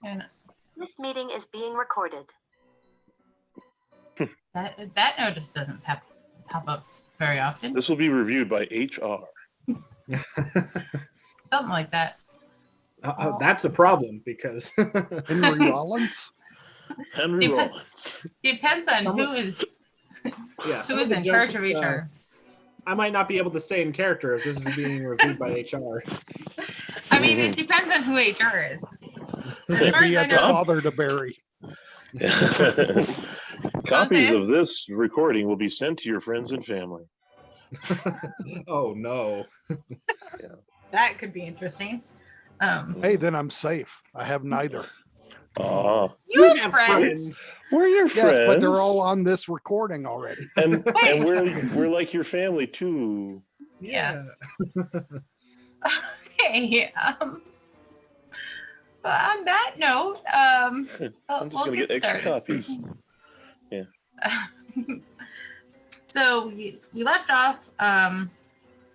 And This meeting is being recorded. that notice doesn't pop up very often. This will be reviewed by HR. Something like that. That's a problem because Henry Rollins. Henry Rollins. Depends on who is in charge of HR. I might not be able to stay in character if this is being reviewed by HR. I mean, it depends on who HR is. If he has a father to bury. Copies of this recording will be sent to your friends and family. Oh no. Yeah. That could be interesting. Hey, then I'm safe. I have neither. You have friends. We're your friends. Yes, but they're all on this recording already. And we're like your family too. Yeah. Okay. But on that note, I'm just gonna get extra started. copies. Yeah. So we left off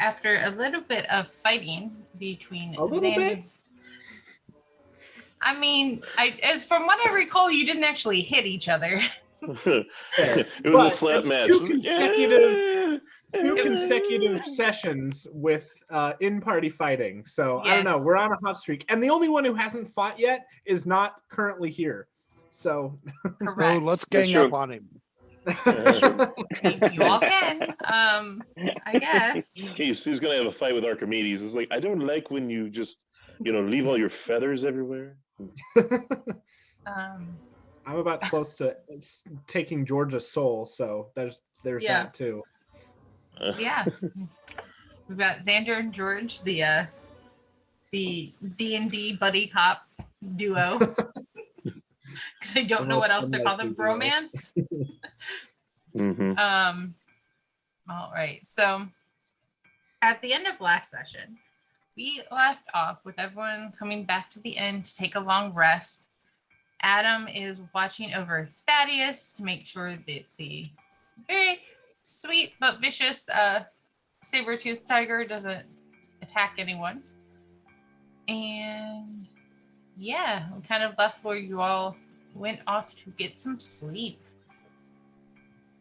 after a little bit of fighting between bit. I mean, as from what I recall, you didn't actually hit each other. It was a slap match. Two consecutive sessions with in-party fighting. So I don't know. We're on a hot streak, and the only one who hasn't fought yet is not currently here. So Correct. So let's gang up on him. You all can. I guess. He's gonna have a fight with Archimedes. It's like, I don't like when you just leave all your feathers everywhere. I'm about close to taking Georgia's soul, so there's that too. Yeah. We've got Xander and George, the D&D buddy cop duo. Because I don't know what else to call them. Bromance. Mm-hmm. All right. So at the end of last session, we left off with everyone coming back to the inn to take a long rest. Adam is watching over Thaddeus to make sure that the very sweet but vicious saber-toothed tiger doesn't attack anyone. And yeah, we kind of left where you all went off to get some sleep.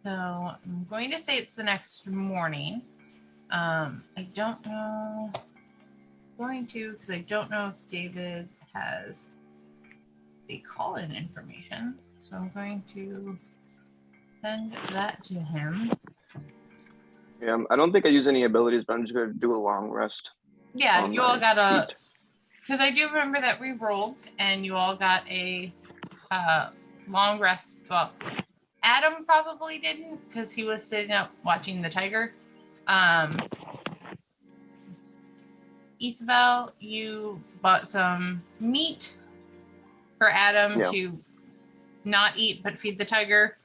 So I'm going to say it's the next morning. I don't know. I'm going to, because I don't know if David has the call-in information. So I'm going to send that to him. Yeah, I don't think I use any abilities, but I'm just going to do a long rest. Yeah, you all got a... Because I do remember that we rolled, and you all got a long rest. Well, Adam probably didn't, because he was sitting up watching the tiger. Isabel, you bought some meat for Adam to not eat, but feed the tiger.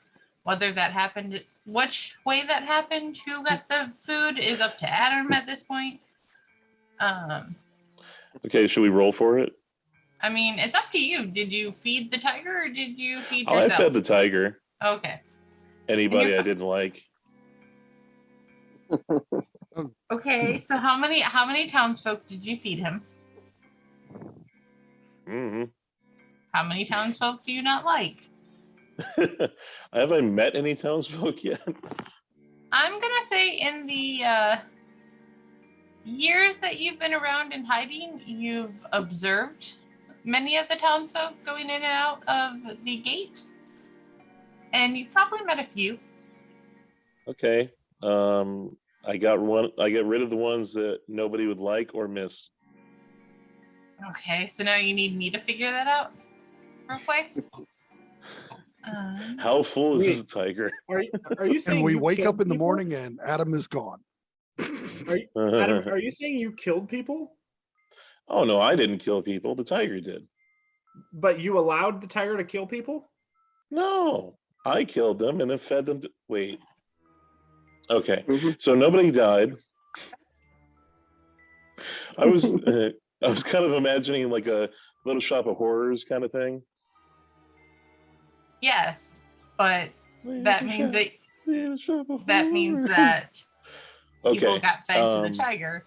Whether that happened, which way that happened, who got the food is up to Adam at this point. Okay, should we roll for it? I mean, it's up to you. Did you feed the tiger or did you feed yourself? I fed the tiger. Okay. Anybody I didn't like. Okay, so how many townsfolk did you feed him? Mm-hmm. How many townsfolk do you not like? Have I met any townsfolk yet? I'm gonna say in the years that you've been around in hiding, you've observed many of the townsfolk going in and out of the gate, and you've probably met a few. Okay. I got rid of the ones that nobody would like or miss. Okay, so now you need me to figure that out real quick. How full is the tiger? Are you saying? And we wake up in the morning and Adam is gone. Adam, are you saying you killed people? Oh no, I didn't kill people. The tiger did. But you allowed the tiger to kill people? No, I killed them and then fed them. Wait. Okay, so nobody died. I was kind of imagining like a Little Shop of Horrors kind of thing. Yes, but that means that people got fed to the tiger.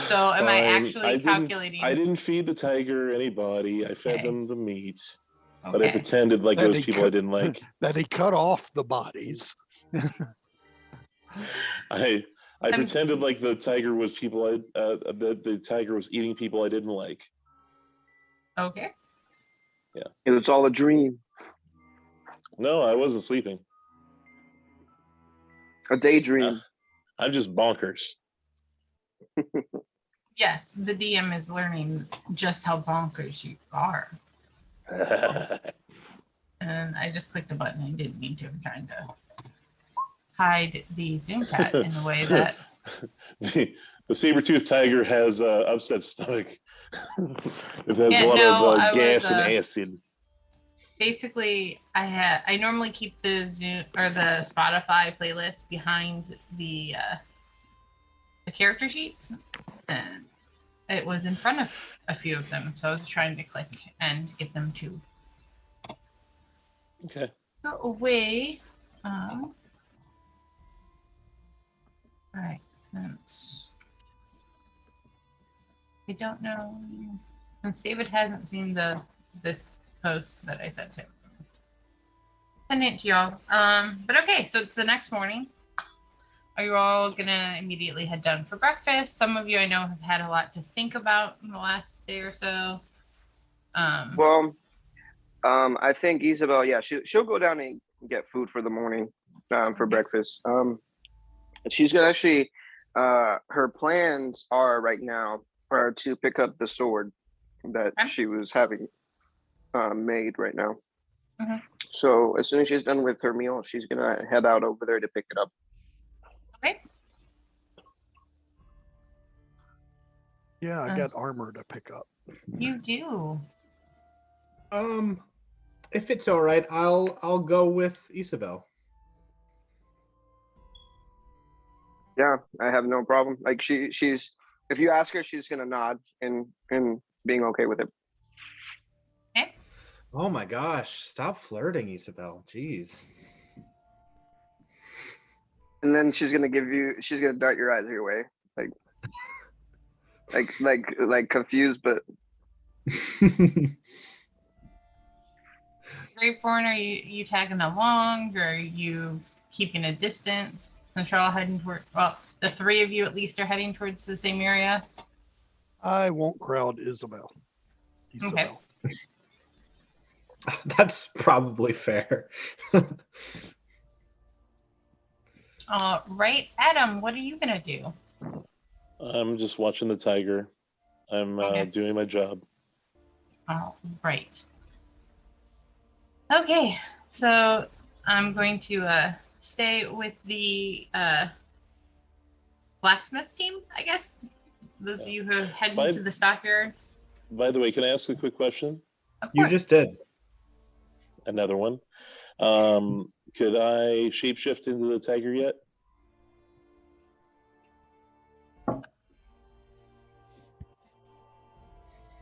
So am I Fine. actually calculating? I didn't feed the tiger any body. I fed Okay. them the meat. But I Okay. pretended like it That was he people I cut- didn't like. That he cut off the bodies. I I'm- pretended like the tiger was people the tiger was eating people I didn't like. Okay. It was all a dream, No, I wasn't sleeping. a daydream. I'm just bonkers. Yes, the DM is learning just how bonkers you are. And I just clicked a button. I didn't mean to. I'm trying to hide the Zoom chat in a way that the saber-toothed tiger has upset stomach. It has Yeah, a lot no, of I gas was, and acid. basically I normally keep the Zoom or the Spotify playlist behind the character sheets, and it was in front of a few of them, so I was trying to click and get them to Okay. go away. Right, since I don't know, since David hasn't seen this post that I sent him. Send it to y'all. But okay, so it's the next morning. Are you all gonna immediately head down for breakfast? Some of you I know have had a lot to think about in the last day or so. Well, I think Isabel, yeah, she'll go down and get food for the morning, for breakfast. She's gonna actually, her plans are right now are to pick up the sword that Okay. she was having made right now. Mhm. So as soon as she's done with her meal, she's gonna head out over there to pick it up. Okay. Yeah, I got armor to pick up. You do. If it's all right, I'll go with Isabel. Yeah, I have no problem. Like she's if you ask her, she's gonna nod and being okay with it. Okay. Oh my gosh, stop flirting, Isabel. Jeez. And then she's gonna dart your eyes your way, like confused, but Graveborn, are you tagging along, or are you keeping a distance? Since you're all heading toward, well, the three of you at least are heading towards the same area. I won't crowd Isabel. Isabel. That's probably fair. Right, Adam, what are you gonna do? I'm just watching the tiger. I'm Okay. doing my job. Oh, right. Okay, so I'm going to stay with the blacksmith team, I guess. Those of you who are heading Fine. to the stockyard. By the way, can I ask a quick question? Of You course. just did. Another one. Could I shapeshift into the tiger yet?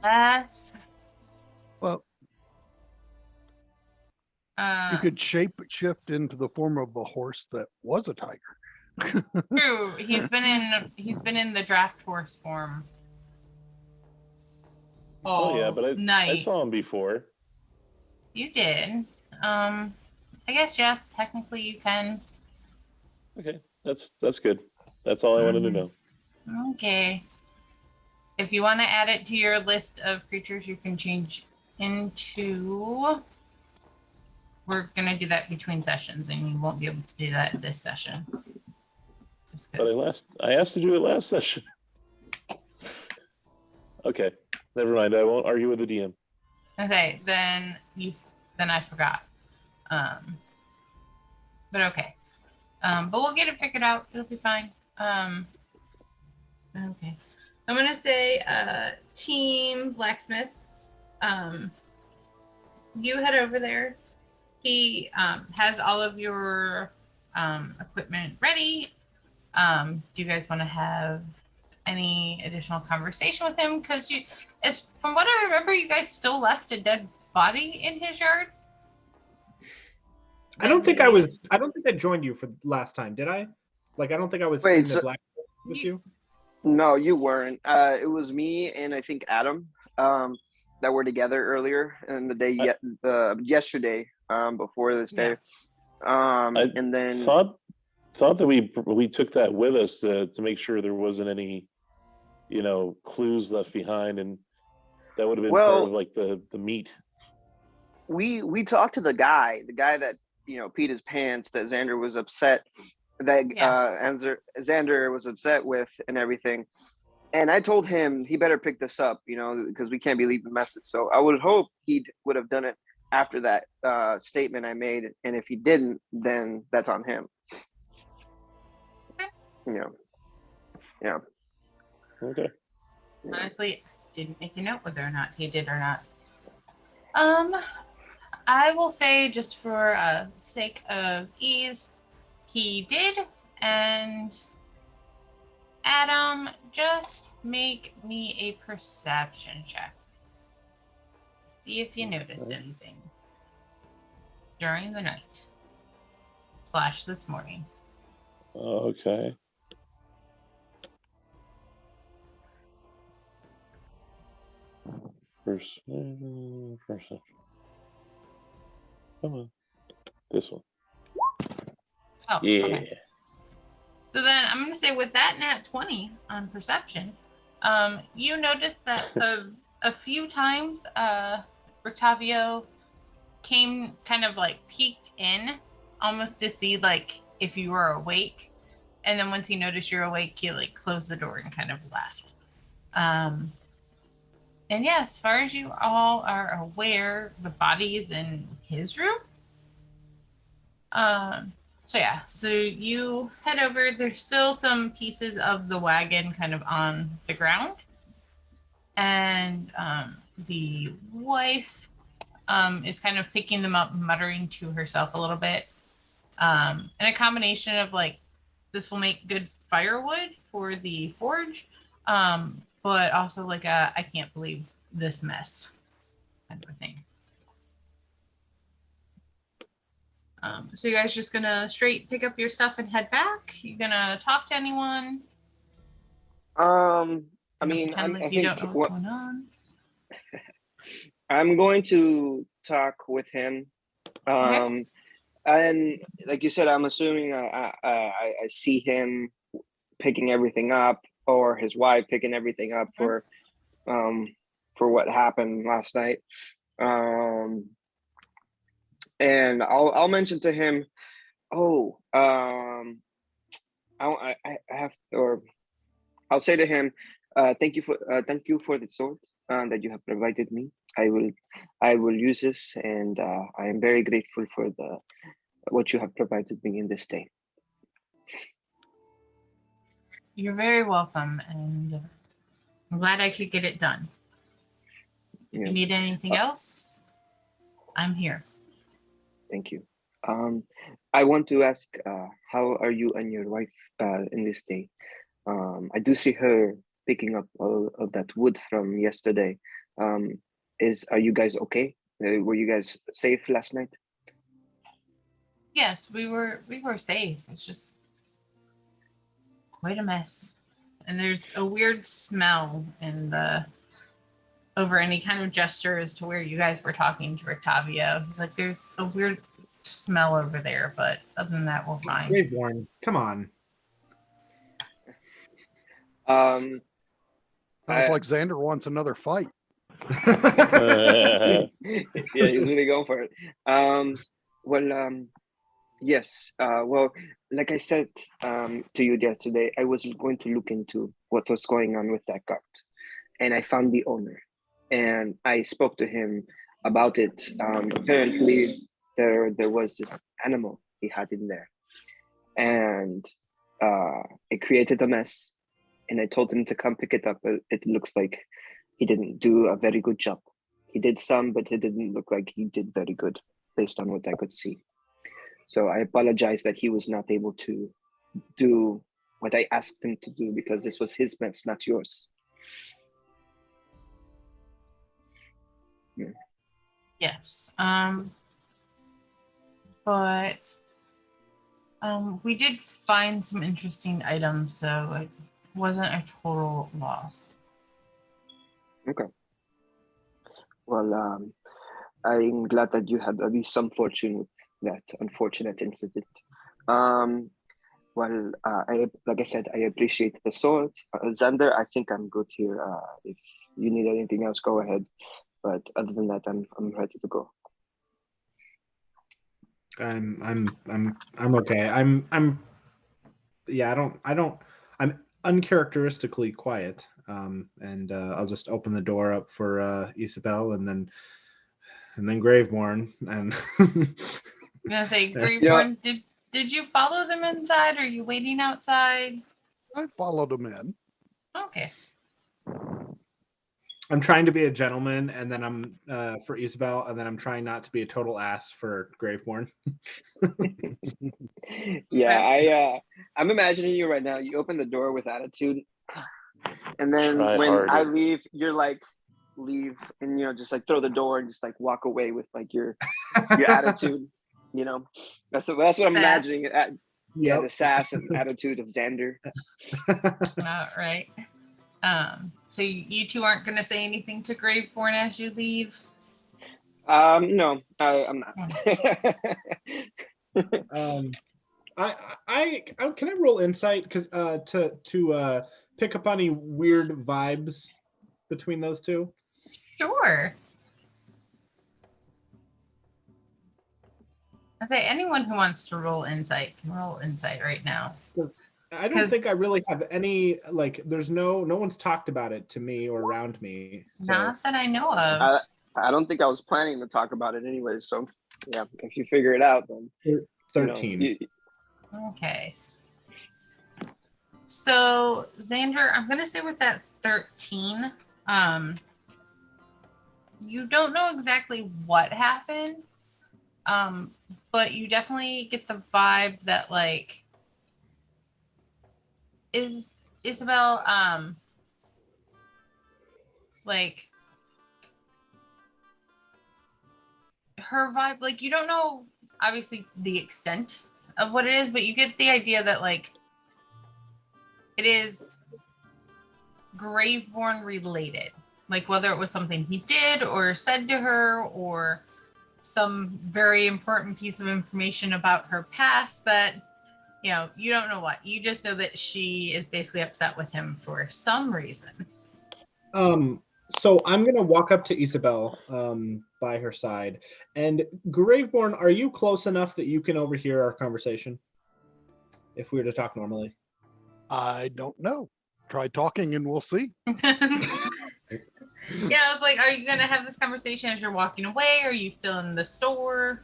Yes. Well, Uh, you could shape shift into the form of a horse that was a tiger. True. He's been in the draft horse form. Oh yeah, but I night. saw him before. You did. I guess yes, technically you can. Okay, that's good. That's all I wanted to know. Okay. If you want to add it to your list of creatures you can change into, we're gonna do that between sessions, and you won't be able to do that this session. Just But 'cause- I asked to do it last session. Okay, never mind. I won't argue with the DM. Okay, then I forgot. But okay. But we'll get it figured out. It'll be fine. Okay. I'm gonna say team blacksmith. You head over there. He has all of your equipment ready. Do you guys want to have any additional conversation with him? Because from what I remember, you guys still left a dead body in his yard. I don't think I joined you for last time, did I? Like, I don't think I was Wait, in the so- black with you. No, you weren't. It was me and I think Adam that were together earlier in the day, yesterday, before this day. And then thought that we took that with us to make sure there wasn't any, clues left behind, and that would have been part of like the meat. We talked to the guy that peed his pants, that Xander was upset, that Xander was upset with and everything. And I told him he better pick this up, because we can't be leaving messages. So I would hope he would have done it after that statement I made. And if he didn't, then that's on him. Yeah. Okay. Honestly, didn't make a note whether or not he did or not. I will say, just for sake of ease, he did. And Adam, just make me a perception check. See if you noticed anything during the night / this morning. Okay. Perception. Come on. This one. Oh, yeah. Okay. So then I'm going to say, with that nat 20 on perception, you noticed that a few times Rictavio came kind of like peeked in almost to see like if you were awake. And then once he noticed you're awake, he like closed the door and kind of left. And yeah, as far as you all are aware, the body is in his room. So you head over. There's still some pieces of the wagon kind of on the ground. And the wife is kind of picking them up, muttering to herself a little bit. And a combination of like, this will make good firewood for the forge, but also like I can't believe this mess kind of a thing. So you guys just gonna straight pick up your stuff and head back? You gonna talk to anyone? I think you don't know what's going on. I'm going to talk with him. Okay. And like you said, I'm assuming I see him picking everything up, or his wife picking everything up for what happened last night. And I'll mention to him, I have, or I'll say to him, thank you for the sword that you have provided me. I will use this, and I am very grateful for what you have provided me in this day. You're very welcome, and I'm glad I could get it done. If you need anything else, I'm here. Thank you. I want to ask, how are you and your wife in this day? I do see her picking up all of that wood from yesterday. Are you guys okay? Were you guys safe last night? Yes, we were safe. It's just quite a mess. And there's a weird smell in over any kind of gesture as to where you guys were talking to Rictavio. He's like, there's a weird smell over there, but other than that, we're fine. Graveborn, come on. Sounds like Xander wants another fight. Yeah, he's really going for it. Yes. Well, like I said to you yesterday, I was going to look into what was going on with that cart, and I found the owner, and I spoke to him about it. Apparently, there was this animal he had in there, and it created a mess. And I told him to come pick it up. But it looks like he didn't do a very good job. He did some, but it didn't look like he did very good based on what I could see. So I apologize that he was not able to do what I asked him to do, because this was his mess, not yours. Yeah. Yes. But we did find some interesting items, so wasn't a total loss. Okay. Well, I'm glad that you had at least some fortune with that unfortunate incident. Like I said, I appreciate the sword. Xander, I think I'm good here. If you need anything else, go ahead. But other than that, I'm ready to go. I'm okay. I'm uncharacteristically quiet. And I'll just open the door up for Isabel and then Graveborn and I'm gonna say, Graveborn, did you follow them inside? Or are you waiting outside? I followed them in. Okay. I'm trying to be a gentleman, and then I'm for Isabel, and then I'm trying not to be a total ass for Graveborn. Yeah, I'm imagining you right now. You open the door with attitude, and then when I leave, you're like, leave, and just like throw the door and just like walk away with like your attitude. That's what I'm imagining. Yeah, the sass and attitude of Xander. All right. So you two aren't going to say anything to Graveborn as you leave? No, I'm not. I can I roll insight because to pick up any weird vibes between those two? Sure. I say anyone who wants to roll insight can roll insight right now. I don't think I really have any, like, there's no one's talked about it to me or around me. So. Not that I know of. I don't think I was planning to talk about it anyway. So yeah, if you figure it out, then 13. Okay. So Xander, I'm gonna say with that 13, you don't know exactly what happened, but you definitely get the vibe that like is Isabel like her vibe, like you don't know obviously the extent of what it is, but you get the idea that like it is Graveborn related, like whether it was something he did or said to her or some very important piece of information about her past that you don't know what. You just know that she is basically upset with him for some reason. So I'm gonna walk up to Isabel by her side. And Graveborn, are you close enough that you can overhear our conversation? If we were to talk normally. I don't know. Try talking and we'll see. Yeah, I was like, are you gonna have this conversation as you're walking away? Are you still in the store?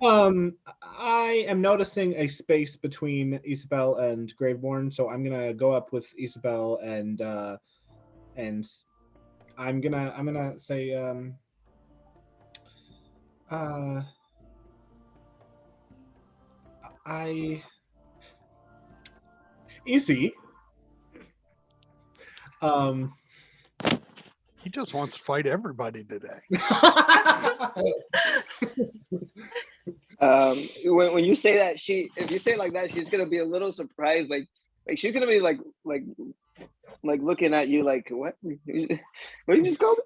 I am noticing a space between Isabel and Graveborn, so I'm gonna go up with Isabel and I'm gonna say Easy. He just wants to fight everybody today. When you say that, if you say it like that, she's gonna be a little surprised. Like she's gonna be like looking at you like, what? What did you just call me?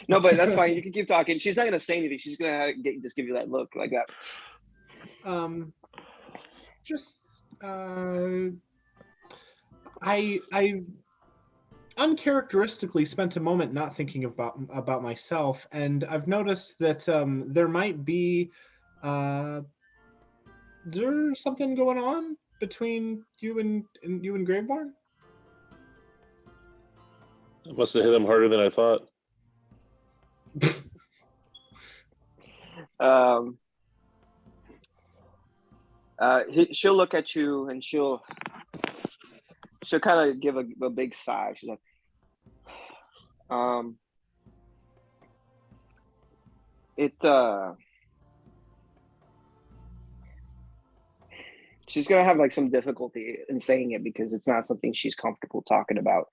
No, but that's fine. You can keep talking. She's not gonna say anything. She's gonna just give you that look like that. I uncharacteristically spent a moment not thinking about myself, and I've noticed that there might be there's something going on between you and Graveborn. I must have hit him harder than I thought. She'll look at you and she'll kind of give a big sigh. She's like, she's gonna have like some difficulty in saying it because it's not something she's comfortable talking about.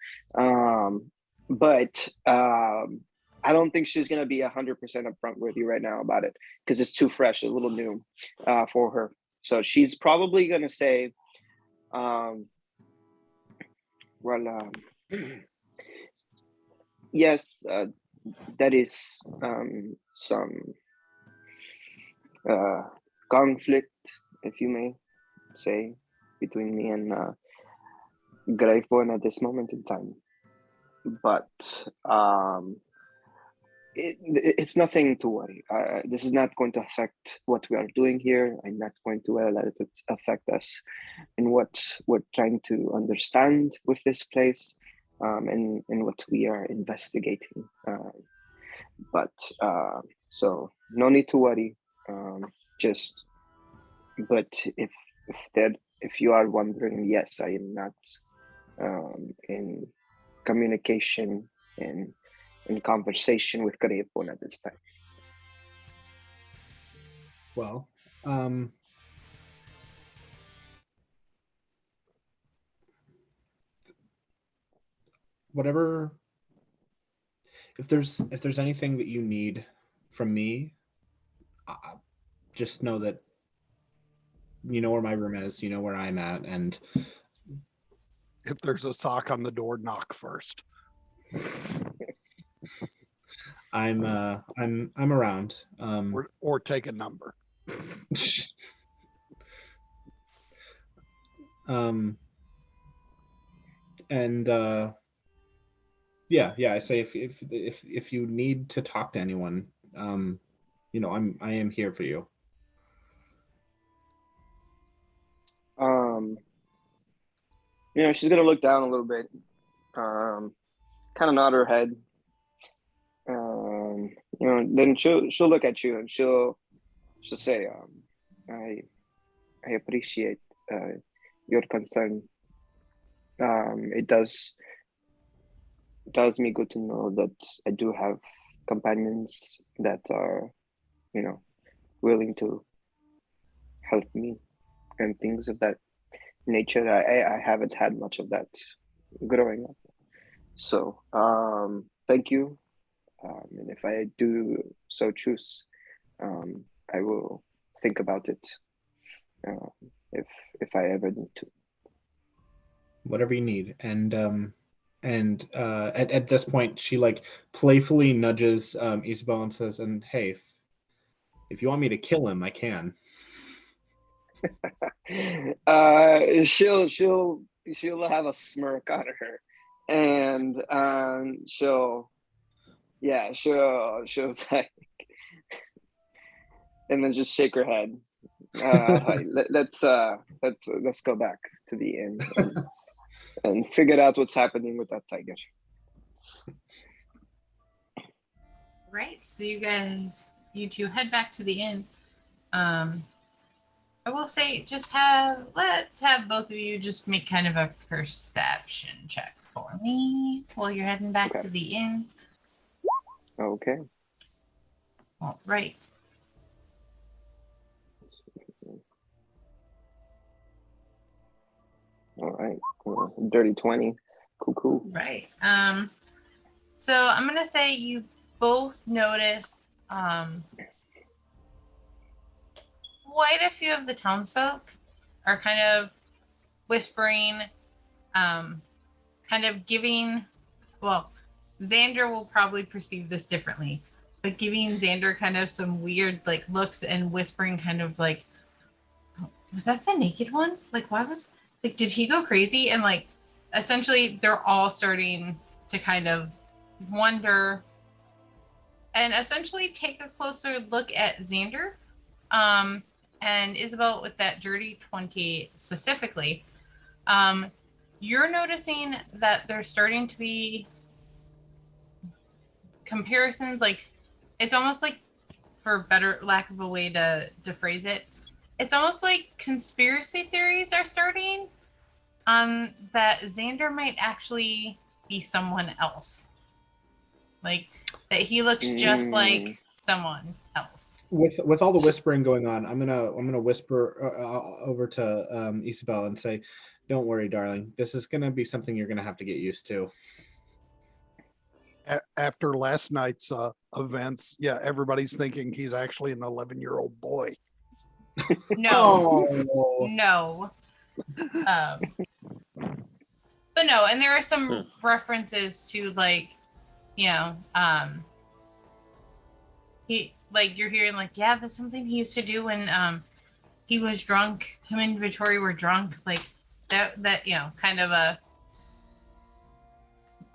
But I don't think she's gonna be 100% upfront with you right now about it because it's too fresh, a little new for her. So she's probably gonna say, Well, yes, there is some conflict, if you may say, between me and Greifborn at this moment in time. But it's nothing to worry. This is not going to affect what we are doing here. I'm not going to let it affect us in what we're trying to understand with this place, and what we are investigating. So no need to worry. But if you are wondering, yes, I am not in communication and in conversation with Greifborn at this time. Well, whatever. If there's anything that you need from me, just know that you know where my room is, you know where I'm at, and if there's a sock on the door, knock first. I'm around. Or take a number. Yeah. I say if you need to talk to anyone, I am here for you. She's gonna look down a little bit, kind of nod her head, then she'll look at you and she'll say, I appreciate your concern. It does me good to know that I do have companions that are, willing to help me and things of that nature. I haven't had much of that growing up. So thank you. And if I do so choose, I will think about it if I ever need to. Whatever you need. And at this point, she like playfully nudges Isabel and says, "And hey, if you want me to kill him, I can." She'll have a smirk on her, and she'll like, and then just shake her head. Let's go back to the inn and figure out what's happening with that tiger. Right. So you two head back to the inn. I will say, let's have both of you just make kind of a perception check for me while you're heading back to the inn. Okay. All right. All right. Dirty 20. Cool. Right. So I'm gonna say you both notice quite a few of the townsfolk are kind of whispering, kind of giving, well, Xander will probably perceive this differently, but giving Xander kind of some weird like looks and whispering kind of like, was that the naked one? Like, why was, like, did he go crazy? And like, essentially they're all starting to kind of wonder and essentially take a closer look at Xander. And Isabel, with that dirty 20 specifically, you're noticing that there's starting to be comparisons. Like, it's almost like, for better lack of a way to phrase it, it's almost like conspiracy theories are starting that Xander might actually be someone else. Like, that he looks just like someone else. With all the whispering going on, I'm gonna whisper over to Isabel and say, "Don't worry, darling. This is gonna be something you're gonna have to get used to." After last night's events, yeah, everybody's thinking he's actually an 11-year-old boy. No, no. But But no, and there are some references to like, you know, he like you're hearing like, yeah, that's something he used to do when he was drunk. Him and Vittori were drunk, like that you know, kind of a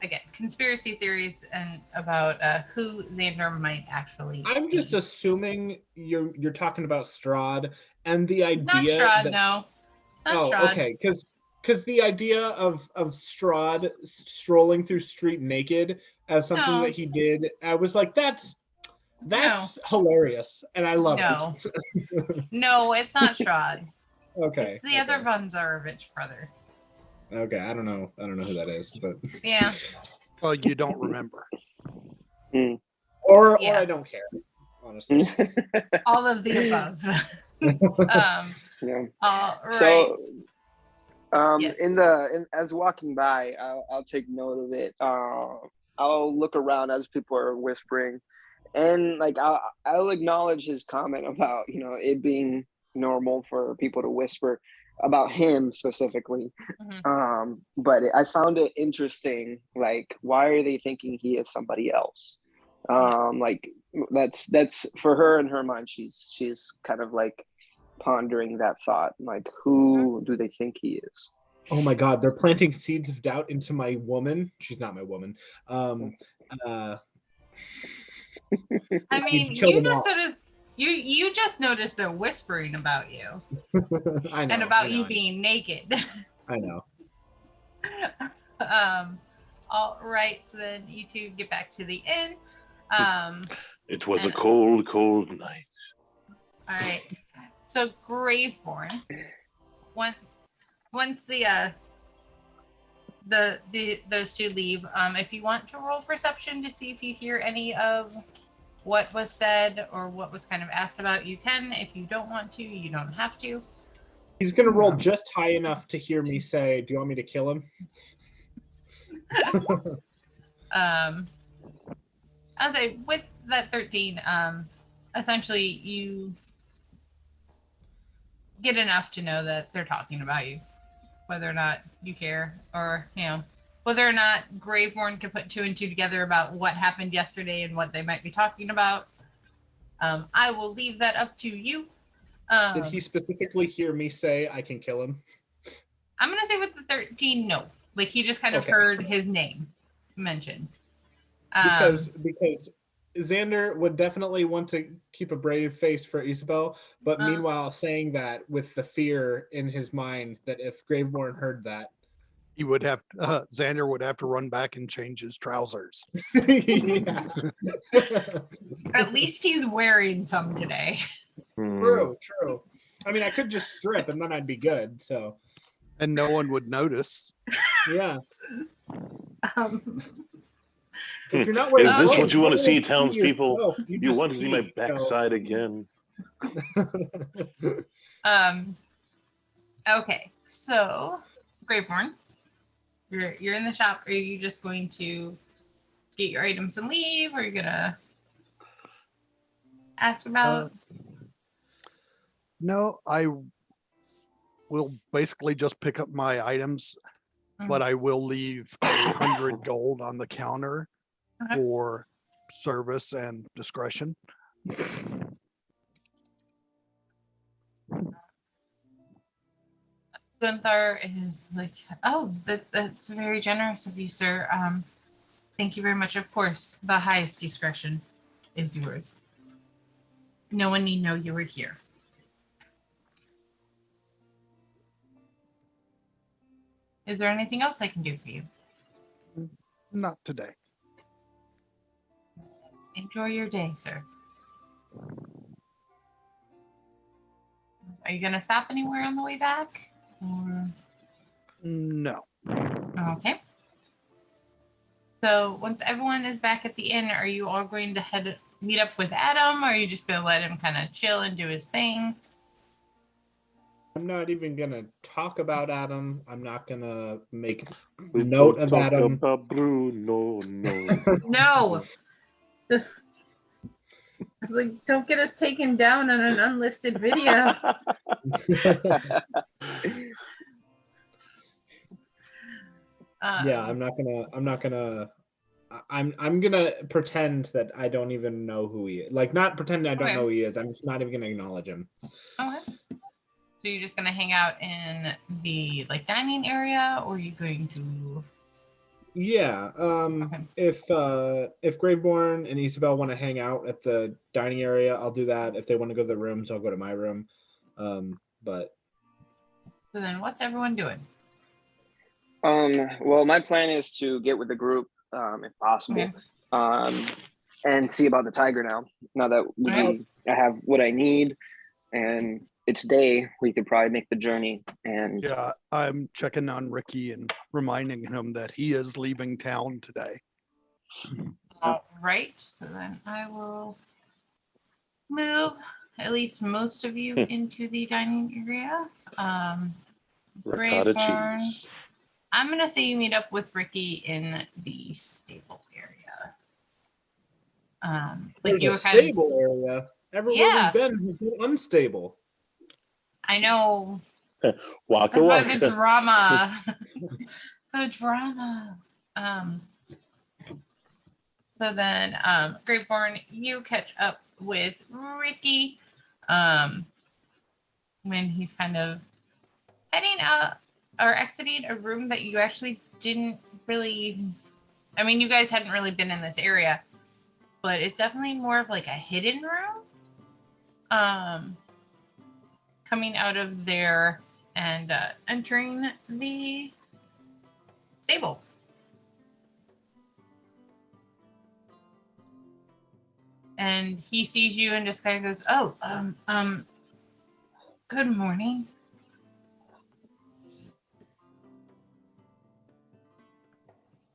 again conspiracy theories and about who Xander might actually. I'm just assuming you're talking about Strahd and the idea. Not Strahd, that, no. Not oh, Strahd. okay, because the idea of Strahd strolling through street naked as something that he did, I was like, that's hilarious, and I love it. No, it's not Strahd. Okay, it's the other Von Zarovich brother. Okay, I don't know who that is, but yeah. Well, you don't remember, or I don't care, honestly. All of the above. Yeah. All right. So, yes. as walking by, I'll take note of it. I'll look around as people are whispering, and like I'll acknowledge his comment about it being normal for people to whisper about him specifically. But I found it interesting. Like, why are they thinking he is somebody else? Like that's for her in her mind. She's kind of like pondering that thought. Like, who do they think he is? Oh my God, they're planting seeds of doubt into my woman. She's not my woman. I mean, you just sort of you just noticed they're whispering about you. I know, and about you being naked. I know. All right, so then you two get back to the inn. It was a cold, cold night. All right. So Graveborn, once those two leave, if you want to roll perception to see if you hear any of what was said or what was kind of asked about, you can. If you don't want to, you don't have to. He's gonna roll just high enough to hear me say, "Do you want me to kill him?" I'll say with that 13, essentially you get enough to know that they're talking about you, whether or not you care, or whether or not Graveborn can put two and two together about what happened yesterday and what they might be talking about. I will leave that up to you. Did he specifically hear me say I can kill him? I'm gonna say with the 13, no. Like he just kind of heard his name mentioned. Because Xander would definitely want to keep a brave face for Isabel, but meanwhile saying that with the fear in his mind that if Graveborn heard that, he would have Xander would have to run back and change his trousers. At least he's wearing some today. True. I mean, I could just strip and then I'd be good. So, and no one would notice. Yeah. If you're not wearing is this what you want to see, townspeople? You want to see my backside again? Okay, so Graveborn, you're in the shop. Are you just going to get your items and leave, or are you gonna ask about? No, I will basically just pick up my items, but I will leave 100 gold on the counter for service and discretion. Gunther is like, oh, that's very generous of you, sir. Thank you very much. Of course, the highest discretion is yours. No one need know you were here. Is there anything else I can do for you? Not today. Enjoy your day, sir. Are you going to stop anywhere on the way back? Or... No. Okay. So once everyone is back at the inn, are you all going to meet up with Adam, or are you just going to let him kind of chill and do his thing? I'm not even going to talk about Adam. I'm not going to make note of Adam. About Bruno, no. No. It's like, don't get us taken down on an unlisted video. Yeah, I'm gonna pretend that I don't even know who he is. Like, not pretend I don't know who he is. I'm just not even gonna acknowledge him. Okay. So you're just gonna hang out in the like dining area, or are you going to? Yeah. If Graveborn and Isabel want to hang out at the dining area, I'll do that. If they want to go to the rooms, I'll go to my room. But. So then, what's everyone doing? Well, my plan is to get with the group, if possible, and see about the tiger now that I have what I need and it's day, we could probably make the journey. And yeah, I'm checking on Ricky and reminding him that he is leaving town today. All right, so then I will move at least most of you into the dining area. Ricotta cheese. I'm gonna say you meet up with Ricky in the stable area. There's a stable area. Everywhere we've been has been unstable. I know. Waka That's waka. why the drama. The drama. So then, Graveborn, you catch up with Ricky when he's kind of heading up or exiting a room that you actually didn't really. I mean, you guys hadn't really been in this area, but it's definitely more of like a hidden room. Coming out of there and entering the stable. And he sees you and just kind of goes, "Oh, good morning."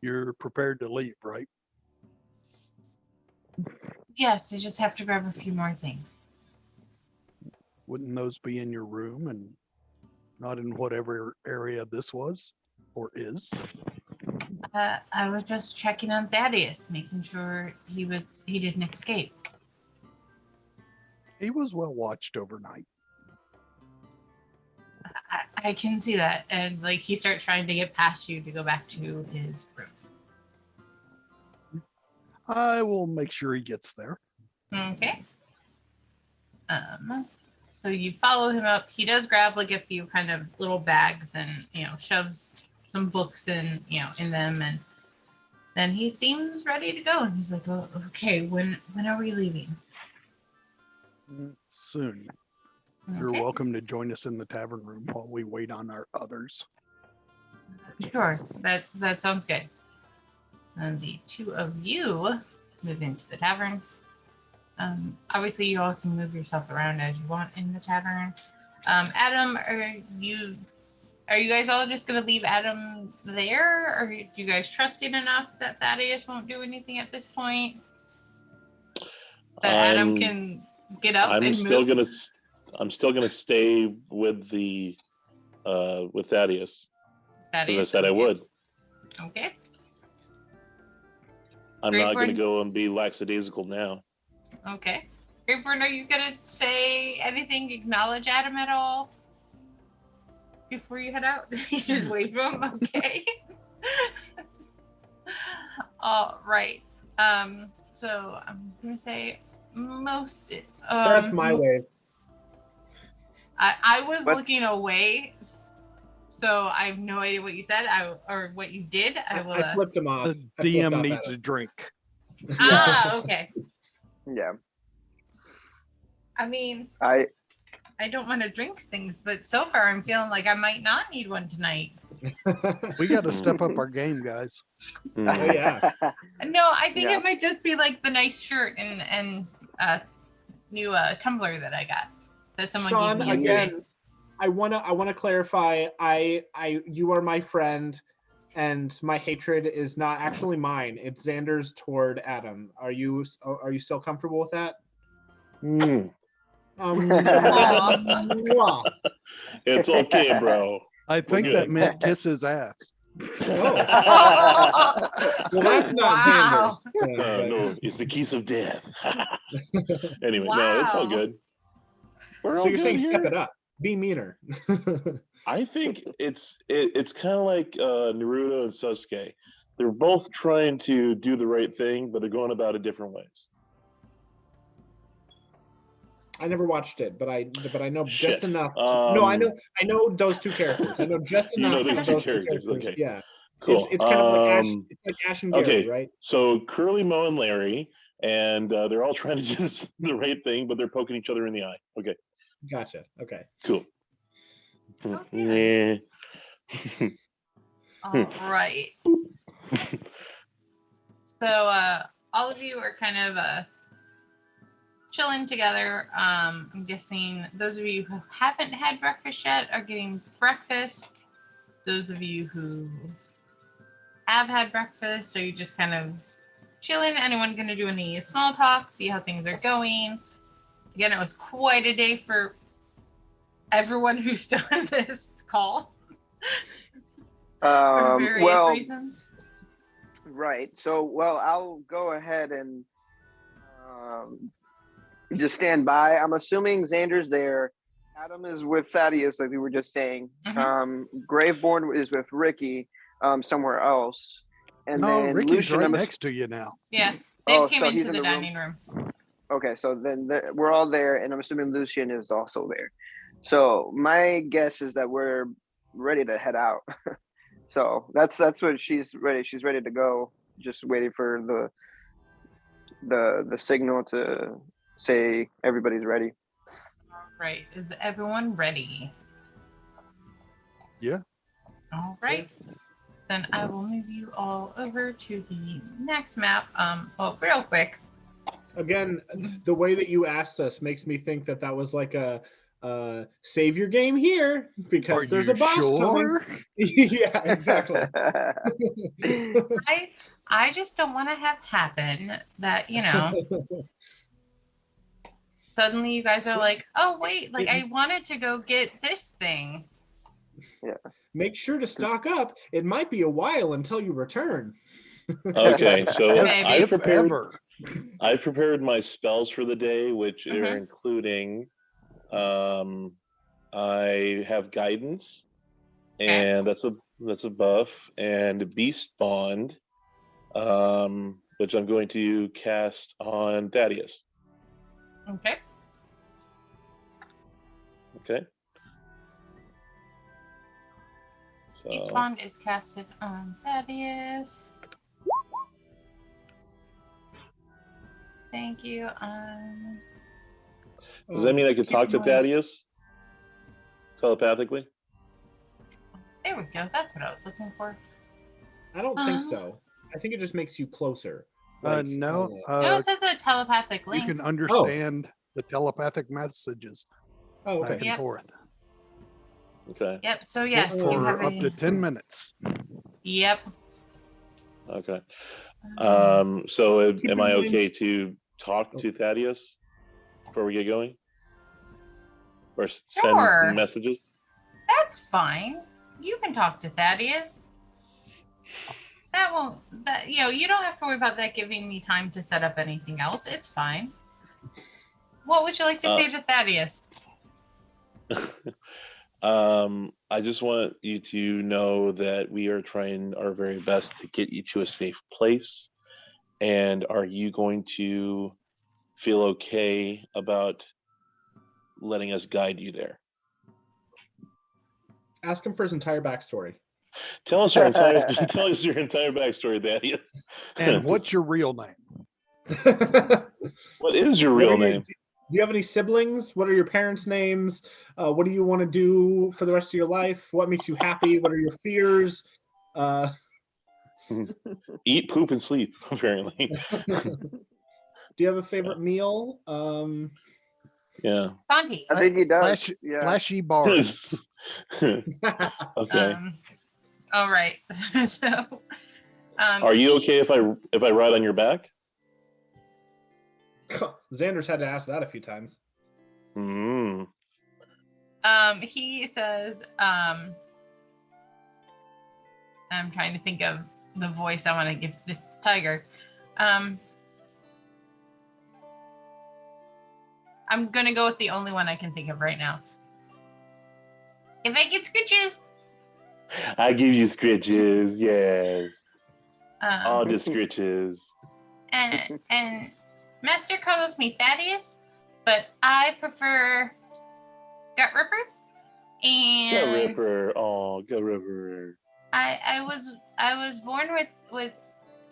You're prepared to leave, right? Yes, I just have to grab a few more things. Wouldn't those be in your room and not in whatever area this was or is? I was just checking on Thaddeus, making sure he didn't escape. He was well watched overnight. I can see that, and like he starts trying to get past you to go back to his room. I will make sure he gets there. Okay. So you follow him up. He does grab like a few kind of little bags and, shoves some books in them. And then he seems ready to go. And he's like, "Oh, okay, when are we leaving?" Soon. Okay. You're welcome to join us in the tavern room while we wait on our others. Sure. That sounds good. And the two of you move into the tavern. Obviously, you all can move yourself around as you want in the tavern. Adam, are you guys all just going to leave Adam there? Or do you guys trust him enough that Thaddeus won't do anything at this point? That Adam can get up and move? I'm still gonna stay with the with Thaddeus. As I said, I would. Okay. I'm not gonna go and be lackadaisical now. Okay. Graveborn, are you gonna say anything, acknowledge Adam at all before you head out? You just wave him, okay? All right. So I'm gonna say most. That's my wave. I was looking away, so I have no idea what you said or what you did. I flipped him off. The DM needs a drink. Okay. Yeah. I mean, I don't want to drink things, but so far I'm feeling like I might not need one tonight. We got to step up our game, guys. Oh yeah. No, I think it might just be like the nice shirt and new tumbler that I got that someone Sean, gave me yesterday. Again, I wanna clarify. You are my friend, and my hatred is not actually mine. It's Xander's toward Adam. Are you still comfortable with that? It's okay, bro. I think that meant kiss his ass. Oh. Well, that's not Xander's. No, it's the kiss of death. Anyway, no, it's all good. So you're saying step it up? Be meaner. I think it's kind of like Naruto and Sasuke. They're both trying to do the right thing, but they're going about it different ways. I never watched it, but I know Shit. just enough. No, I know those two characters. I know just You enough know these of two those two characters, characters. okay. Yeah. Cool. It's kind of like Ash and Gary, Okay, right? so Curly, Moe, and Larry, and they're all trying to do the right thing, but they're poking each other in the eye. Okay, Gotcha. Okay. cool. Okay. All right. So all of you are kind of chilling together. I'm guessing those of you who haven't had breakfast yet are getting breakfast. Those of you who have had breakfast, are you just kind of chilling? Anyone going to do any small talk, see how things are going? Again, it was quite a day for everyone who's still in this call. For various reasons. Right. So, I'll go ahead and just stand by. I'm assuming Xander's there. Adam is with Thaddeus, like we were just saying. Graveborn is with Ricky somewhere else. And then Ricky's Lucian, right next to you now. Yeah, Dave came so into he's in the the dining room. Okay, so then we're all there, and I'm assuming Lucian is also there. So my guess is that we're ready to head out. So that's what she's ready. She's ready to go. Just waiting for the signal to say everybody's ready. All right, is everyone ready? Yeah. All right. Then I will move you all over to the next map. Real quick. Again, the way that you asked us makes me think that was like a save your game here because there's a boss coming. Yeah, exactly. I just don't want to have happen that, suddenly you guys are like, oh wait, like I wanted to go get this thing. Yeah. Make sure to stock up. It might be a while until you return. Okay, so I I prepared my spells for the day, which are including I have guidance, and that's a buff, and beast bond, which I'm going to cast on Thaddeus. Okay. Okay. Beast bond is casted on Thaddeus. Thank you. Does that mean I could talk to Thaddeus telepathically? There we go. That's what I was looking for. I don't think so. I think it just makes you closer. no. No, it says a telepathic link. You can understand the telepathic messages back and forth. Okay. Yep. So yes, for you have up to 10 minutes. Yep. Okay. So am I okay to talk to Thaddeus before we get going, or send messages? That's fine. You can talk to Thaddeus. That won't. You don't have to worry about that giving me time to set up anything else. It's fine. What would you like to say to Thaddeus? I just want you to know that we are trying our very best to get you to a safe place. And are you going to feel okay about letting us guide you there? Ask him for his entire backstory. Tell us your entire backstory, Thaddeus. And what's your real name? What is your real name? Do you have any siblings? What are your parents' names? What do you want to do for the rest of your life? What makes you happy? What are your fears? Eat, poop, and sleep, apparently. Do you have a favorite meal? Yeah. Santi. I think he does. Flashy bars. Okay. All right. So. Are you okay if I ride on your back? Xander's had to ask that a few times. He says, I'm trying to think of the voice I want to give this tiger. I'm going to go with the only one I can think of right now. If I get scritches. I give you scritches, yes. All Um, the scritches. and Master calls me Thaddeus, but I prefer Gut Ripper. And Go Ripper. Oh, go Ripper. I was born with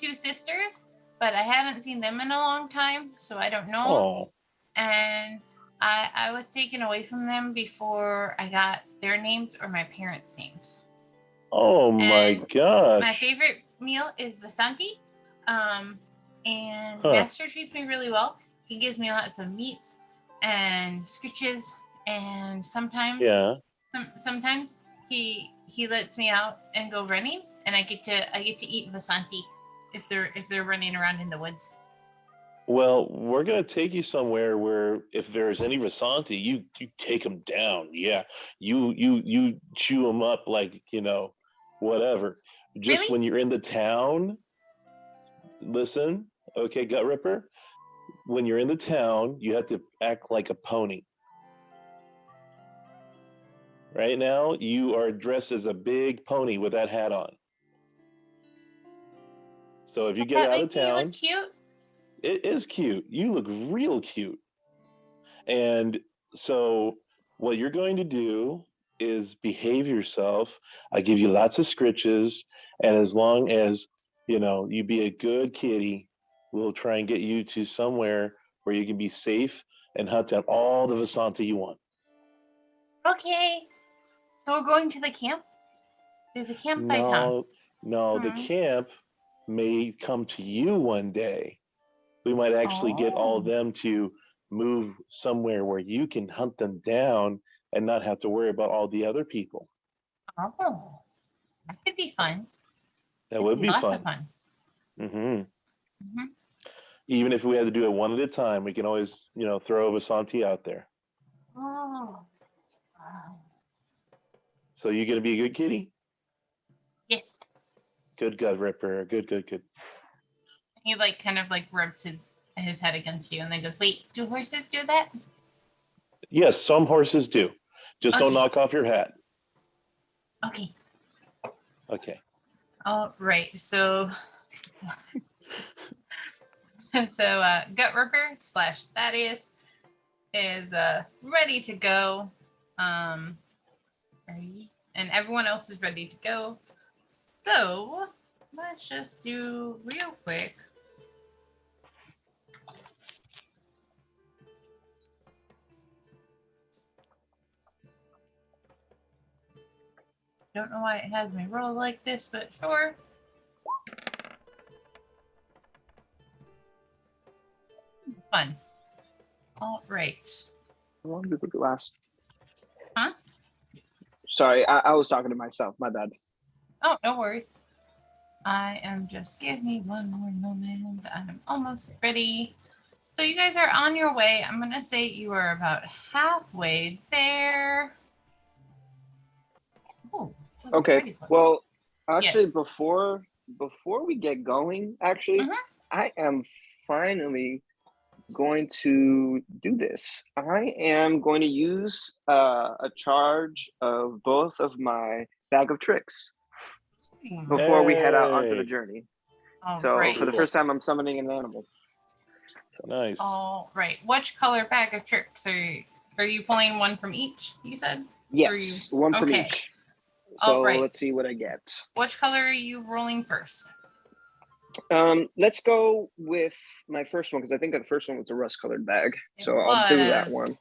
two sisters, but I haven't seen them in a long time, so I don't know. Oh. And I was taken away from them before I got their names or my parents' names. Oh my gosh. My favorite meal is Vasanti. And Master treats me really well. He gives me lots of meats and scritches, and sometimes sometimes he lets me out and go running, and I get to eat Vasanti if they're running around in the woods. Well, we're gonna take you somewhere where if there's any Vasanti, you take them down. Yeah, you chew them up like whatever. Just Really? when you're in the town, listen, okay, Gut Ripper. When you're in the town, you have to act like a pony. Right now, you are dressed as a big pony with that hat on. So if you get out of town, you look cute. It is cute. You look real cute. And so what you're going to do is behave yourself. I give you lots of scritches, and as long as you be a good kitty, we'll try and get you to somewhere where you can be safe and hunt down all the Vasanti you want. Okay. So we're going to the camp? There's a camp by town. No, the camp may come to you one day. We might actually get all of them to move somewhere where you can hunt them down and not have to worry about all the other people. Oh, that could be fun. That would be lots fun. Of fun. Mm-hmm. Even if we had to do it one at a time, we can always, throw a Vasanti out there. Oh. So you gonna be a good kitty? Yes. Good Gut Ripper. Good. He kind of rubs his head against you and then goes, "Wait, do horses do that?" Yes, some horses do. Just don't knock off your hat. Okay. All right. So Gut Ripper / Thaddeus is ready to go. And everyone else is ready to go. So let's just do real quick. Don't know why it has me roll like this, but sure. Fun. All right. How long did it last? Huh? Sorry, I was talking to myself. My bad. Oh, no worries. I am just, give me one more moment. I'm almost ready. So you guys are on your way. I'm going to say you are about halfway there. Oh, okay. Well, actually, yes. before we get going, I am finally going to do this. I am going to use a charge of both of my bag of tricks before we head out onto the journey. For the first time, I'm summoning an animal. Nice. All right. Which color bag of tricks are you pulling? One from each, you said? Yes, one from each. So let's see what I get. Which color are you rolling first? Let's go with my first one because I think that the first one was a rust-colored bag. So I'll do that one.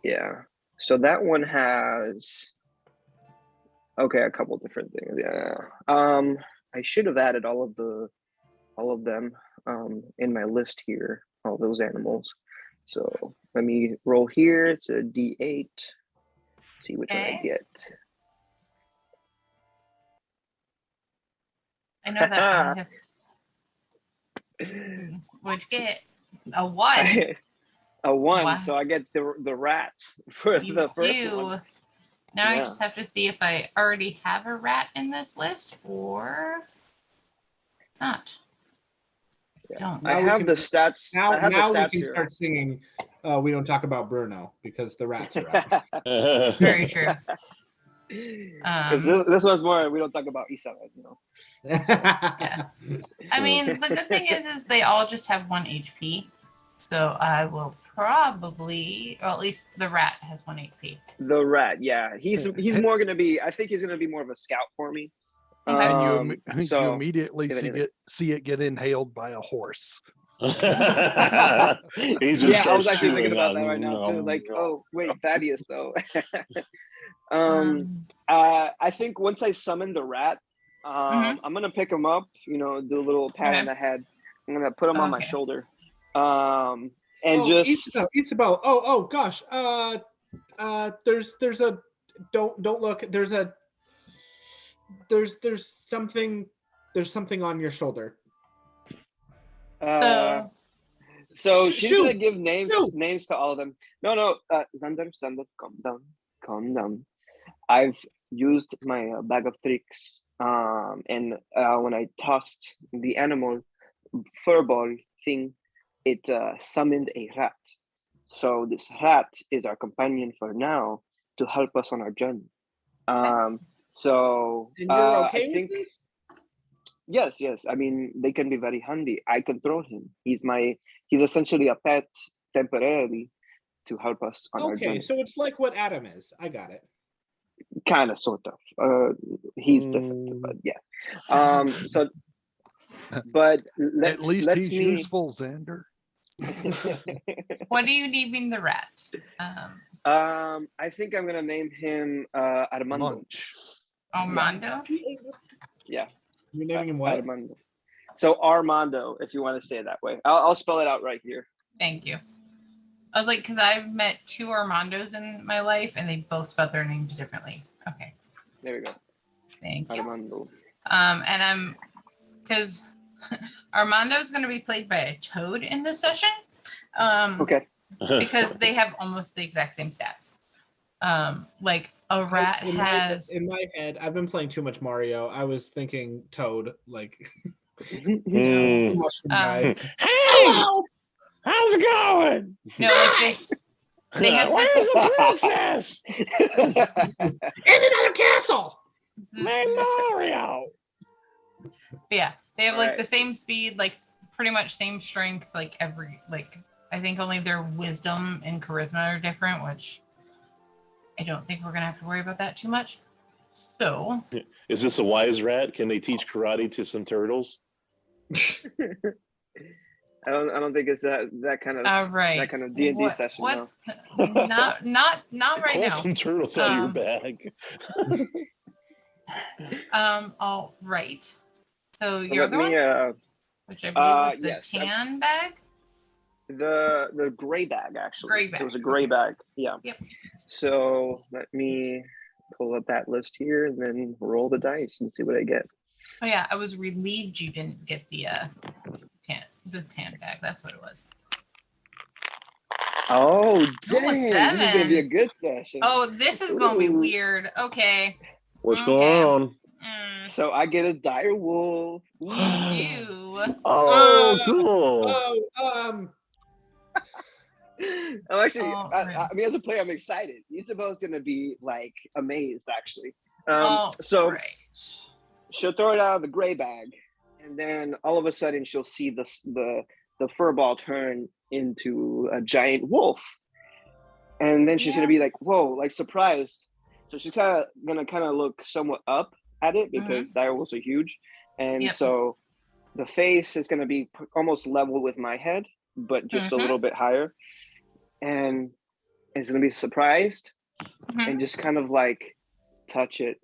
Yeah. So that one has a couple different things. Yeah. I should have added all of them in my list here, all those animals. So let me roll here. It's a D8. See which one I get. I know that I have. What'd you get? A 1. A 1. Wow. So I get the rat for the first one. Now I just have to see if I already have a rat in this list or not. Yeah. I have the stats. Now, I have now the stats we can start singing. We don't talk about Bruno because the rats are out. Very true. Because this was more, we don't talk about Isabel, you know. Yeah. I mean, the good thing is they all just have 1 HP. So I will probably, or at least the rat has 1 HP. The rat, yeah. He's more going to be, I think he's going to be more of a scout for me. Okay. And you so immediately get see it get inhaled by a horse. He just yeah, I was starts actually thinking chewing about on that right now too. Like, oh wait, Thaddeus though. I think once I summon the rat, I'm gonna pick him up. You know, do a little pat on the head. I'm gonna put him on my shoulder. And just Isabel. Oh gosh. There's a don't look. There's something on your shoulder. So she's gonna give names to all of them. No, Xander, calm down. I've used my bag of tricks, and when I tossed the animal furball thing, it summoned a rat. So this rat is our companion for now to help us on our journey. So and you're okay I think, with this? Yes. I mean, they can be very handy. I control him. He's essentially a pet temporarily to help us on our journey. Okay, so it's like what Adam is. I got it. Kind of, sort of. He's different, but yeah. So, but at least he's useful, Xander. What are you naming the rat? I think I'm gonna name him Armando. Munch. Armando? Yeah. You're naming him what? Armando. So Armando, if you want to say it that way. I'll spell it out right here. Thank you. I was like, because I've met 2 Armandos in my life, and they both spelled their names differently. Okay. There we go. Thank you. Armando. And because Armando is going to be played by a toad in this session. Okay. Because they have almost the exact same stats. Like a rat has. In my head, I've been playing too much Mario. I was thinking Toad, like. Hey, Hello! how's it going? No, like they have Where's this. the princess? In another castle. My Mario. Yeah, they have like Right. the same speed, like pretty much same strength. Like I think only their wisdom and charisma are different, which I don't think we're gonna have to worry about that too much. So, Is this a wise rat? Can they teach karate to some turtles? I don't think it's that kind of right. that kind of D&D session. What? No. not right Pull now. some turtles out of your bag. All right. So So you're let me which I believe was the yes, tan bag. the gray bag actually. Gray bag. It was a gray bag. Yeah. Yep. So let me pull up that list here and then roll the dice and see what I get. Oh yeah, I was relieved you didn't get the tan bag. That's what it was. Oh, dang. This is 7. gonna be a good session. Oh, this is gonna be Ooh. weird. Okay. What's going on? So I get a dire wolf. You do. Oh, cool. I'm actually, Right. I mean, as a player, I'm excited. Isabel's gonna be like amazed, actually. So right. She'll throw it out of the gray bag, and then all of a sudden she'll see the fur ball turn into a giant wolf, and then she's gonna be like, "Whoa!" like surprised. So she's gonna look somewhat up at it because dire wolves are huge, and so the face is gonna be almost level with my head, but just a little bit higher, and it's gonna be surprised and just kind of like touch it.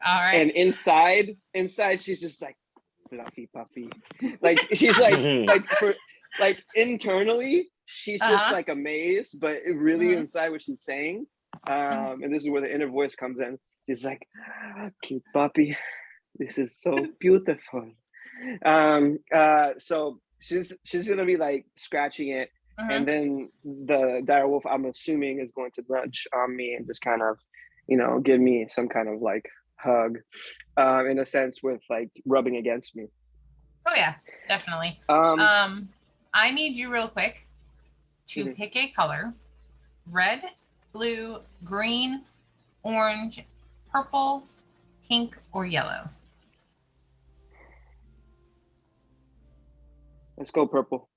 All right. And inside she's just like fluffy puppy. Like she's like internally she's just like amazed, but really inside what she's saying. And this is where the inner voice comes in. She's like, cute puppy, this is so beautiful. So she's gonna be like scratching it, and then the dire wolf, I'm assuming, is going to nudge on me and just kind of, give me some kind of like hug, in a sense, with like rubbing against me. Oh yeah, definitely. I need you real quick to pick a color: red, blue, green, orange, purple, pink, or yellow? Let's go purple.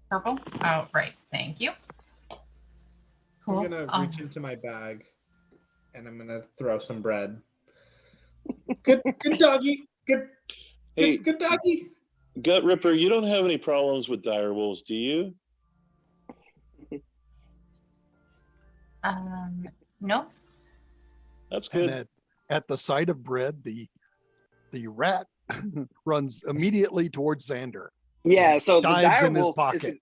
Purple? Oh, right. Thank you. Cool. I'm gonna reach into my bag and I'm gonna throw some bread. Good doggy. Good doggy. Gut Ripper, you don't have any problems with dire wolves, do you? No. That's good. And at the sight of bread, the rat runs immediately towards Xander. Yeah, so the Dives dire in his wolf pocket.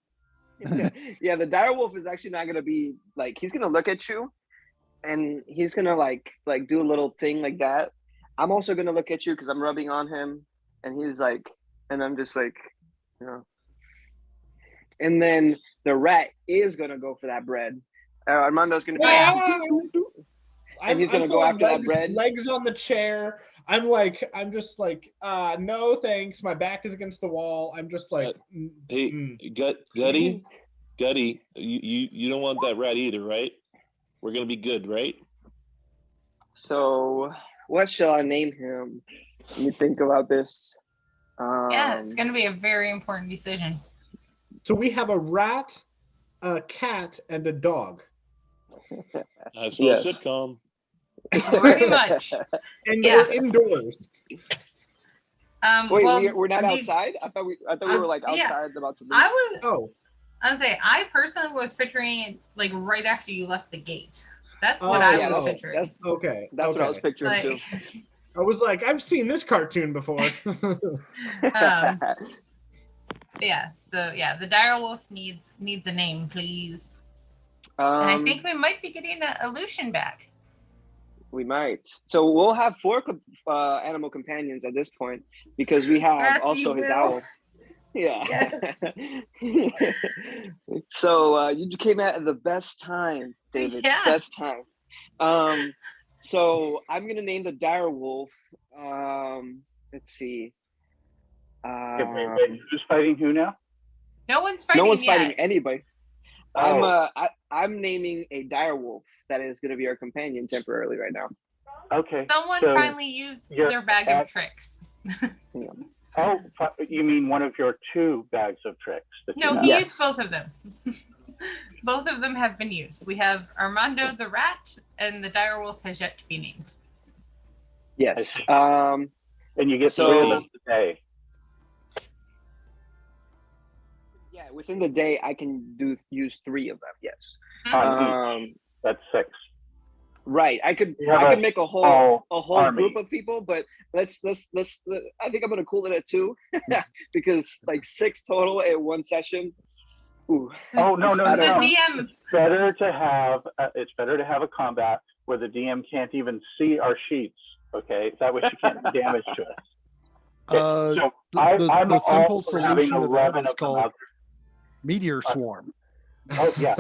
yeah, the dire wolf is actually not gonna be like, he's gonna look at you and he's gonna like do a little thing like that. I'm also gonna look at you because I'm rubbing on him, and he's like, and I'm just like, you know. And then the rat is gonna go for that bread. Armando's gonna and he's gonna go after that bread. Legs on the chair. I'm just like, no thanks. My back is against the wall. I'm just like, Gutty, you don't want that rat either, right? We're gonna be good, right? So what shall I name him? Let me think about this. Yeah, it's gonna be a very important decision. So we have a rat, a cat, and a dog. I saw a sitcom. Pretty much. And we're indoors. Wait, well, we're not outside? I thought we were like outside about to leave. I'd say I personally was picturing it like right after you left the gate. That's what I was picturing. That's what I was picturing too. I was like, I've seen this cartoon before. Yeah. So yeah, the dire wolf needs a name, please. And I think we might be getting an illusion back. We might. So we'll have 4 animal companions at this point because we have also his owl. Yeah. So you came at the best time, David. Yeah. Best time. So I'm gonna name the dire wolf. Let's see. Wait, who's fighting who now? No one's fighting. No one's yet. fighting anybody. Oh. I'm naming a dire wolf that is going to be our companion temporarily right now. Okay. Someone finally used their bag of tricks. Yeah. Oh, you mean one of your 2 bags of tricks? No, he used both of them. Both of them have been used. We have Armando the rat, and the dire wolf has yet to be named. Yes. And you get 3 of them today. Yeah, within the day I can use 3 of them. Yes. That's 6. Right. I could make a whole group of people, but let's I think I'm gonna cool it at 2 because like 6 total in one session. Ooh. Oh no. DM. It's better to have a combat where the DM can't even see our sheets. Okay, that way she can't do damage to us. Okay, so the simple for having solution to 11 that is of them called out meteor swarm. Oh yeah,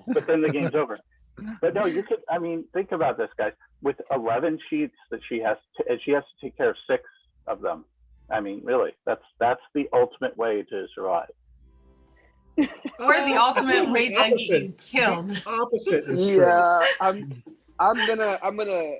but then the game's over. But no, you could. I mean, think about this, guys. With 11 sheets that she has to take care of 6 of them. I mean, really, that's the ultimate way to survive. Or the ultimate way to get you killed. The opposite is true. Yeah, I'm gonna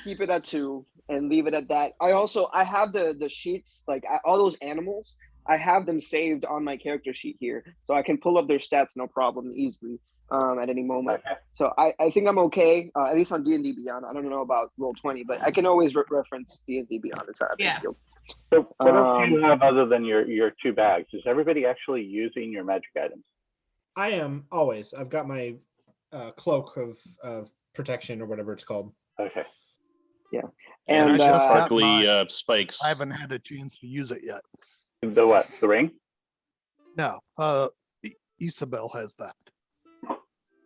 keep it at 2 and leave it at that. I have the sheets, like all those animals. I have them saved on my character sheet here, so I can pull up their stats no problem easily at any moment. Okay. So I think I'm okay, at least on D&D Beyond. I don't know about Roll20, but I can always reference D&D Beyond. It's not a big deal. So what else do you have other than your 2 bags? Is everybody actually using your magic items? I am always. I've got my cloak of protection or whatever it's called. Okay. Yeah. And I just got sparkly spikes. I haven't had a chance to use it yet. The what? The ring? No. Isabel has that.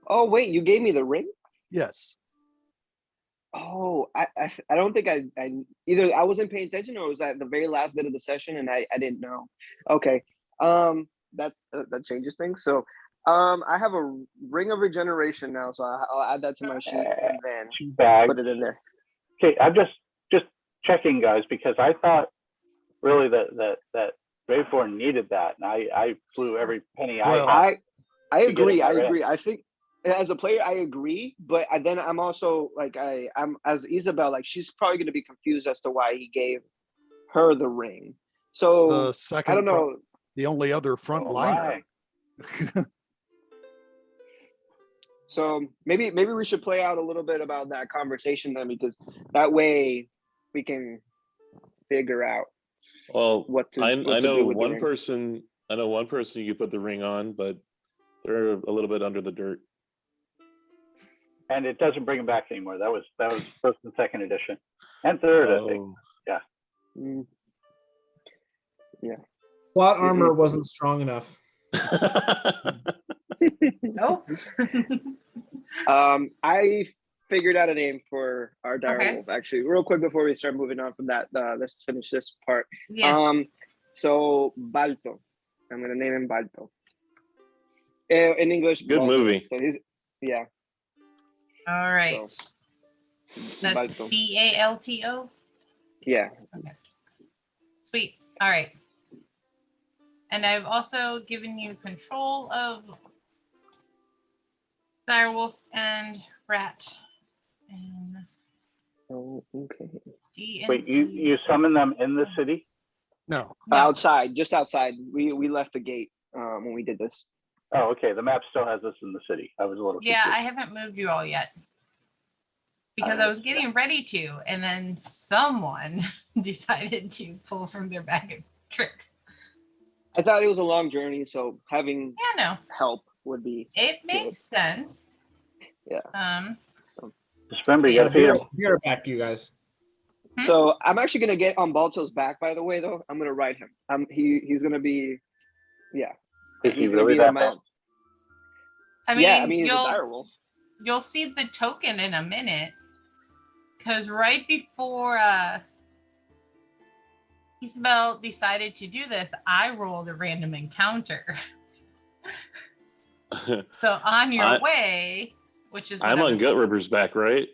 Oh wait, you gave me the ring? Yes. Oh, I don't think I either I wasn't paying attention or it was at the very last bit of the session and I didn't know. Okay. That changes things. So I have a ring of regeneration now, so I'll add that to my sheet and then put it in there. Okay, I'm just checking, guys, because I thought really that Graveborn needed that, and I flew every penny I agree. I think as a player, I agree, but then I'm also like I'm as Isabel, like she's probably going to be confused as to why he gave her the ring. So The second, I don't know. the only other front liner. Right. So maybe we should play out a little bit about that conversation then, because that way we can figure out. Well, what to I do know with the one ring. person. I know one person you could put the ring on, but they're a little bit under the dirt. And it doesn't bring him back anymore. That was first and second edition, and third, I think. Yeah. Yeah. Plot armor wasn't strong enough. Nope. I figured out a name for our dire Okay. wolf, actually, real quick before we start moving on from that. Let's finish this part. Yes. So Balto, I'm gonna name him Balto. In English, Good Balto. movie. So he's All right. So, That's Balto. Balto. Yeah. Okay. Sweet. All right. And I've also given you control of direwolf and rat. And Oh, okay. Wait, you summon them in the city? No. Outside, just outside. We left the gate when we did this. Oh, okay. The map still has us in the city. I was a little Yeah, confused. I haven't moved you all yet. Because Alright. I was getting ready to, and then someone decided to pull from their bag of tricks. I thought it was a long journey, so having Yeah, no. help would be. It makes sense. Yeah. Just remember, you Yeah, got to feed them. Be right back, you guys. So I'm actually gonna get on Balto's back. By the way, though, I'm gonna ride him. He's gonna be, yeah. Is he He's gonna really be the that mount. I mean, Yeah, I mean he's a dire wolf. you'll see the token in a minute. Because right before Isabel decided to do this, I rolled a random encounter. So on your way, which is what I'm on Gut Ripper's back, right?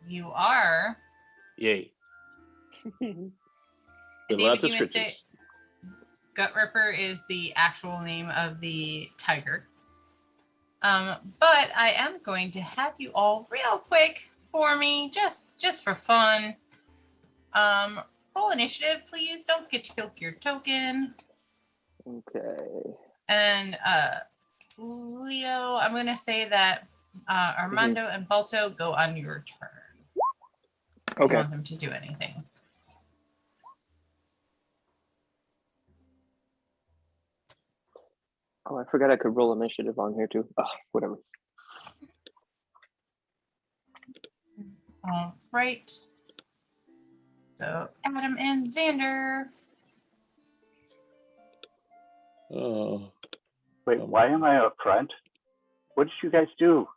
You are. Yay. And With David, lots of you missed it. scritches. Gut Ripper is the actual name of the tiger. But I am going to have you all real quick for me, just for fun. Roll initiative, please. Don't forget to click your token. Okay. And Leo, I'm gonna say that Armando and Balto go on your turn. I don't Okay. want them to do anything. Oh, I forgot I could roll initiative on here too. Oh, whatever. All right. So Adam and Xander. Oh. Wait, why am I up front? What did you guys do?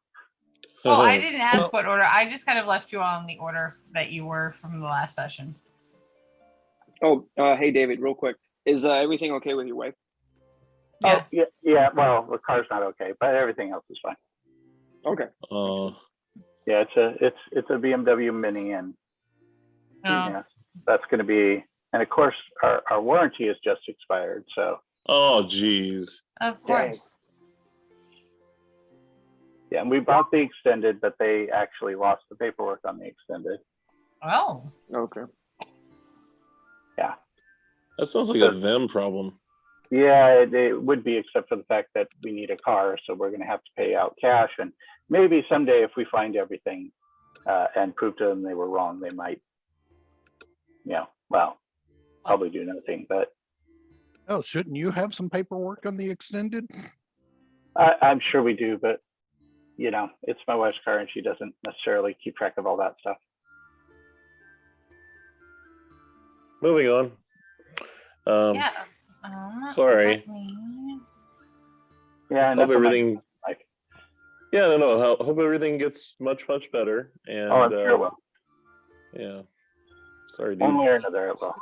Oh, I didn't ask what order. I just kind of left you all in the order that you were from the last session. Oh, hey David, real quick. Is everything okay with your wife? Yeah. Oh, yeah. Well, the car's not okay, but everything else is fine. Okay. Yeah, it's a BMW Mini, and yeah, that's going to be. And of course, our warranty has just expired, so. Oh, geez. Of course. Yeah, and we bought the extended, but they actually lost the paperwork on the extended. Oh. Okay. Yeah. That sounds like a them problem. Yeah, it would be, except for the fact that we need a car, so we're going to have to pay out cash. And maybe someday, if we find everything and prove to them they were wrong, they might, probably do nothing. But oh, shouldn't you have some paperwork on the extended? I'm sure we do, but it's my wife's car, and she doesn't necessarily keep track of all that stuff. Moving on. Yeah. Sorry. Yeah, hope everything. Yeah, no. Hope everything gets much better. And I'm sure it will. Yeah. Sorry, dude. One way or another, it will.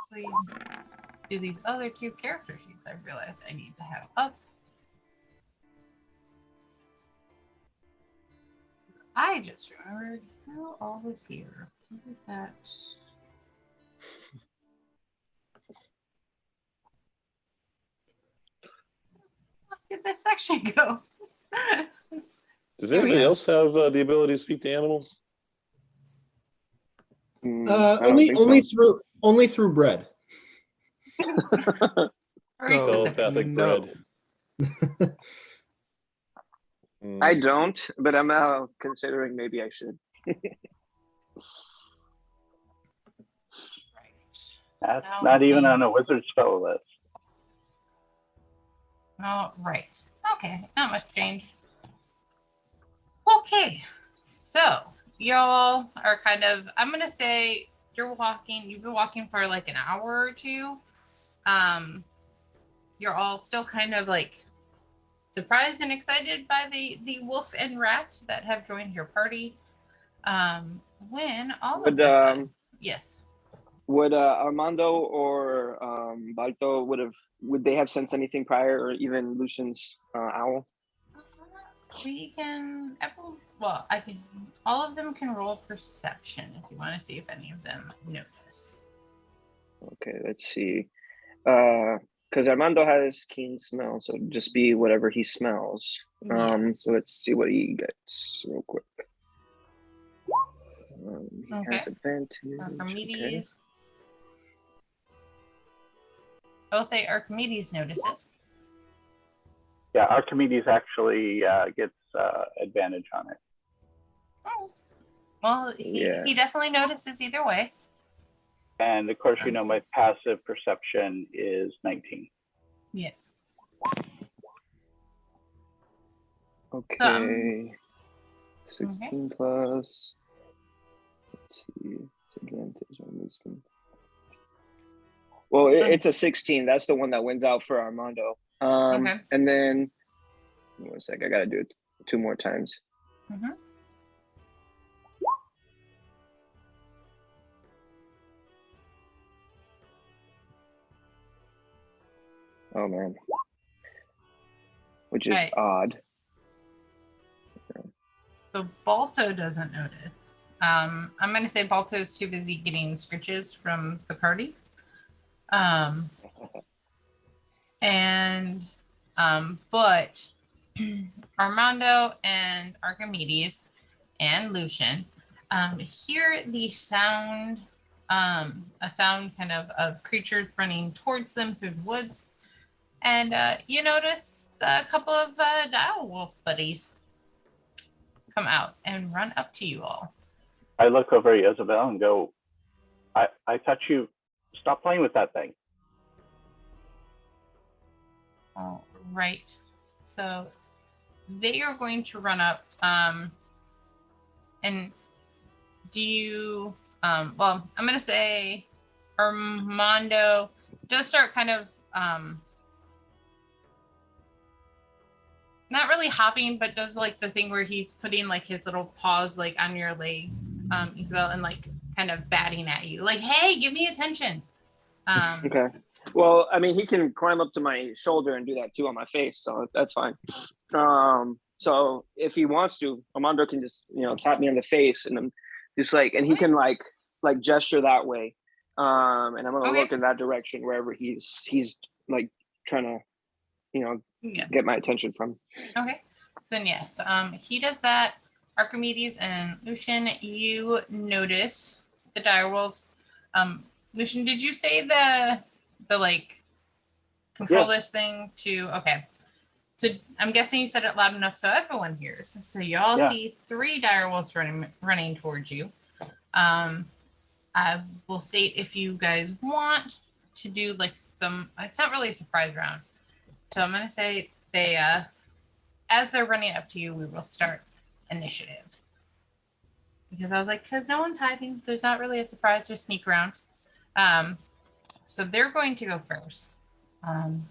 Do these other two character sheets I realized I need to have up. I just remembered how all was here. Look at that. Where did this section go? Does There we anybody go. else have the ability to speak to animals? I don't think so. only through bread. Very So, specific. Telepathic no. bread. I don't, but I'm considering maybe I should. That's Now not even we- on a wizard spell list. All right. Okay, not much change. Okay, so y'all are kind of, I'm gonna say you've been walking for like an hour or two. You're all still kind of like surprised and excited by the wolf and rat that have joined your party. When all of a sudden, yes. Would Armando or Balto would they have sensed anything prior, or even Lucian's owl? We can, well, I can, all of them can roll perception if you want to see if any of them notice. Okay, let's see. Because Armando has keen smell, so it'd just be whatever he smells. Yes. So let's see what he gets real quick. He has advantage. Archimedes. I will say Archimedes notices. Yeah, Archimedes actually gets advantage on it. Oh. Well, he definitely notices either way. And of course, my passive perception is 19. Yes. Okay. 16 plus. Let's see. It's advantage on this thing. Well, it's a 16. That's the one that wins out for Armando. And then, 1 sec. I gotta do it 2 more times. Mm-hmm. Oh man. Which is odd. So Balto doesn't notice. I'm going to say Balto is too busy getting scritches from the party. But Armando and Archimedes and Lucian hear the sound, a sound kind of creatures running towards them through the woods. And you notice a couple of dire wolf buddies come out and run up to you all. I look over at Isabel and go, I thought you stopped playing with that thing. All right. So they are going to run up. And do you, well, I'm going to say Armando does start kind of, not really hopping, but does like the thing where he's putting like his little paws like on your leg, Isabel, and like kind of batting at you, like, "Hey, give me attention." Okay. Well, I mean, he can climb up to my shoulder and do that too on my face, so that's fine. So if he wants to, Armando can just tap me on the face and then just and he can like gesture that way, and I'm gonna look in that direction wherever he's like trying to get my attention from. Okay. Then yes, he does that. Archimedes and Lucian, you notice the direwolves. Lucian, did you say the like control this thing to? Okay. So I'm guessing you said it loud enough so everyone hears. So you all see 3 direwolves running towards you. I will state if you guys want to do like some. It's not really a surprise round. So I'm going to say they, as they're running up to you, we will start initiative. Because I was like, because no one's hiding. There's not really a surprise or sneak round. So they're going to go first. And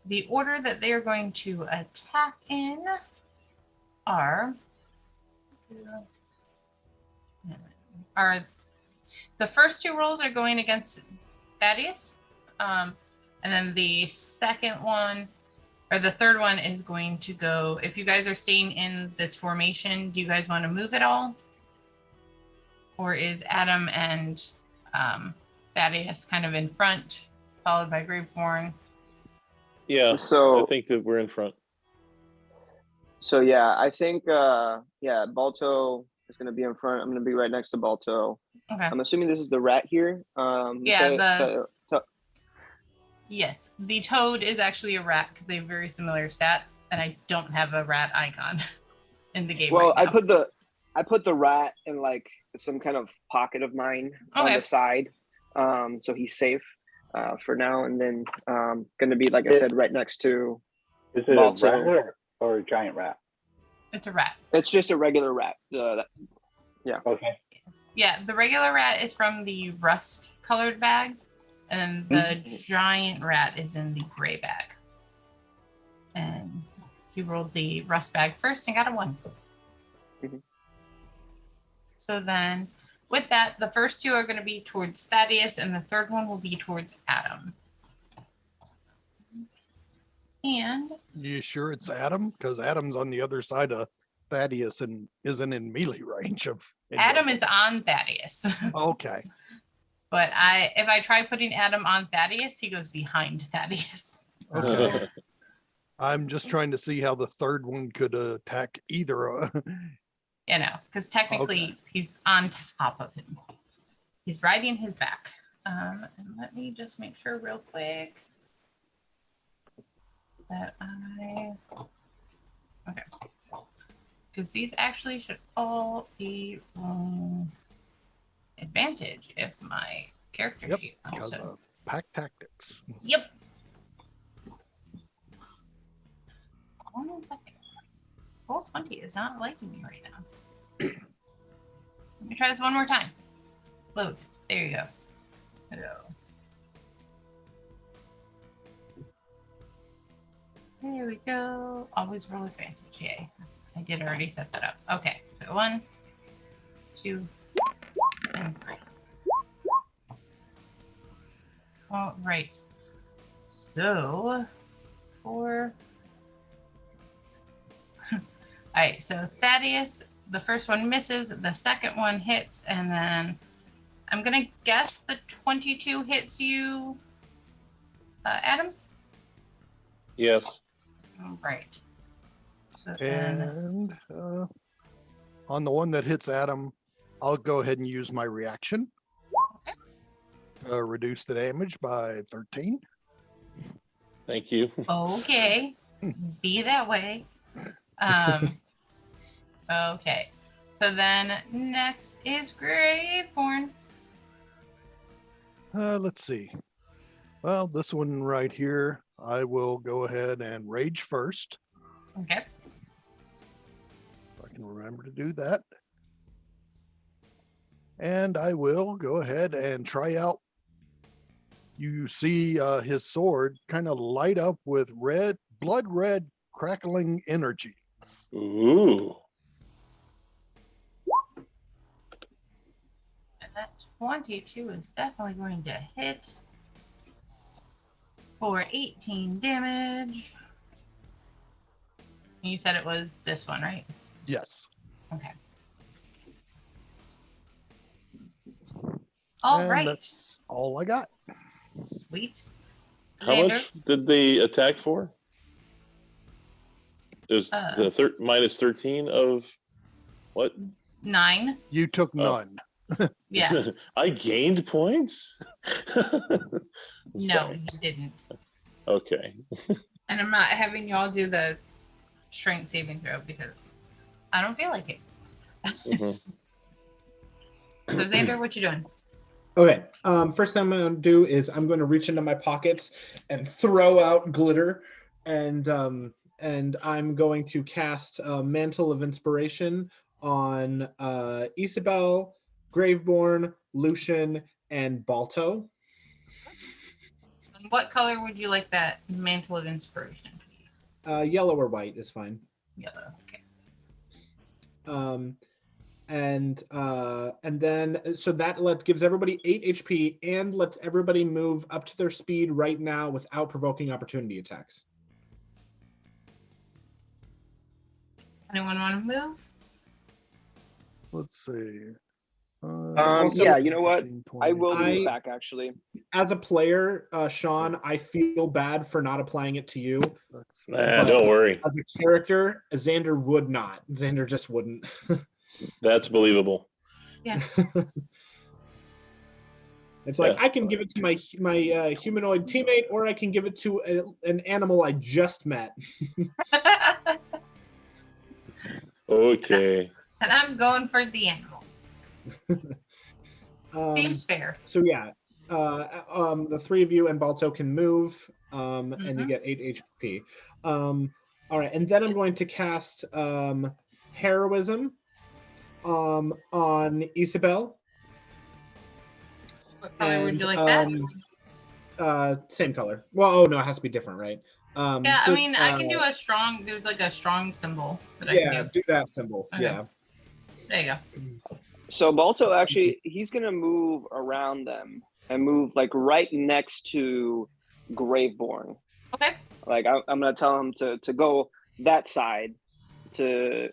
the order that they are going to attack in are the first 2 rolls are going against Thaddeus. And then the second one, or the third one, is going to go, if you guys are staying in this formation, do you guys want to move at all? Or is Adam and Thaddeus kind of in front, followed by Graveborn? Yeah, so I think that we're in front. So yeah, I think Balto is gonna be in front. I'm gonna be right next to Balto. Okay. I'm assuming this is the rat here. Yes, the toad is actually a rat because they have very similar stats, and I don't have a rat icon in the game right now. I put the rat in like some kind of pocket of mine on the side, so he's safe for now. And then going to be, like I said, right next to. Is it Balto. A rat or a giant rat? It's a rat. It's just a regular rat. Yeah. Okay. Yeah, the regular rat is from the rust-colored bag, and the giant rat is in the gray bag. And he rolled the rust bag first and got a 1. Mm-hmm. So then, with that, the first 2 are going to be towards Thaddeus, and the third one will be towards Adam. And you sure it's Adam? Because Adam's on the other side of Thaddeus and isn't in melee range of. Adam is on Thaddeus. Okay. But if I try putting Adam on Thaddeus, he goes behind Thaddeus. Okay. I'm just trying to see how the third one could attack either. Because technically he's on top of him. He's riding his back. And let me just make sure real quick that okay. Because these actually should all be advantage if my character sheet because of pack tactics. Yep. Hold on a second. Roll20 is not liking me right now. Let me try this one more time. Load. There you go. Hello. There we go. Always roll advantage. Yay. I did already set that up. Okay. So 1, 2, and 3. All right. So 4. All right. So Thaddeus, the first one misses, the second one hits, and then I'm gonna guess the 22 hits you, Adam. Yes. All right. So and on the one that hits Adam, I'll go ahead and use my reaction. Okay. Reduce the damage by 13. Thank you. Okay. Be that way. Okay. So then next is Graveborn. Let's see. Well, this one right here, I will go ahead and rage first. Okay. If I can remember to do that. And I will go ahead and try out. You see his sword kind of light up with blood red crackling energy. Ooh. And that 22 is definitely going to hit for 18 damage. You said it was this one, right? Yes. Okay. All right. That's all I got. Sweet. How Xander? much did they attack for? It was the minus 13 of what? 9. You took none. Yeah. I gained points? No, Sorry. you didn't. Okay. And I'm not having y'all do the strength saving throw because I don't feel like it. So Xander, what you doing? Okay. First thing I'm going to do is I'm going to reach into my pockets and throw out glitter, and I'm going to cast Mantle of Inspiration on Isabel, Graveborn, Lucian, and Balto. And what color would you like that Mantle of Inspiration to be? Yellow or white is fine. Yellow. Okay. And then so that gives everybody 8 HP and lets everybody move up to their speed right now without provoking opportunity attacks. Anyone want to move? Let's see. Also- Yeah, you know what? 15, I will 20. move back actually. As a player, Sean, I feel bad for not applying it to you. Let's Nah, don't worry. As a character, Xander would not. Xander just wouldn't. That's believable. It's like Yeah. I can give it to my humanoid teammate, or I can give it to an animal I just met. Okay. And I'm going for the animal. Seems fair. So yeah, the three of you and Balto can move, and you get 8 HP. All right, and then I'm going to cast Heroism on Isabel. What color would you like that? Same color. Well, oh no, it has to be different, right? Yeah, so, I mean, I can do a strong. There's like a strong symbol that I can do. do that symbol. Okay. Yeah. There you go. So Balto actually, he's gonna move around them and move like right next to Graveborn. Okay. Like I'm gonna tell him to go that side to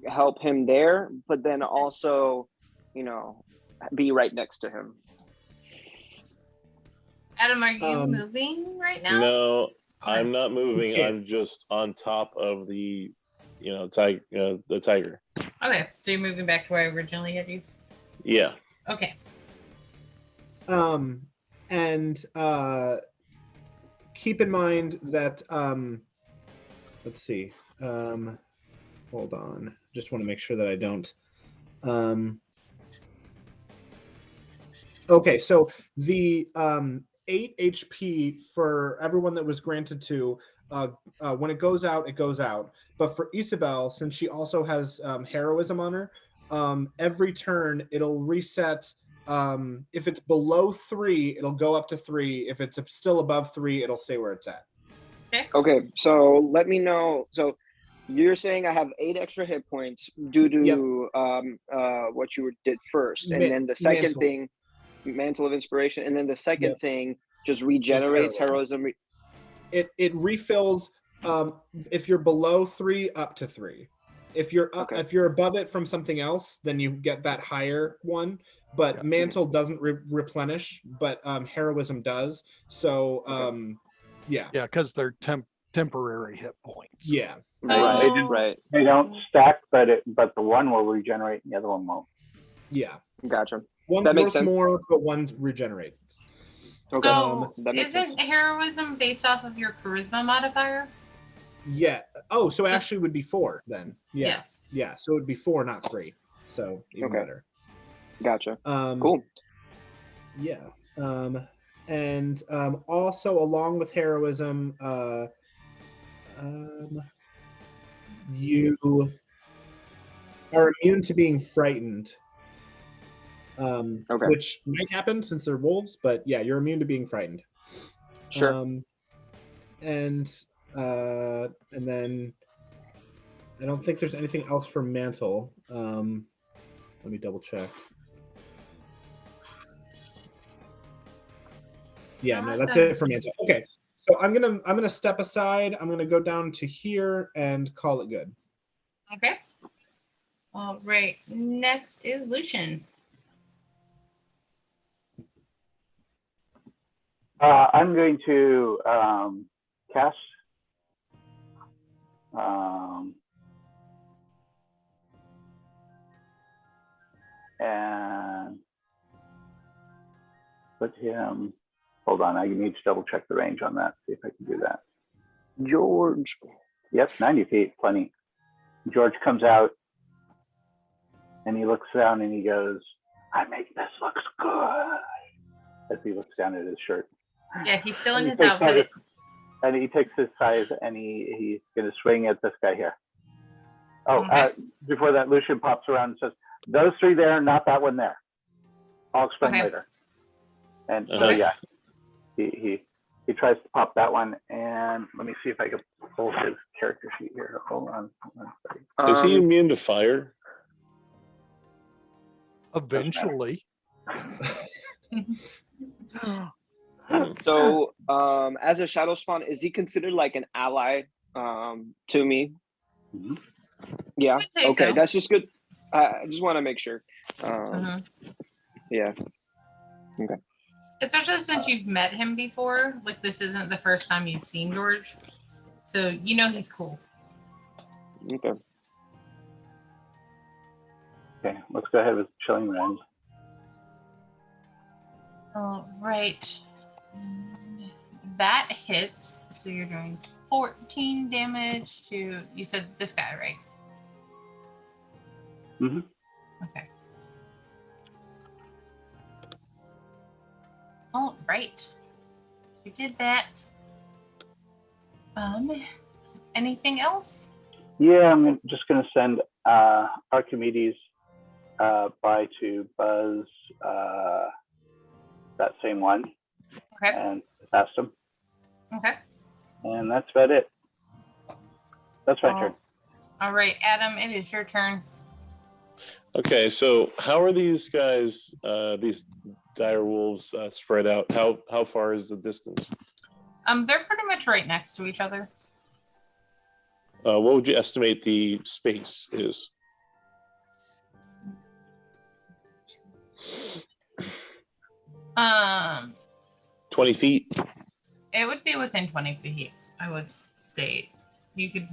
help him there, but then also, you know, be right next to him. Adam, are you moving right now? No, Okay. I'm not moving. Okay. I'm just on top of the, tiger. The tiger. Okay, so you're moving back to where I originally had you. Yeah. Okay. And keep in mind that let's see. Hold on. Just want to make sure that I don't. Okay, so the 8 HP for everyone that was granted to, when it goes out, it goes out. But for Isabel, since she also has heroism on her, every turn it'll reset. If it's below 3, it'll go up to 3. If it's still above 3, it'll stay where it's at. Okay, so let me know. So you're saying I have 8 extra hit points due to what you did first, and then the second Mantle. thing, Mantle of Inspiration, and then the second thing just regenerates heroism. It refills if you're below 3 up to 3. If you're if you're above it from something else, then you get that higher one. But Mantle doesn't replenish, but heroism does. So yeah, because they're temporary hit points. Yeah. Right. They don't stack, but the one will regenerate and the other one won't. Yeah. Gotcha. One's That makes worth sense. more, but one regenerates. Okay. So that makes sense. isn't heroism based off of your charisma modifier? Yeah. Oh, so it actually would be 4 then. Yeah. Yes. Yeah. So it would be 4, not 3. So even better. Gotcha. Cool. Yeah. And also along with heroism, you are immune to being frightened. Which might happen since they're wolves, but yeah, you're immune to being frightened. Sure. And then I don't think there's anything else for Mantle. Let me double check. Yeah, no, that's it for Mantle. Okay, so I'm gonna step aside. I'm gonna go down to here and call it good. Okay. All right. Next is Lucian. I'm going to cast and put him. Hold on, I need to double check the range on that. See if I can do that. George. Yep, 90 feet, plenty. George comes out and he looks down and he goes, "I make this looks good." As he looks down at his shirt. Yeah, he's still in And his he takes outfit. And he takes his size and he's going to swing at this guy here. Oh, Okay. Before that, Lucian pops around and says, "Those 3 there, not that one there. I'll explain later." And so yeah, he tries to pop that one, and let me see if I can pull his character sheet here. Hold on. Is he immune to fire? Eventually. So, as a shadow spawn, is he considered like an ally to me? Mm-hmm. Yeah. I'd say Okay, so. that's just good. I just want to make sure. Yeah. Okay. Especially since you've met him before. Like, this isn't the first time you've seen George. So, you know he's cool. Okay. Okay, let's go ahead with Chilling Wind. All right. That hits. So you're doing 14 damage to, you said this guy, right? Mm-hmm. Okay. All right. You did that. Anything else? Yeah, I'm just going to send Archimedes by to Buzz, that same one, Okay. and past him. Okay. And that's about it. That's my turn. All right, Adam, it is your turn. Okay, so how are these guys, these dire wolves, spread out? How far is the distance? They're pretty much right next to each other. What would you estimate the space is? Um, 20 feet? it would be within 20 feet, I would state. You could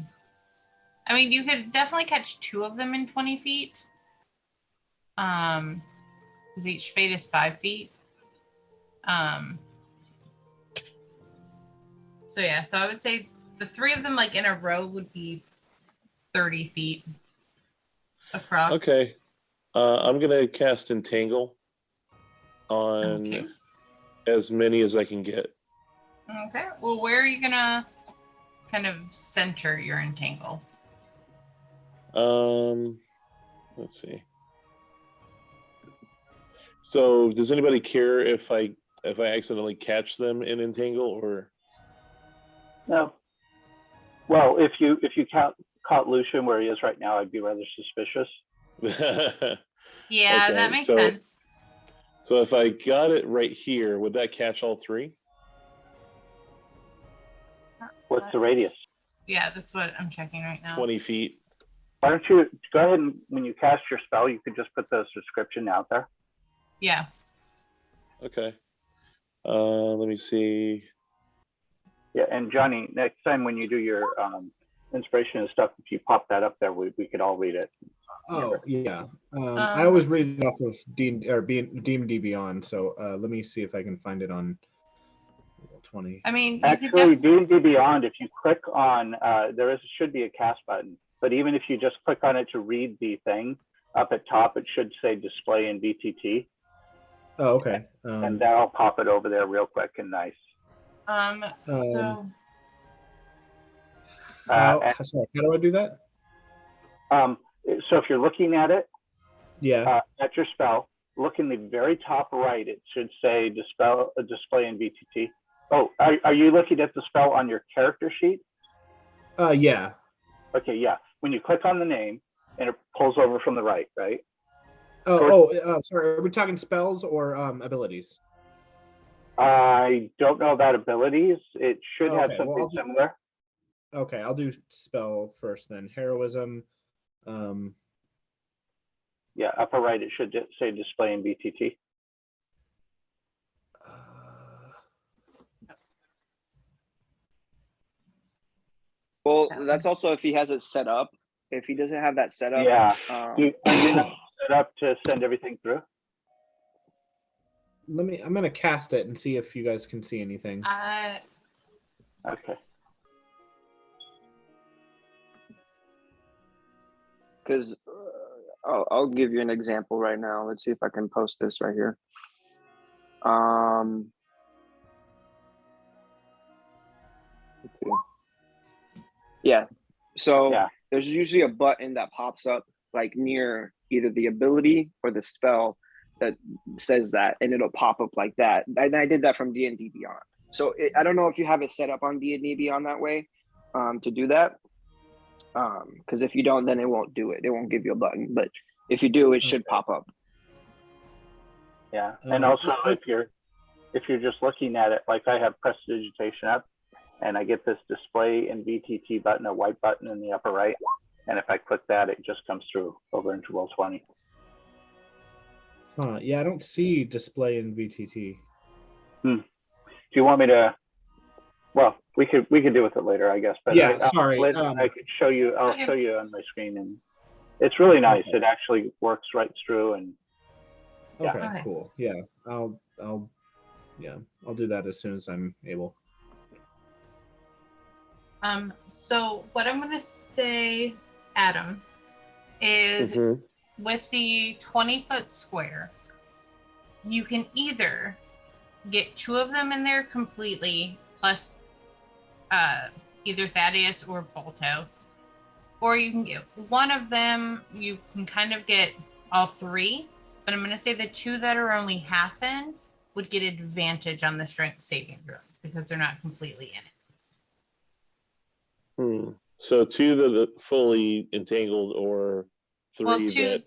definitely catch two of them in 20 feet. Because each spade is 5 feet. So yeah, so I would say the three of them like in a row would be 30 feet across. Okay. I'm going to cast Entangle on as many as I can get. Okay. Well, where are you going to kind of center your Entangle? Let's see. So does anybody care if I accidentally catch them in Entangle, or? No. Well, if you caught Lucian where he is right now, I'd be rather suspicious. Yeah, okay, that makes sense. So if I got it right here, would that catch all three? What's the radius? Yeah, that's what I'm checking right now. 20 feet. Why don't you go ahead and when you cast your spell, you could just put the description out there. Yeah. Okay. Let me see. Yeah, and Johnny, next time when you do your inspiration and stuff, if you pop that up there, we could all read it. Oh yeah. I always read it off of D&D Beyond. So let me see if I can find it on 20. I mean, actually, D&D Beyond. If you click on, should be a cast button. But even if you just click on it to read the thing up at top, it should say display in VTT. Oh, okay. And that'll pop it over there real quick and nice. So. Sorry, how do I do that? So if you're looking at it, yeah, at your spell, look in the very top right. It should say display in VTT. Oh, are you looking at the spell on your character sheet? Yeah. Okay, yeah. When you click on the name, and it pulls over from the right, right? Sorry. Are we talking spells or abilities? I don't know about abilities. It should have something similar. Okay, I'll do spell first then. Heroism. Yeah, upper right, it should say display in VTT. Well, that's also if he has it set up. If he doesn't have that set up. Yeah. Are you not set up to send everything through? I'm gonna cast it and see if you guys can see anything. Okay. Because I'll give you an example right now. Let's see if I can post this right here. Let's see. Yeah. So there's usually a button that pops up like near either the ability or the spell that says that, and it'll pop up like that. And I did that from D&D Beyond. So I don't know if you have it set up on D&D Beyond that way to do that. Because if you don't, then it won't do it. It won't give you a button. But if you do, it should pop up. Yeah, and also if you're just looking at it, like I have prestidigitation up, and I get this display in VTT button, a white button in the upper right, and if I click that, it just comes through over into Roll20. Huh? Yeah, I don't see display in VTT. Do you want me to? Well, we could deal with it later, I guess. But Yeah, sorry. I could show you. I'll show you on my screen, and it's really nice. Okay. It actually works right through, and yeah. Okay, cool. Yeah, I'll do that as soon as I'm able. So what I'm gonna say, Adam, is with the 20-foot square, you can either get 2 of them in there completely, plus either Thaddeus or Balto, or you can get 1 of them. You can kind of get all 3, but I'm going to say the 2 that are only half in would get advantage on the strength saving throw because they're not completely in it. So 2 that are fully entangled, or 3 2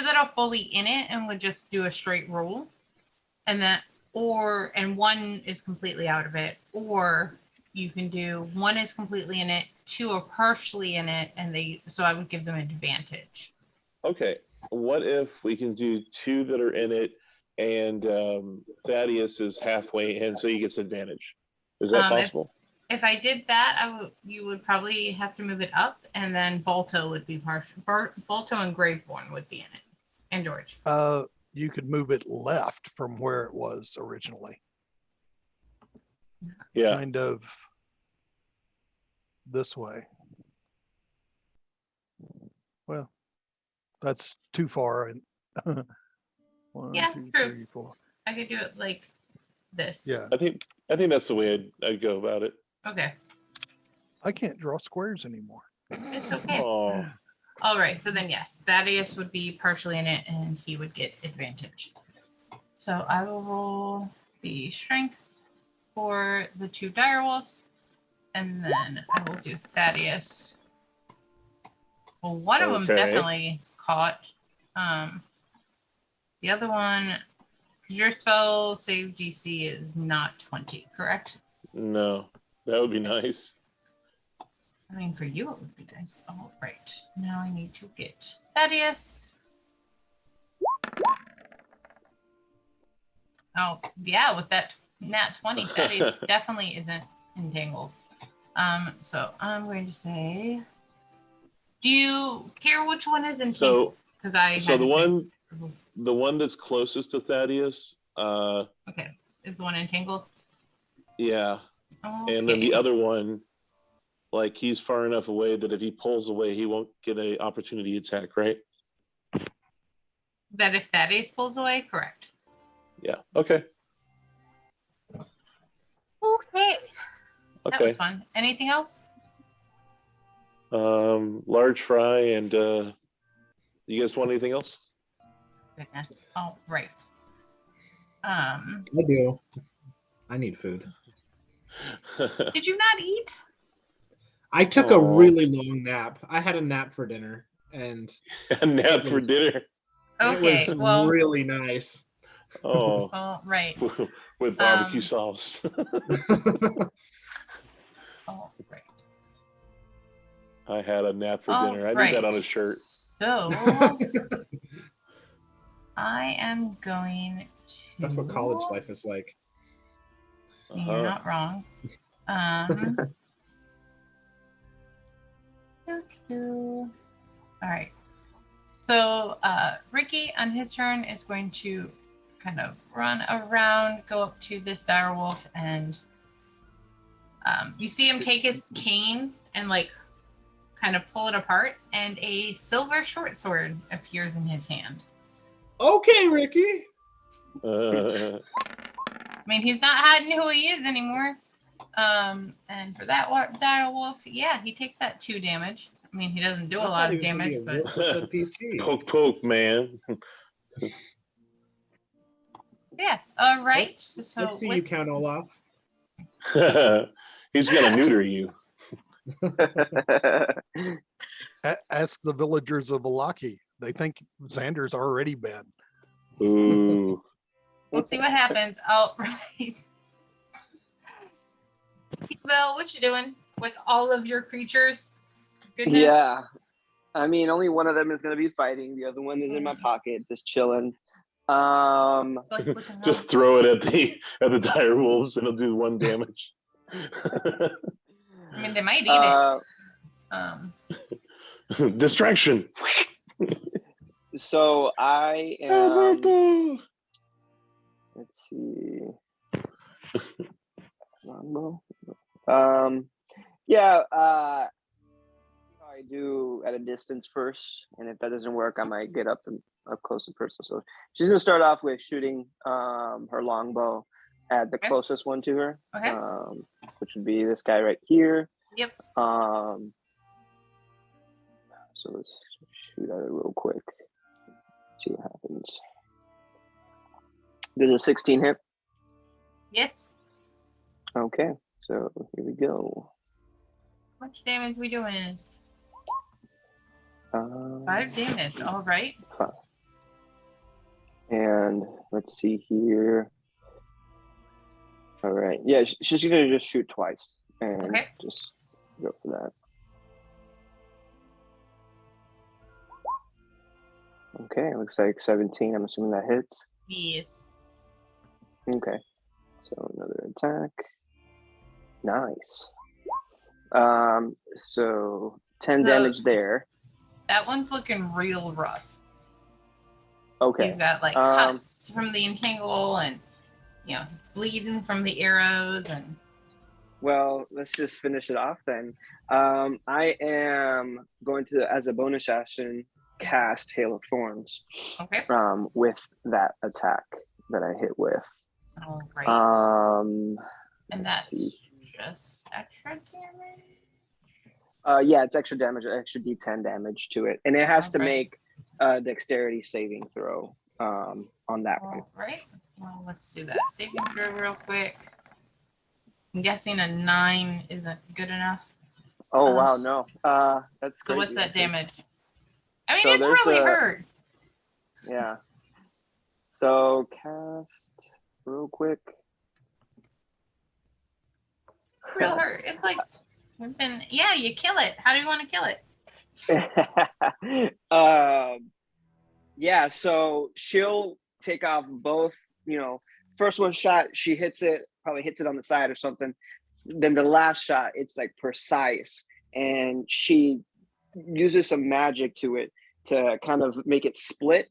that are fully in it and would just do a straight roll, and 1 is completely out of it, or you can do 1 is completely in it, 2 are partially in it, and so I would give them advantage. Okay. What if we can do 2 that are in it, and Thaddeus is halfway in, so he gets advantage? Is that possible? If I did that, you would probably have to move it up, and then Balto would be partial. Balto and Graveborn would be in it, and George. You could move it left from where it was originally. Yeah. Kind of this way. Well, that's too far. And 1, Yeah, 2, true. 3, 4. I could do it like this. Yeah. I think that's the way I'd go about it. Okay. I can't draw squares anymore. It's okay. Oh. All right. So then, yes, Thaddeus would be partially in it, and he would get advantage. So I will roll the strength for the 2 direwolves, and then I will do Thaddeus. Well, one of them's definitely caught. The other one, your spell save DC is not 20, correct? No, that would be nice. I mean, for you, it would be nice. All right. Now I need to get Thaddeus. Oh, yeah, with that nat 20, Thaddeus definitely isn't entangled. So I'm going to say, do you care which one is entangled? So the one that's closest to Thaddeus. Okay, is the one entangled? Yeah. Okay. And then the other one, like, he's far enough away that if he pulls away, he won't get an opportunity attack, right? That if Thaddeus pulls away, correct. Yeah. Okay. Okay. That was Okay. fun. Anything else? Large fry, and you guys want anything else? Goodness. All right. I do. I need food. Did you not eat? I took a really long nap. I had a nap for dinner, and a nap for dinner. Okay, it was really nice. Oh, well, right. With barbecue sauce. All right. I had a nap for dinner. I need that on a shirt. So I am going to. That's what college life is like. You're not wrong. All right. So Ricky on his turn is going to kind of run around, go up to this direwolf, and you see him take his cane and like kind of pull it apart, and a silver short sword appears in his hand. Okay, Ricky. I mean, he's not hiding who he is anymore. And for that direwolf, yeah, he takes that 2 damage. I mean, he doesn't do a lot of damage, but poke, man. Yeah. All right. Let's see you count Olaf. He's gonna neuter you. Ask the villagers of Vallaki. They think Xander's already been. Ooh. Let's see what happens. All right. Isabel, what you doing with all of your creatures? Goodness. Yeah. I mean, only one of them is going to be fighting. The other one is in my pocket, just chilling. Just throw it at the dire wolves and it'll do 1 damage. I mean, they might eat it. Distraction. So I am. Alberto! Let's see. Longbow. Yeah. I do at a distance first, and if that doesn't work, I might get up close and personal. So she's gonna start off with shooting her longbow at the closest one to her, which would be this guy right here. Yep. So let's shoot at it real quick. See what happens. Does a 16 hit? Yes. Okay, so here we go. How much damage we doing? 5 damage. All right. 5. And let's see here. All right. Yeah, she's gonna just shoot twice and just go for that. Okay, looks like 17. I'm assuming that hits. Yes. Okay. So another attack. Nice. So 10 damage there. That one's looking real rough. Okay. He's got like cuts from the entangle and bleeding from the arrows and. Well, let's just finish it off then. I am going to, as a bonus action, cast Hail of Thorns. Okay. With that attack that I hit with. All right. And that's just extra damage? Yeah, it's extra damage, extra D10 damage to it. And it has to make a dexterity saving throw on that one. All right. Well, let's do that. Saving throw real quick. I'm guessing a 9 isn't good enough. Oh, wow, no. That's crazy. So what's that damage? I mean, so it's really hurt. Yeah. So cast real quick. Real hurt. It's like, you kill it. How do you want to kill it? Yeah, so she'll take off both, first one shot, she probably hits it on the side or something. Then the last shot, it's like precise. And she uses some magic to it to kind of make it split.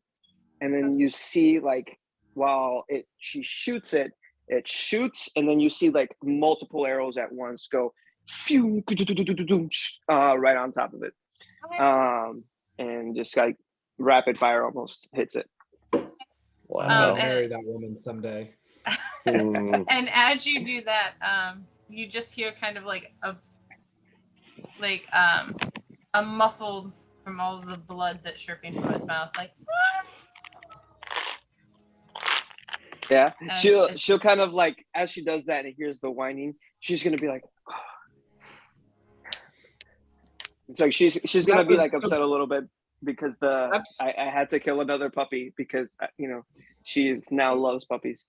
And then you see like, while she shoots it shoots, and then you see like multiple arrows at once go right on top of it. And just like rapid fire almost hits it. Wow. I'll marry that woman someday. And as you do that, you just hear kind of like a muffled from all the blood that's dripping from his mouth, like. Yeah, she'll kind of like, as she does that and hears the whining, she's gonna be like, oh. It's like she's gonna be like upset a little bit because I had to kill another puppy because she now loves puppies.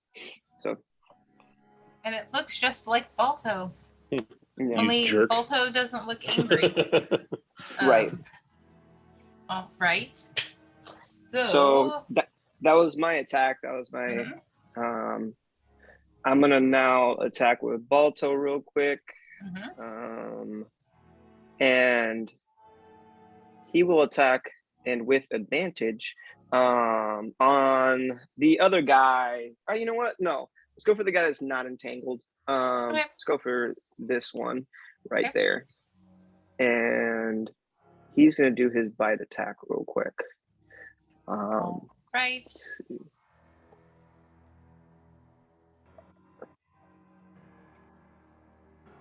So. And it looks just like Balto. Yeah. Only Balto doesn't look angry. Right. All right. So that was my attack. That was my. I'm gonna now attack with Balto real quick. And he will attack and with advantage on the other guy. You know what? No, let's go for the guy that's not entangled. Let's go for this one right there. And he's gonna do his bite attack real quick. Right.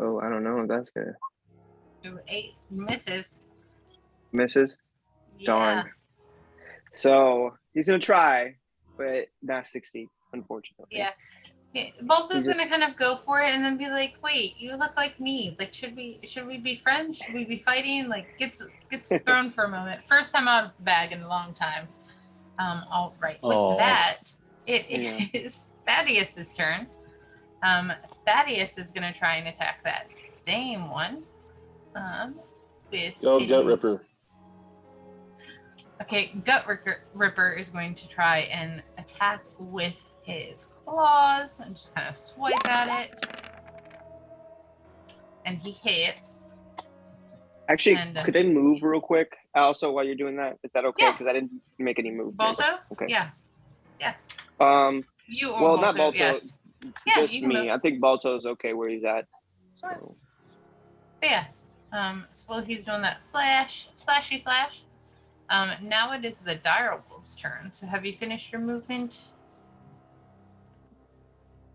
Oh, I don't know. That's gonna. 8 misses. Misses? Yeah. Darn. So he's gonna try, but not succeed, unfortunately. Yeah. Balto's gonna kind of go for it and then be like, "Wait, you look like me. Like, should we be friends? Should we be fighting?" Like, gets thrown for a moment. First time out of the bag in a long time. All right. With that, it is Thaddeus's turn. Thaddeus is gonna try and attack that same one. Gut Ripper. Okay, Gut Ripper is going to try and attack with his claws and just kind of swipe at it. And he hits. Actually, And, could I move real quick? Also, while you're doing that, is that okay? Yeah. Because I didn't make any movement. Balto? Okay. Yeah. You or well, not Balto. Yes. Just me. Move. I think Balto's okay where he's at. Sure. So. But yeah. So while he's doing that slashy slash. Now it is the dire wolf's turn. So have you finished your movement?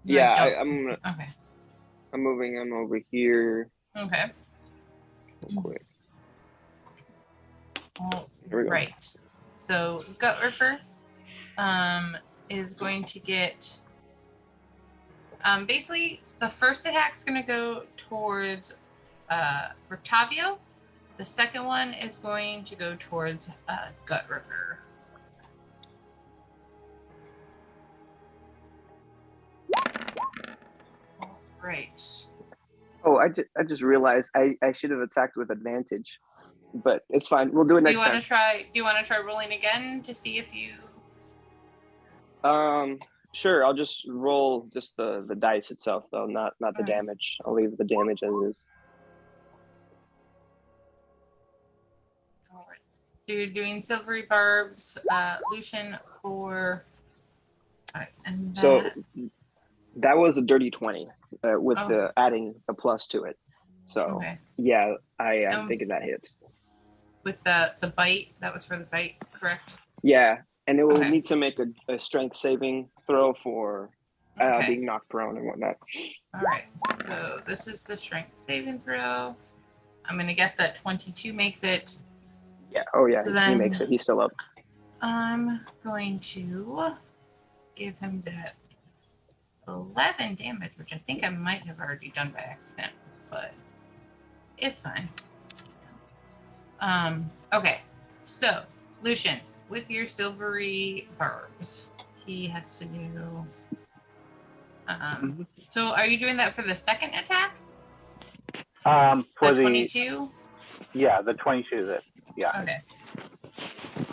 Yeah, I'm. Okay. I'm moving. I'm over here. Okay. Real quick. All right. So Gut Ripper is going to get basically the first attack's going to go towards Rictavio. The second one is going to go towards Gut Ripper. All right. Oh, I just realized I should have attacked with advantage, but it's fine. We'll do it next time. Do you want to try rolling again to see if you? Sure. I'll just roll just the dice itself, though, not the damage. I'll leave the damage as is. All right. So you're doing silvery barbs, Lucian for. All right, and so that was a dirty 20 with the adding a plus to it. So yeah, I am thinking that hits. With the bite, that was for the bite, correct? Yeah, and it will need to make a strength saving throw for being knocked prone and whatnot. All right, so this is the strength saving throw. I'm gonna guess that 22 makes it. Yeah. Oh yeah, so he makes it. He's still up. I'm going to give him that 11 damage, which I think I might have already done by accident, but it's fine. Okay, so Lucian, with your silvery barbs, he has to do. So are you doing that for the second attack? For the 22. Yeah, the 22 is it. Yeah. Okay.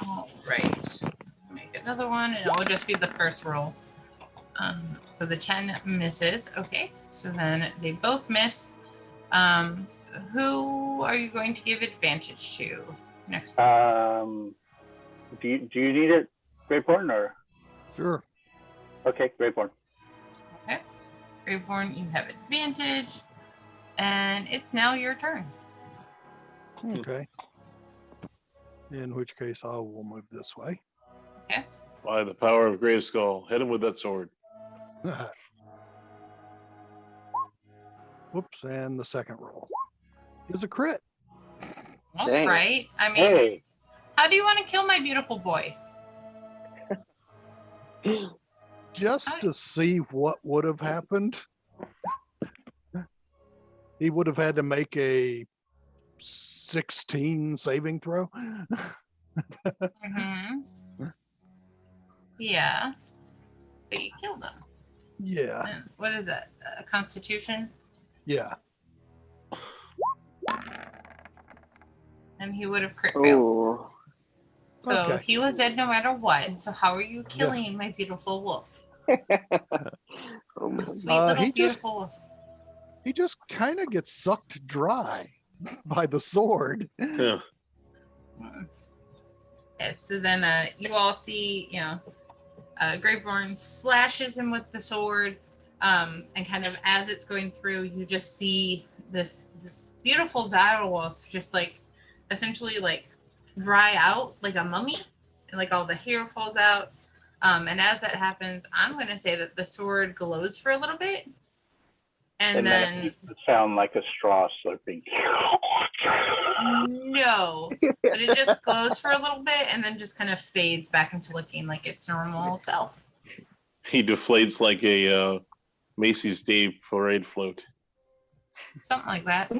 All right. Make another one, and it will just be the first roll. So the 10 misses. Okay, so then they both miss. Who are you going to give advantage to next? Do you need it, Graveborn, or? Sure. Okay, Graveborn. Okay, Graveborn, you have advantage, and it's now your turn. Okay. In which case, I will move this way. Okay. By the power of Grayskull, hit him with that sword. Whoops, and the second roll is a crit. All right. I mean, how do you want to kill my beautiful boy? Just to see what would have happened. He would have had to make a 16 saving throw. Yeah. But you killed him. Yeah. And what is that? Constitution? Yeah. And he would have crit failed. So he was dead no matter what. So how are you killing my beautiful wolf? Sweet little beautiful wolf. He just kind of gets sucked dry by the sword. Yeah. Yeah, so then you all see, Graveborn slashes him with the sword, and kind of as it's going through, you just see this beautiful dire wolf just like essentially like dry out like a mummy, and like all the hair falls out. And as that happens, I'm going to say that the sword glows for a little bit. And then it sound like a straw slurping. No, but it just glows for a little bit and then just kind of fades back into looking like its normal self. He deflates like a Macy's Day Parade float. Something like that.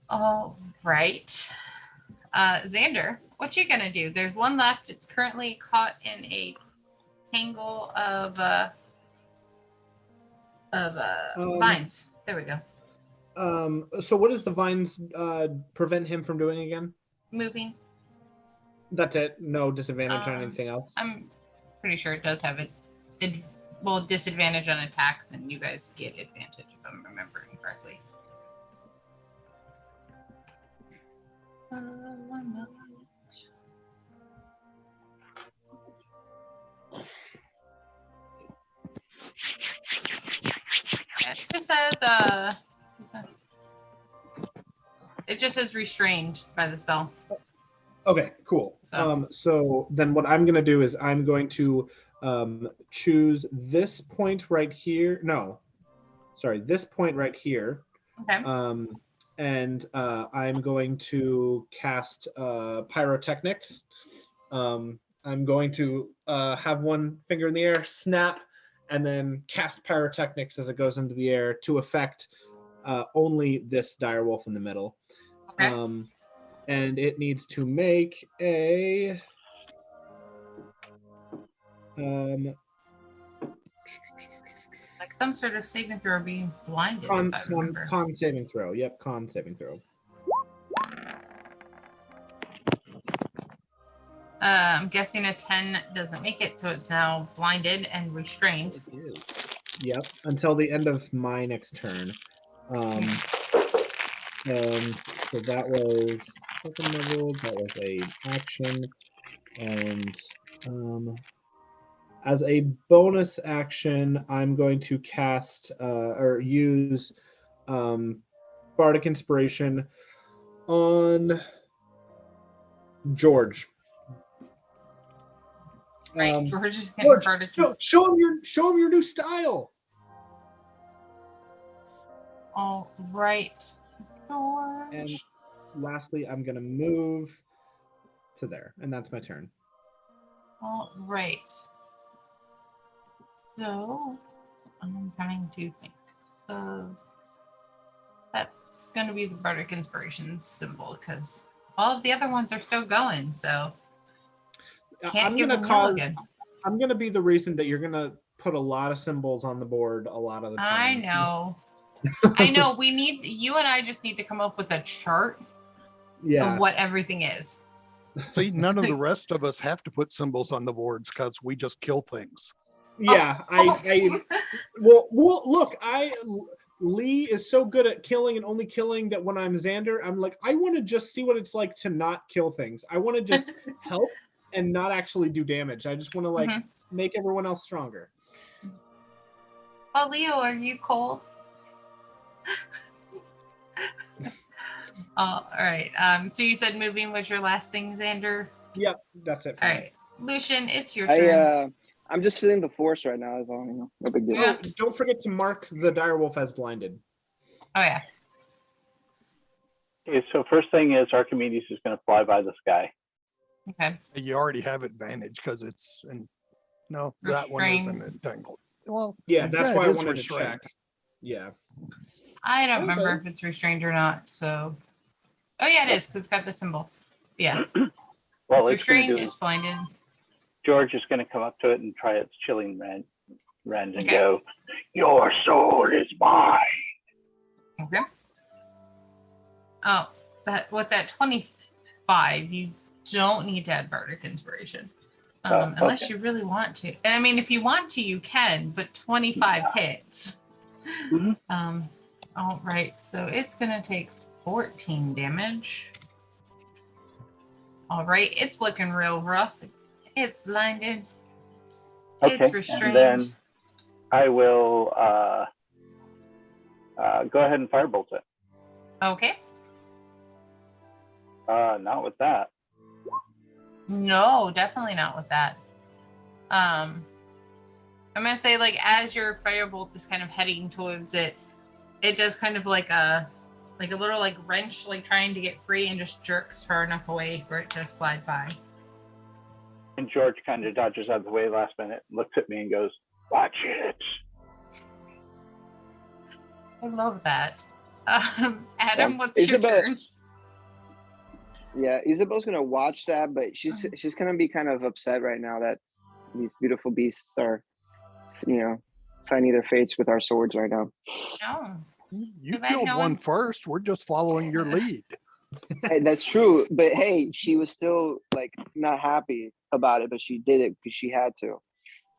All right. Xander, what you gonna do? There's one left. It's currently caught in a tangle of vines. There we go. So what does the vines prevent him from doing again? Moving. That's it. No disadvantage on anything else. I'm pretty sure it does have disadvantage on attacks, and you guys get advantage if I'm remembering correctly. One moment. It just says restrained by the spell. Okay, cool. So then what I'm going to do is I'm going to choose this point right here. No, sorry, this point right here. Okay. And I'm going to cast pyrotechnics. I'm going to have one finger in the air, snap, and then cast pyrotechnics as it goes into the air to affect only this direwolf in the middle. Okay. And it needs to make a like some sort of saving throw, being blinded. Con saving throw. Yep, con saving throw. I'm guessing a 10 doesn't make it, so it's now blinded and restrained. It is. Yep, until the end of my next turn. And so that was second level, that was a action, and as a bonus action, I'm going to cast or use Bardic Inspiration on George. Right, George is getting Bardic. Show him your new style. All right. And lastly, I'm going to move to there, and that's my turn. All right. So, I'm trying to think of... That's going to be the Bardic Inspiration symbol, because all of the other ones are still going, so... I'm going to be the reason that you're going to put a lot of symbols on the board a lot of the time. I know. I know. You and I just need to come up with a chart of what everything is. See, none of the rest of us have to put symbols on the boards because we just kill things. Yeah, well, look, Lee is so good at killing and only killing that when I'm Xander, I'm like, I want to just see what it's like to not kill things. I want to just help and not actually do damage. I just want to make everyone else stronger. Oh, Leo, are you cold? All right. So you said moving was your last thing, Xander? Yep, that's it. All right. Lucian, it's your turn. I'm just feeling the force right now. No big deal. Yeah. Don't forget to mark the direwolf as blinded. Oh, yeah. Okay, so first thing is Archimedes is going to fly by the sky. Okay. You already have advantage because it's that one isn't entangled. Well, yeah, that's why I wanted to check. Yeah. I don't remember if it's restrained or not. So, oh yeah, it is because it's got the symbol. Yeah. Well, it's restrained. It's blinded. George is going to come up to it and try its chilling rend and go, "Your soul is mine." Okay. Oh, with that 25, you don't need to add Bardic Inspiration. Unless you really want to. I mean, if you want to, you can, but 25 hits. Mm-hmm. All right, so it's going to take 14 damage. All right, it's looking real rough. It's blinded. Okay, it's restrained. And then I will go ahead and firebolt it. Okay. Not with that. No, definitely not with that. I'm gonna say, like, as your firebolt is kind of heading towards it, it does kind of like a little like wrench, like trying to get free, and just jerks far enough away for it to slide by. And George kind of dodges out of the way last minute, looks at me and goes, "Watch it." I love that. Adam, what's your turn? Yeah, Isabel's gonna watch that, but she's gonna be kind of upset right now that these beautiful beasts are, finding their fates with our swords right now. No. You killed one first. We're just following your lead. Hey, that's true. But hey, she was still like not happy about it, but she did it because she had to.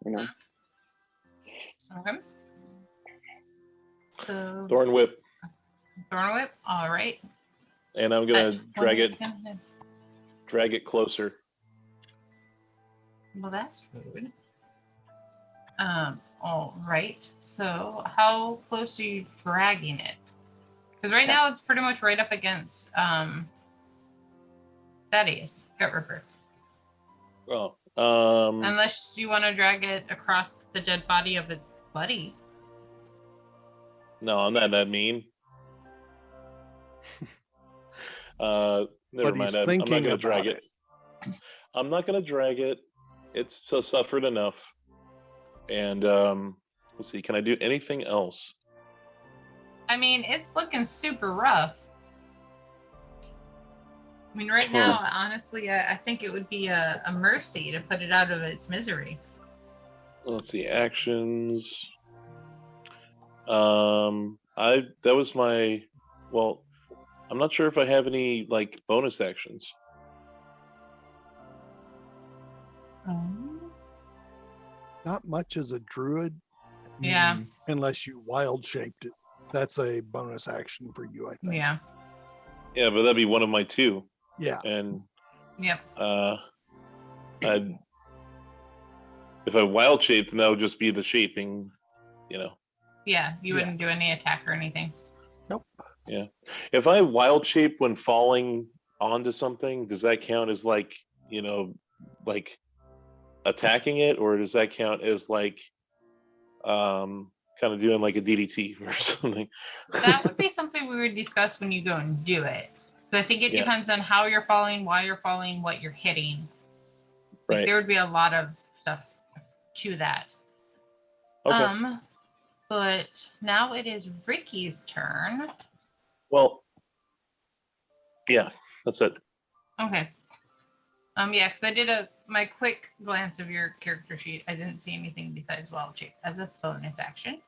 You know. Okay. So Thorn whip, Thorn whip. All right. and I'm gonna That drag 20 it, is gonna hit. drag it closer. Well, that's rude. All right. So how close are you dragging it? Because right now it's pretty much right up against Thaddeus, Gut Ripper. Oh, Unless you want to drag it across the dead body of its buddy. no, I'm not that mean. Never But mind. he's I'm not thinking gonna drag about it. I'm not gonna drag it. It's suffered enough. And let's see. Can I do anything else? I mean, it's looking super rough. I mean, right now, honestly, I think it would be a mercy to put it out of its misery. Let's see. Actions. That was my. Well, I'm not sure if I have any like bonus actions. Not much as a druid. Yeah. Unless you wild shaped it. That's a bonus action for you, I think. Yeah. Yeah, but that'd be one of my two. Yeah. And Yep. if I wild shape, then that would just be the shaping, Yeah, you wouldn't do any attack or anything. Nope. Yeah. If I wild shape when falling onto something, does that count as like attacking it, or does that count as like kind of doing like a DDT or something? That would be something we would discuss when you go and do it. But I think it depends on how you're falling, why you're falling, what you're hitting. Like, Right. there would be a lot of stuff to that. Okay. But now it is Ricky's turn. Well, yeah, that's it. Okay. Yeah, because I did my quick glance of your character sheet. I didn't see anything besides wild shape as a bonus action.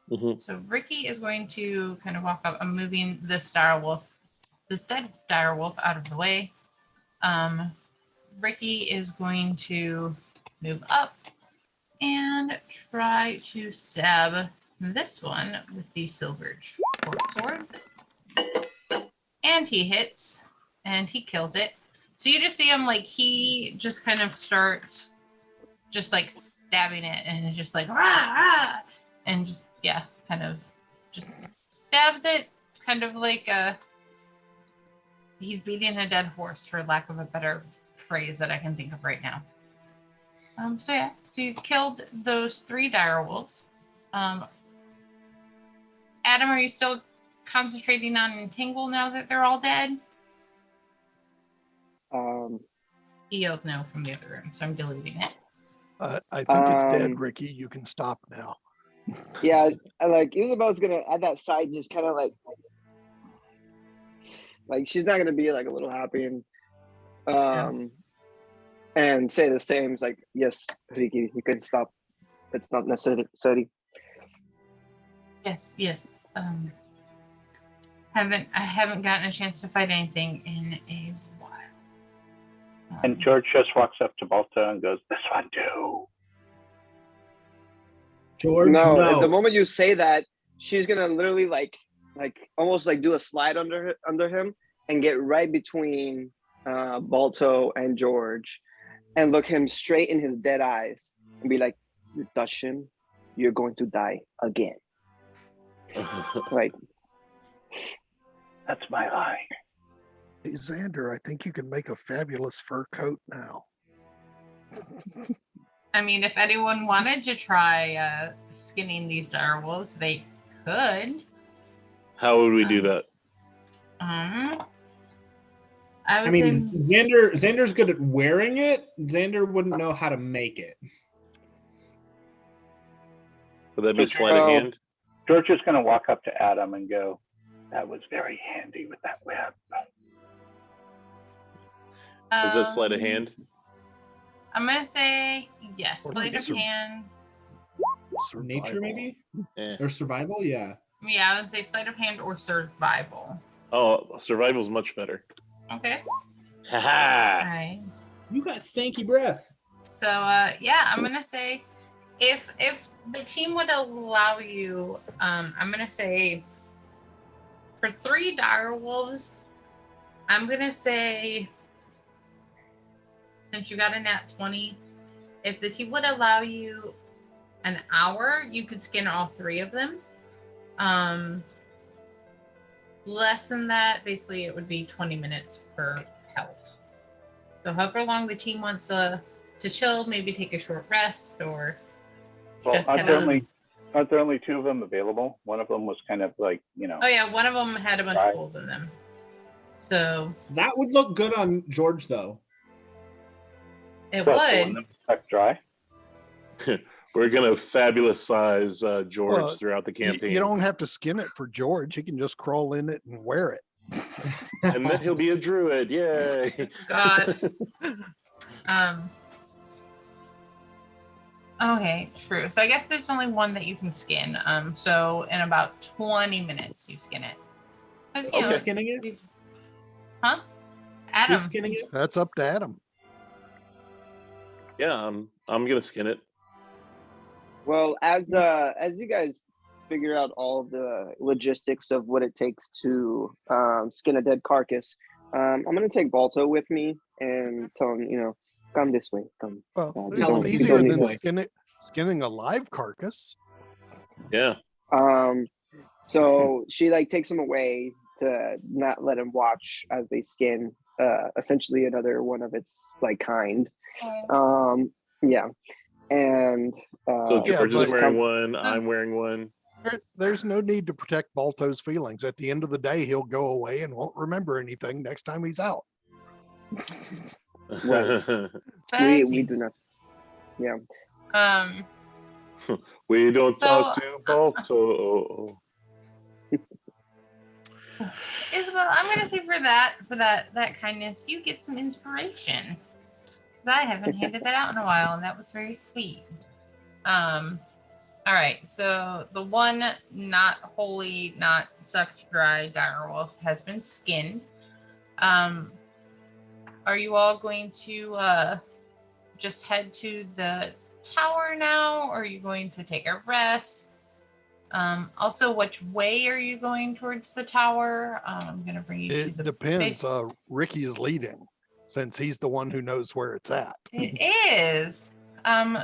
Mm-hmm. So Ricky is going to kind of walk up. I'm moving this dead dire wolf out of the way. Ricky is going to move up and try to stab this one with the silver short sword. And he hits, and he kills it. So you just see him, like, he just kind of starts just, like, stabbing it, and it's just like, rah, rah, and just, yeah, kind of just stabs it, kind of like he's beating a dead horse, for lack of a better phrase that I can think of right now. So you've killed those 3 dire wolves. Adam, are you still concentrating on Entangle now that they're all dead? He yelled no from the other room, so I'm deleting it. I think it's dead, Ricky. You can stop now. Yeah, like Isabel's gonna at that side just kind of like she's not gonna be like a little happy and say the same. It's like, yes, Ricky, you can stop. It's not necessary. Yes. I haven't gotten a chance to fight anything in a while. And George just walks up to Balto and goes, "This one too." George, no. no. At the moment you say that, she's gonna literally like almost like do a slide under him and get right between Balto and George, and look him straight in his dead eyes and be like, "You touch him, you're going to die again." Like, that's my line. Hey, Xander, I think you can make a fabulous fur coat now. I mean, if anyone wanted to try skinning these dire wolves, they could. How would we do that? I mean, Xander's good at wearing it. Xander wouldn't know how to make it. Would that be sleight of hand? George is going to walk up to Adam and go, "That was very handy with that web." Is this sleight of hand? I'm going to say yes. Sleight of hand. Survival. Nature, maybe? Or survival? Yeah. Yeah, I would say sleight of hand or survival. Oh, survival's much better. Okay. Ha All ha. right. You got stanky breath. So yeah, I'm gonna say if the team would allow you, I'm gonna say for 3 dire wolves, I'm gonna say since you got a nat 20, if the team would allow you an hour, you could skin all 3 of them. Less than that, basically it would be 20 minutes per pelt. So however long the team wants to chill, maybe take a short rest or just aren't there only 2 of them available? One of them was kind of like, Oh yeah, one of them had a bunch of holes in them. So that would look good on George though. It would. Stuck dry. We're gonna fabulous size George throughout the campaign. You don't have to skin it for George. He can just crawl in it and wear it. And then he'll be a druid. Yay. God. Okay, true. So I guess there's only one that you can skin. So in about 20 minutes you skin it. Okay. Skinning it? Huh? Adam. Who's skinning it? That's up to Adam. Yeah, I'm gonna skin it. Well, as you guys figure out all the logistics of what it takes to skin a dead carcass, I'm gonna take Balto with me and tell him, come this way. Come. Well, it's easier than skinning a live carcass. Yeah. So she takes him away to not let him watch as they skin essentially another one of its kind. Yeah. And so George is wearing one, I'm wearing one. There's no need to protect Balto's feelings. At the end of the day, he'll go away and won't remember anything next time he's out. we do not. Yeah. We don't talk to Balto. So, Isabel, I'm gonna say for that kindness, you get some inspiration. I haven't handed that out in a while, and that was very sweet. All right, so the one not wholly, not sucked dry direwolf has been skinned. Are you all going to just head to the tower now, or are you going to take a rest? Also, which way are you going towards the tower? I'm going to bring you to the... It depends. Ricky's leading, since he's the one who knows where it's at. It is.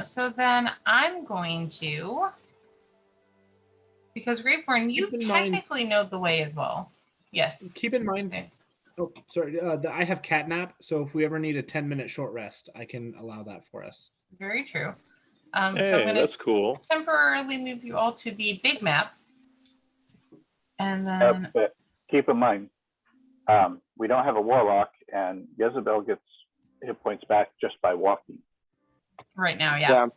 So then I'm going to, because Graveborn, you technically know the way as well. Yes. Keep in mind. Okay. Oh, sorry. I have catnap, so if we ever need a 10-minute short rest, I can allow that for us. Very true. Hey, so I'm gonna that's cool. temporarily move you all to the big map, and then but keep in mind, we don't have a warlock, and Jezebel gets hit points back just by walking. Right now, yeah.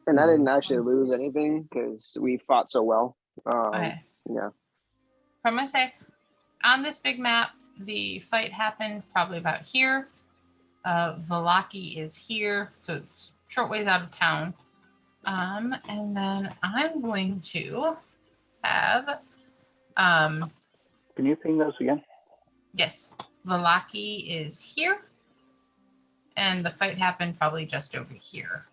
And I didn't actually lose anything because we fought so well. Okay. Yeah. I'm gonna say, on this big map, the fight happened probably about here. Vallaki is here, so it's short ways out of town. And then I'm going to have Can you ping those again? Yes, Vallaki is here. And the fight happened probably just over here.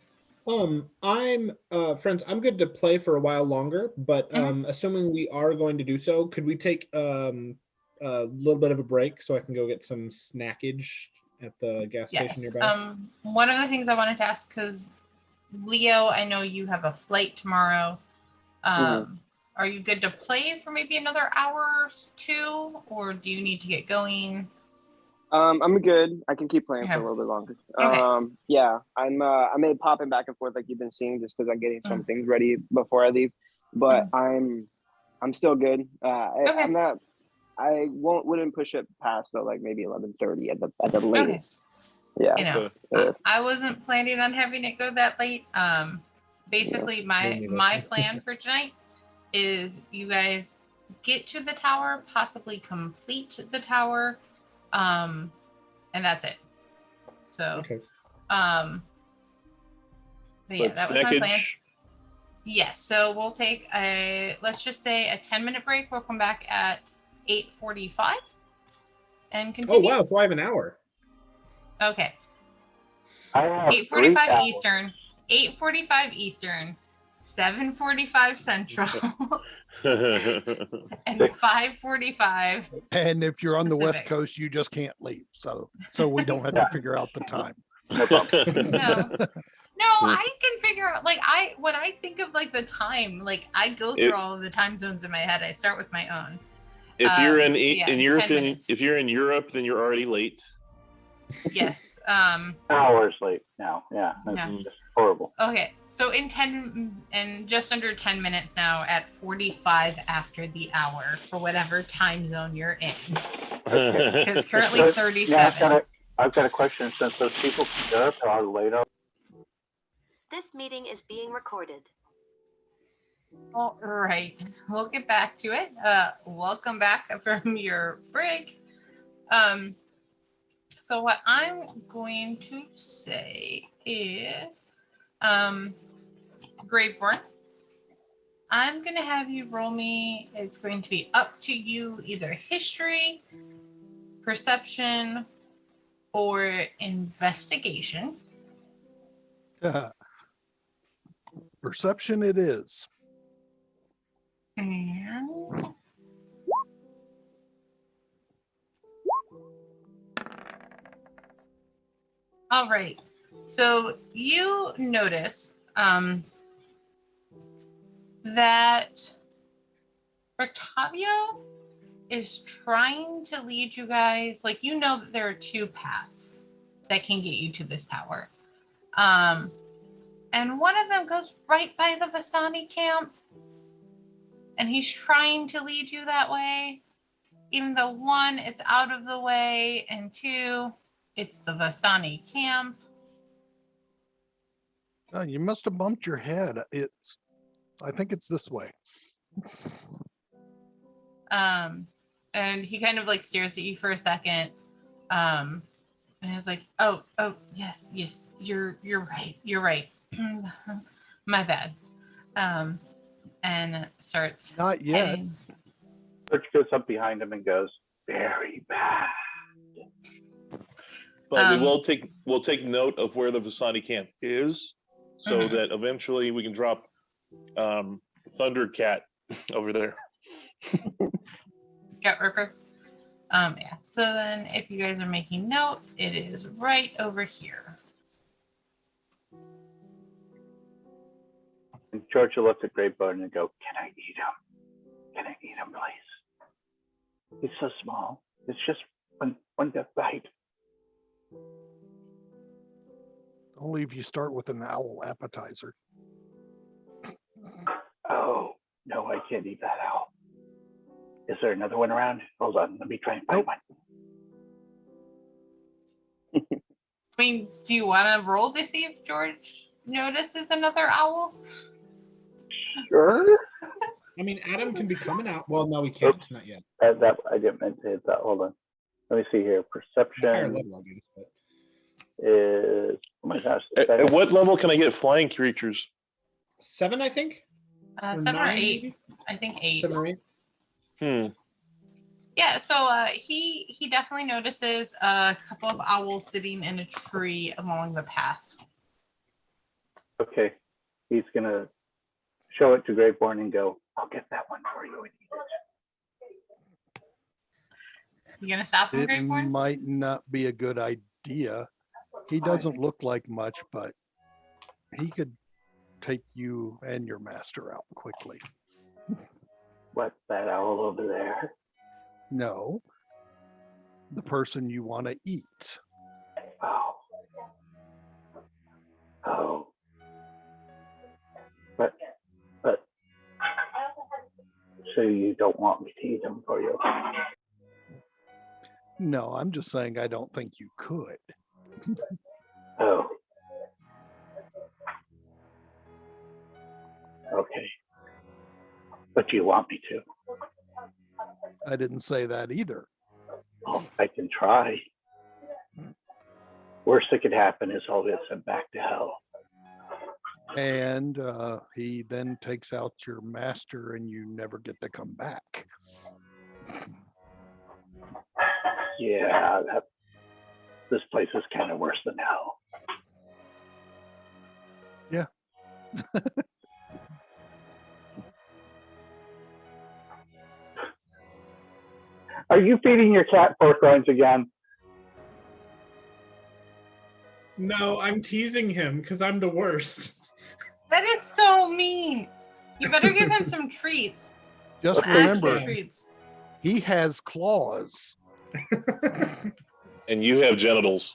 I'm friends, I'm good to play for a while longer, but assuming we are going to do so, could we take a little bit of a break so I can go get some snackage at the gas station nearby? One of the things I wanted to ask, because Leo, I know you have a flight tomorrow. Are you good to play for maybe another hour or two, or do you need to get going? I'm good. I can keep playing for a little bit longer. Okay. Yeah, I may popping back and forth like you've been seeing, just because I'm getting some things ready before I leave. But I'm still good. Okay. I wouldn't push it past though, maybe 11:30 at the latest. Okay. Yeah. I wasn't planning on having it go that late. Basically, my plan for tonight is you guys get to the tower, possibly complete the tower, and that's it. So, but yeah, that was my plan. Yes, so we'll take let's just say a 10-minute break. We'll come back at 8:45 and Oh continue. wow, so I have an hour. Okay. I have 8:45 Eastern, 8:45 Eastern, 7:45 Central, and 5:45. And if you're on the West Pacific. Coast, you just can't leave. So we don't have to figure out the time. No problem. No, I can figure out when I think of like the time, like I go through all of the time zones in my head. I start with my own. If you're in 10 minutes. if you're in Europe, then you're already late. Yes. Hours late now. Yeah. That's just horrible. Okay. So in 10 and just under 10 minutes now at 45 after the hour for whatever time zone you're in. It's currently 37. Now I've got a question. Since those people from Europe are late up. This meeting is being recorded. All right. We'll get back to it. Welcome back from your break. So what I'm going to say is, Graveborn, I'm going to have you roll me. It's going to be up to you, either history, perception, or investigation. Perception it is. And all right. So you notice that Rictavio is trying to lead you guys. Like, you know that there are two paths that can get you to this tower. And one of them goes right by the Vallaki camp. And he's trying to lead you that way. Even though one, it's out of the way, and two, it's the Vallaki camp. Oh, you must have bumped your head. I think it's this way. And he kind of like stares at you for a second. And he's like, oh, yes, you're right. My bad. And starts. Not yet. heading. Butch goes up behind him and goes, very bad. But we'll take note of where the Vallaki camp is, so that eventually we can drop Thundercat over there. Got Ripper. Yeah. So then, if you guys are making note, it is right over here. And George looks at Greybone and go, can I eat him? Can I eat him, please? He's so small. It's just one good bite. Only if you start with an owl appetizer. Oh, no, I can't eat that owl. Is there another one around? Hold on, let me try and find one. I mean, do you want to roll to see if George notices another owl? Sure. I mean, Adam can be coming out. Well, no, we can't. Not yet. That I didn't mean to hit that. Hold on. Let me see here. Perception Higher level, I guess, but... is, oh my gosh. At what level can I get flying creatures? 7, I think. 7 or 8. Maybe? I think 8. 7 or 8. Yeah, so he definitely notices a couple of owls sitting in a tree along the path. Okay, he's gonna show it to Graveborn and go, I'll get that one for you and eat it. You gonna stop him, It Graveborn? might not be a good idea. He doesn't look like much, but he could take you and your master out quickly. What, that owl over there? No, the person you want to eat. Oh. But, so you don't want me to eat them for you? No, I'm just saying I don't think you could. Oh. Okay. But you want me to? I didn't say that either. I can try. Worst that could happen is I'll get sent back to hell. And he then takes out your master and you never get to come back. Yeah, this place is kind of worse than hell. Yeah. Are you feeding your cat pork rinds again? No, I'm teasing him because I'm the worst. That is so mean. You better give him some treats. Just Actual remember, treats. he has claws. And you have genitals.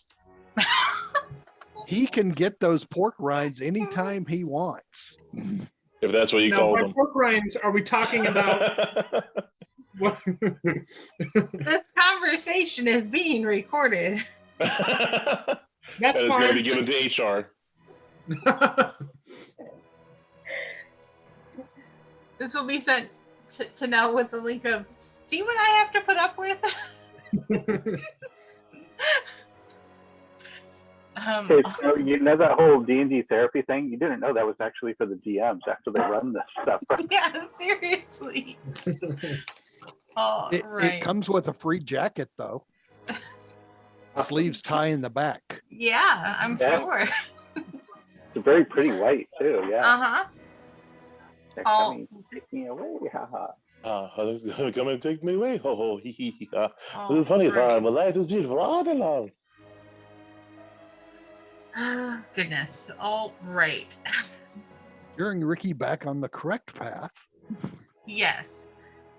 He can get those pork rinds anytime he wants. If that's what you Now, call by them. pork rinds, are we talking about what? This conversation is being recorded. That That's is going to fine. be given to HR. This will be sent to Nell with the link of, see what I have to put up with? Okay, so you know that whole D&D therapy thing? You didn't know that was actually for the DMs after they run this stuff. Yeah, seriously. All It right. comes with a free jacket, though. Sleeves tie in the back. Yeah, I'm Yeah. sure. It's a very pretty white, too, yeah. Uh-huh. They're Oh. coming to take me away, haha. Come and take me away. Ho ho hee hee hee. This All is funny right. time. Well, life is beautiful all along. Goodness. All right. Steering Ricky back on the correct path. Yes.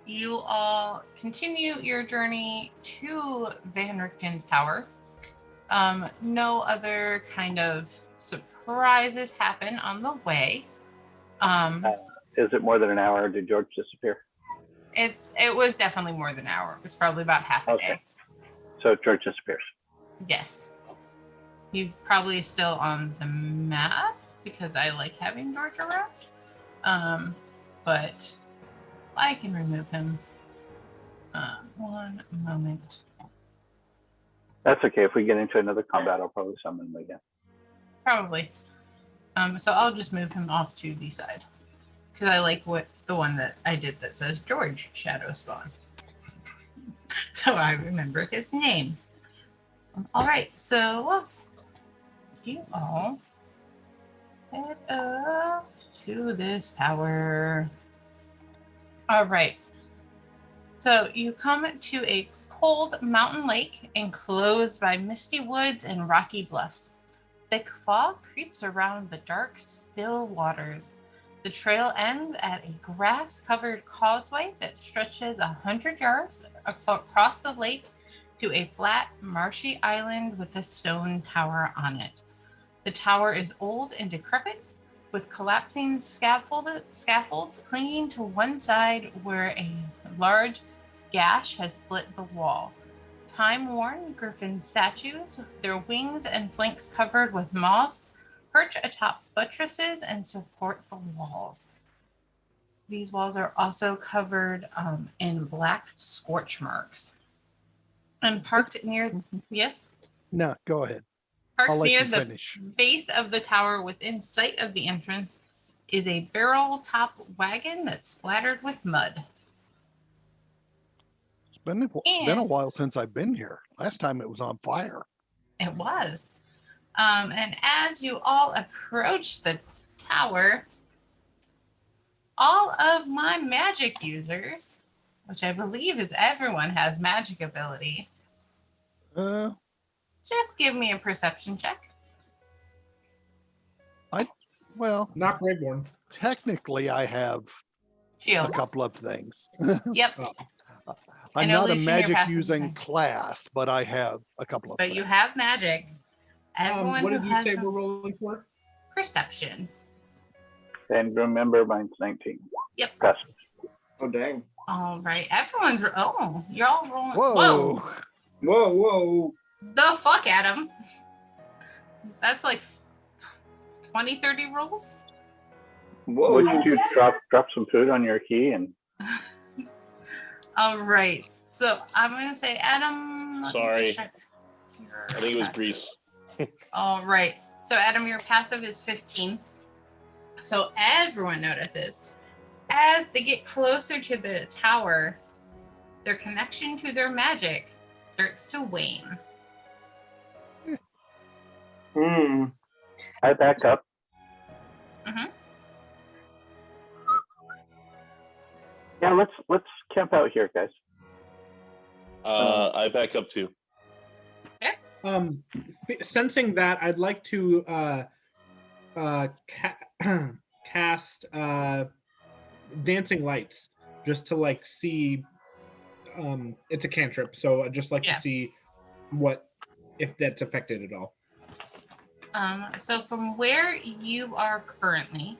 You all continue your journey to Van Richten's tower. No other kind of surprises happen on the way. Is it more than an hour? Did George disappear? It was definitely more than an hour. It was probably about half a Okay. day. So George disappears. Yes. He's probably still on the map because I like having George around. But I can remove him. One moment. That's okay. If we get into another combat, I'll probably summon him again. Probably. So I'll just move him off to the side because I like the one that I did that says George Shadow Spawn. So I remember his name. All right, so you all head up to this tower. All right. So you come to a cold mountain lake enclosed by misty woods and rocky bluffs. Thick fog creeps around the dark, still waters. The trail ends at a grass-covered causeway that stretches 100 yards across the lake to a flat, marshy island with a stone tower on it. The tower is old and decrepit, with collapsing scaffolds clinging to one side where a large gash has split the wall. Time-worn griffin statues, their wings and flanks covered with moss, perch atop buttresses and support the walls. These walls are also covered in black scorch marks. And parked near, yes? No, go ahead. Parked I'll let near you the finish. base of the tower within sight of the entrance is a barrel-top wagon that's splattered with mud. It's been a while since I've been here. Last time it was on fire. It was. And as you all approach the tower, all of my magic users, which I believe is everyone has magic ability, just give me a perception check. Well, Not Greyborn. technically I have Shield. a couple of things. Yep. I'm And not a Alicia, you're magic passing using thing. class, but I have a couple of But things. you have magic. Everyone What who did you has say some we're rolling for? perception. And remember, mine's 19. Yep. Passive. Oh dang! All right. Everyone's you're all rolling. Whoa. Whoa, whoa! The fuck, Adam. That's like 20, 30 rolls. Whoa! Would you drop some food on your key and All right. So I'm going to say, Adam. let me Sorry. just check your I think it was passive. Grease. All right. So Adam, your passive is 15. So everyone notices as they get closer to the tower, their connection to their magic starts to wane. I back up. Mm-hmm. Yeah, let's camp out here, guys. I back up too. Sensing that, I'd like to cast dancing lights just to like see. It's a cantrip, so I'd just like to see if that's affected at all. So from where you are currently,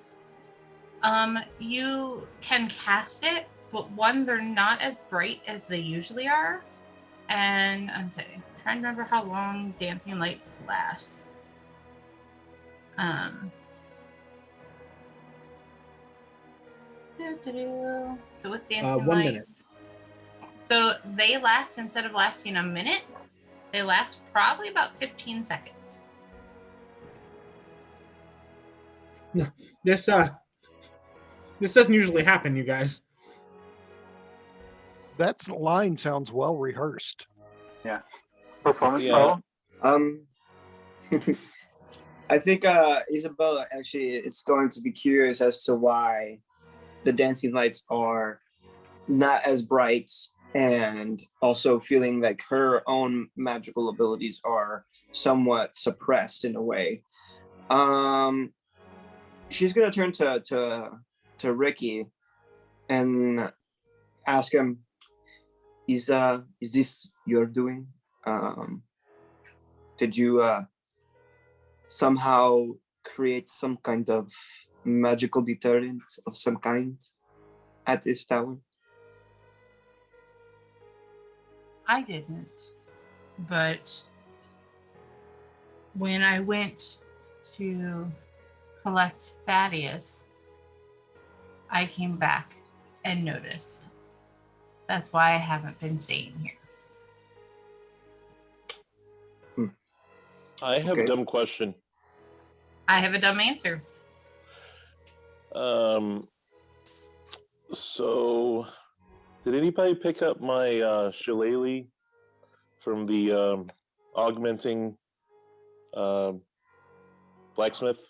you can cast it, but one, they're not as bright as they usually are. And I'm trying to remember how long dancing lights last. So with dancing 1 lights, minute. So they last, instead of lasting a minute, they last probably about 15 seconds. This doesn't usually happen, you guys. That line sounds well rehearsed. Yeah. Performance Yeah. I think Isabella actually is going to be curious as to why the dancing lights are not as bright, and also feeling like her own magical abilities are somewhat suppressed in a way. She's gonna turn to Ricky and ask him, is this your doing? Did you somehow create some kind of magical deterrent of some kind at this tower? I didn't, but when I went to collect Thaddeus, I came back and noticed. That's why I haven't been staying here. I have a dumb question. I have a dumb answer. So, did anybody pick up my shillelagh from the augmenting blacksmith?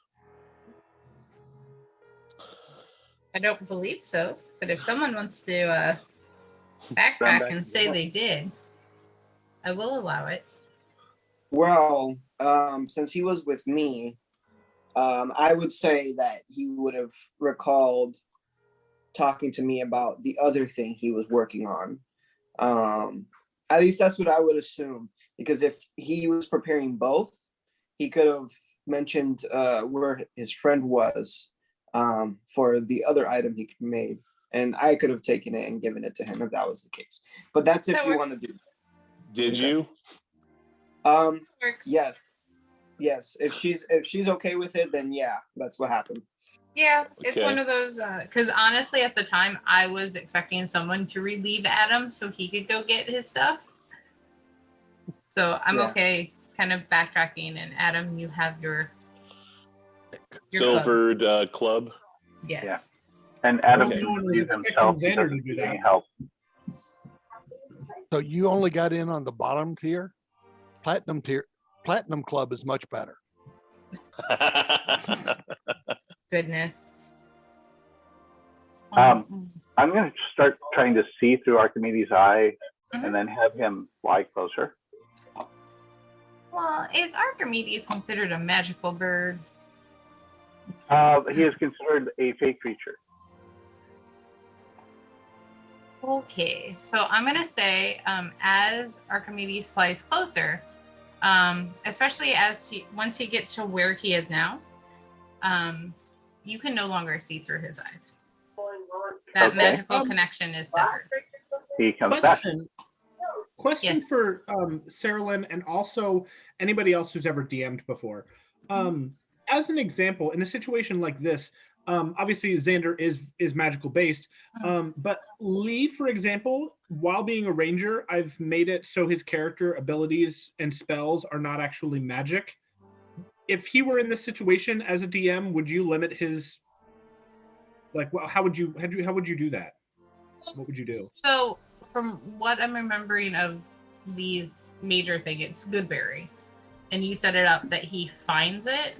I don't believe so, but if someone wants to backtrack and say they did, I will allow it. Well, since he was with me, I would say that he would have recalled talking to me about the other thing he was working on. At least that's what I would assume, because if he was preparing both, he could have mentioned where his friend was for the other item he made, and I could have taken it and given it to him if that was the case. But that's if you want to do that. Did you? Yes. If she's okay with it, then yeah, that's what happened. Yeah, it's one of those, because honestly, at the time, I was expecting someone to relieve Adam so he could go get his stuff. So I'm okay kind of backtracking, and Adam, you have your silvered club. Yes. Yeah. And Adam Okay. can use himself because to do he that. needs help. So you only got in on the bottom tier? Platinum club is much better. Goodness. I'm going to start trying to see through Archimedes' eye and then have him fly closer. Well, is Archimedes considered a magical bird? He is considered a fey creature. Okay, so I'm going to say as Archimedes flies closer, especially once he gets to where he is now, you can no longer see through his eyes. That magical connection is severed. He comes back. Question for Sarah Lynn, and also anybody else who's ever DM'd before. As an example, in a situation like this, obviously Xander is magical based, but Lee, for example, while being a ranger, I've made it so his character abilities and spells are not actually magic. If he were in this situation as a DM, would you limit his, like, how would you do that? What would you do? So from what I'm remembering of these major thing, it's Goodberry, and you set it up that he finds it.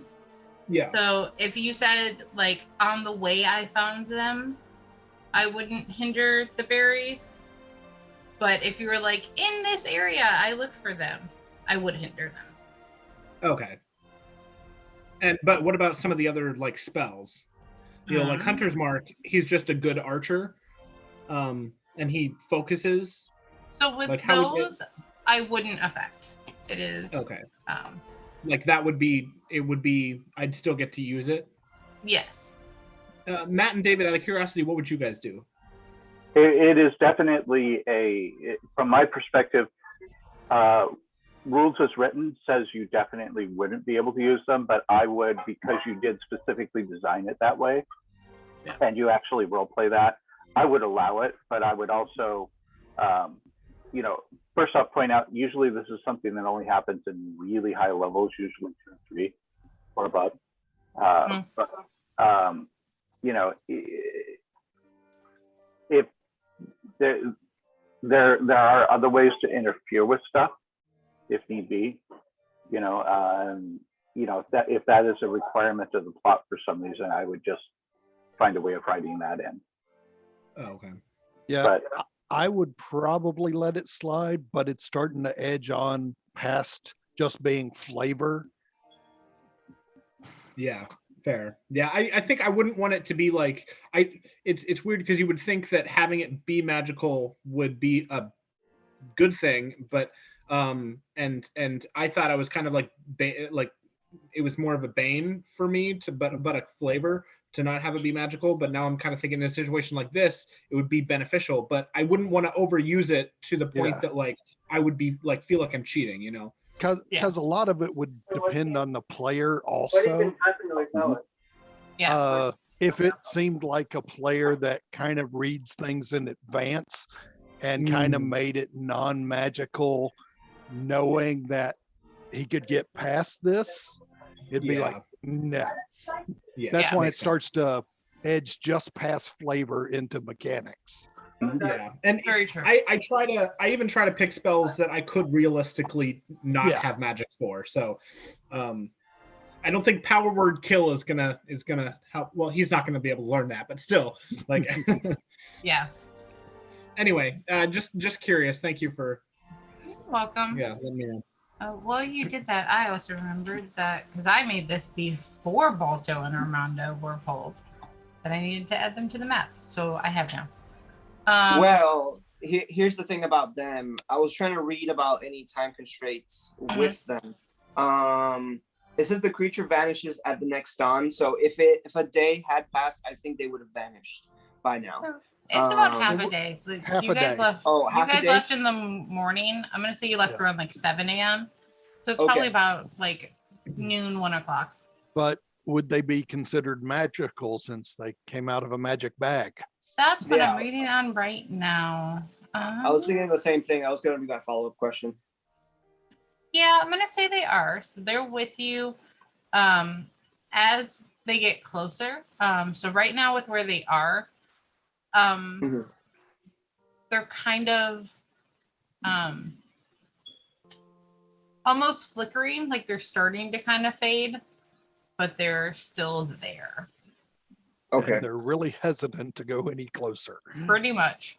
Yeah. So if you said like on the way I found them, I wouldn't hinder the berries. But if you were like in this area, I look for them, I would hinder them. Okay. But what about some of the other like spells? You know, like Hunter's Mark, he's just a good archer, and he focuses. So with like those, I wouldn't affect. It is okay. Like that would be. It would be. I'd still get to use it. Yes. Matt and David, out of curiosity, what would you guys do? It is definitely from my perspective, rules as written says you definitely wouldn't be able to use them, but I would, because you did specifically design it that way, and you actually role play that, I would allow it, but I would also, first off point out, usually this is something that only happens in really high levels, usually 2 or 3 or above. But, if there are other ways to interfere with stuff if need be, if that is a requirement of the plot for some reason, I would just find a way of writing that in. Oh, okay. Yeah, but I would probably let it slide, but it's starting to edge on past just being flavor. Yeah, fair. Yeah, I think I wouldn't want it to be like it's weird because you would think that having it be magical would be a good thing, but and I thought I was kind of like it was more of a bane for me but a flavor to not have it be magical. But now I'm kind of thinking in a situation like this, it would be beneficial, but I wouldn't want to overuse it to the point that like I would be like feel like I'm cheating, Because a lot of it would depend on the player also. If it seemed like a player that kind of reads things in advance and kind of made it non-magical, knowing that he could get past this, it'd be like, nah. Yeah, that's why it starts to edge just past flavor into mechanics. Yeah, and very true. I even try to pick spells that I could realistically not have magic for. So, I don't think power word kill is gonna help. Well, he's not gonna be able to learn that, but still, like, yeah. Anyway, just curious. Thank you for. You're welcome. Yeah, let me know. Well, you did that. I also remembered that because I made this before Balto and Armando were pulled, that I needed to add them to the map. So I have now. Well, here's the thing about them. I was trying to read about any time constraints with them. It says the creature vanishes at the next dawn. So if a day had passed, I think they would have vanished by now. It's about half a day. Half you a guys day. left. Oh, you half a guys day? left in the morning. I'm gonna say you left around like 7 a.m. So it's probably about like noon, 1 o'clock. But would they be considered magical since they came out of a magic bag? That's what I'm reading on right now. I was thinking the same thing. That was going to be my follow-up question. Yeah, I'm gonna say they are. So they're with you as they get closer. So right now with where they are, they're kind of almost flickering, like they're starting to kind of fade, but they're still there. Okay. And they're really hesitant to go any closer. Pretty much.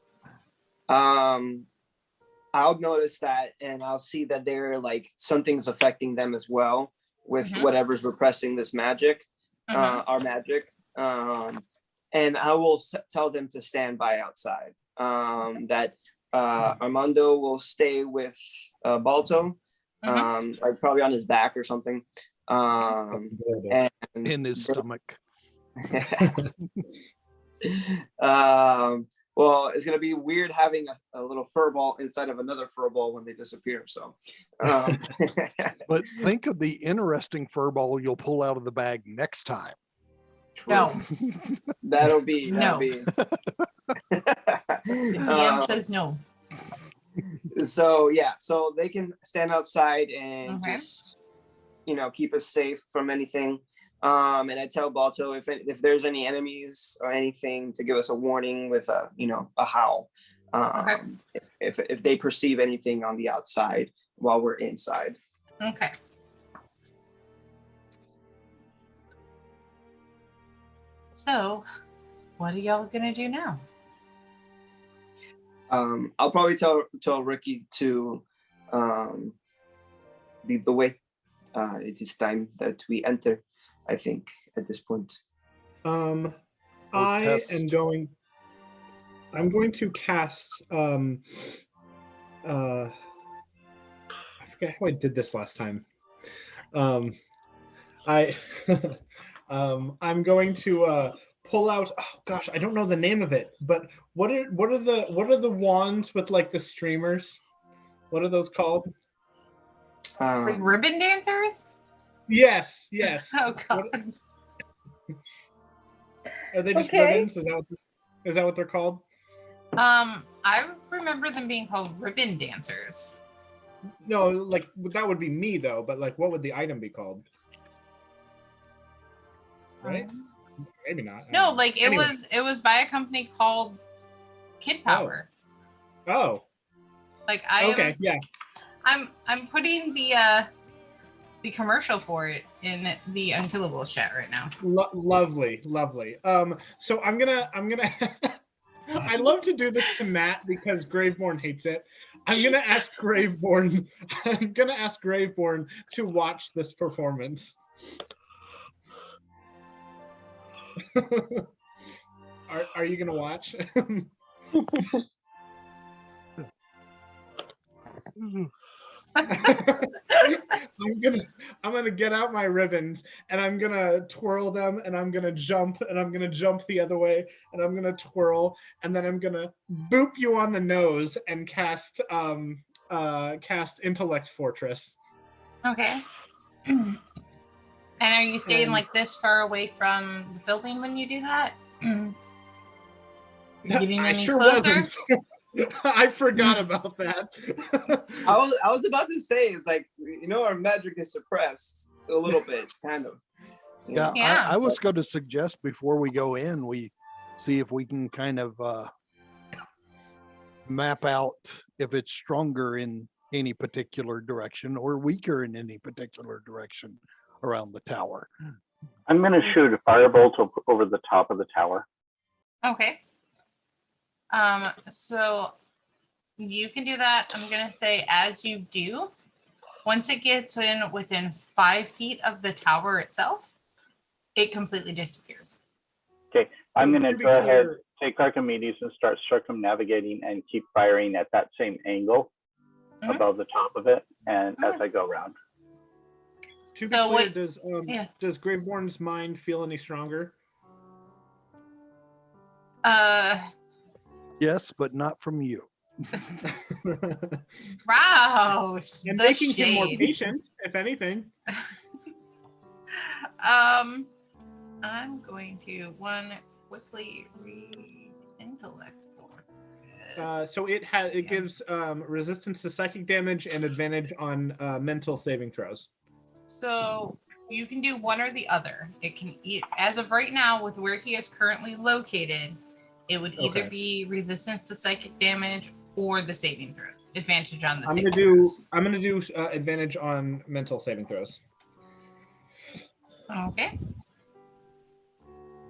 I'll notice that, and I'll see that they're like something's affecting them as well with whatever's repressing this magic, our magic. And I will tell them to stand by outside. That Armando will stay with Balto, like probably on his back or something. And in his stomach. Well, it's gonna be weird having a little fur ball inside of another fur ball when they disappear. So, but think of the interesting fur ball you'll pull out of the bag next time. No, that'll be. The DM says no. So yeah, so they can stand outside and just keep us safe from anything. And I tell Balto if there's any enemies or anything to give us a warning with a howl. If they perceive anything on the outside while we're inside. Okay. So, what are y'all gonna do now? I'll probably tell Ricky to lead the way. It is time that we enter, I think, at this point. I'm going to cast I forget how I did this last time. I'm going to pull out, oh gosh, I don't know the name of it, but what are the wands with like the streamers? What are those called? Like ribbon dancers? Yes. Oh god. Are they just ribbons? Is that what they're called? I remember them being called ribbon dancers. No, like that would be me though, but like what would the item be called? Right? Maybe not. No, like it was by a company called Kid Power. Oh. Like yeah. I'm putting the commercial for it in the Unkillables chat right now. Lovely. So I'm gonna I love to do this to Matt because Graveborn hates it. I'm gonna ask Graveborn to watch this performance. Are you gonna watch? I'm gonna get out my ribbons and I'm gonna twirl them and I'm gonna jump the other way and I'm gonna twirl and then I'm gonna boop you on the nose and cast Intellect Fortress. Okay. And are you staying like this far away from the building when you do that? Are you getting any closer? I forgot about that. I was about to say, it's like, our magic is suppressed a little bit, kind of. Yeah. I was going to suggest before we go in, we see if we can kind of map out if it's stronger in any particular direction or weaker in any particular direction around the tower. I'm going to shoot a firebolt over the top of the tower. Okay. So you can do that. I'm going to say as you do, once it gets within 5 feet of the tower itself, it completely disappears. Okay. I'm going to go ahead, take Archimedes and start circumnavigating and keep firing at that same angle above the top of it and as I go around. To be clear, does Graveborn's mind feel any stronger? Yes, but not from you. Wow. And making him more patient, if anything. I'm going to quickly read Intellect Fortress. So it gives resistance to psychic damage and advantage on mental saving throws. So you can do one or the other. It can, as of right now, with where he is currently located, it would either be resistance to psychic damage or the saving throw. Advantage on the saving throws. I'm gonna do advantage on mental saving throws. Okay.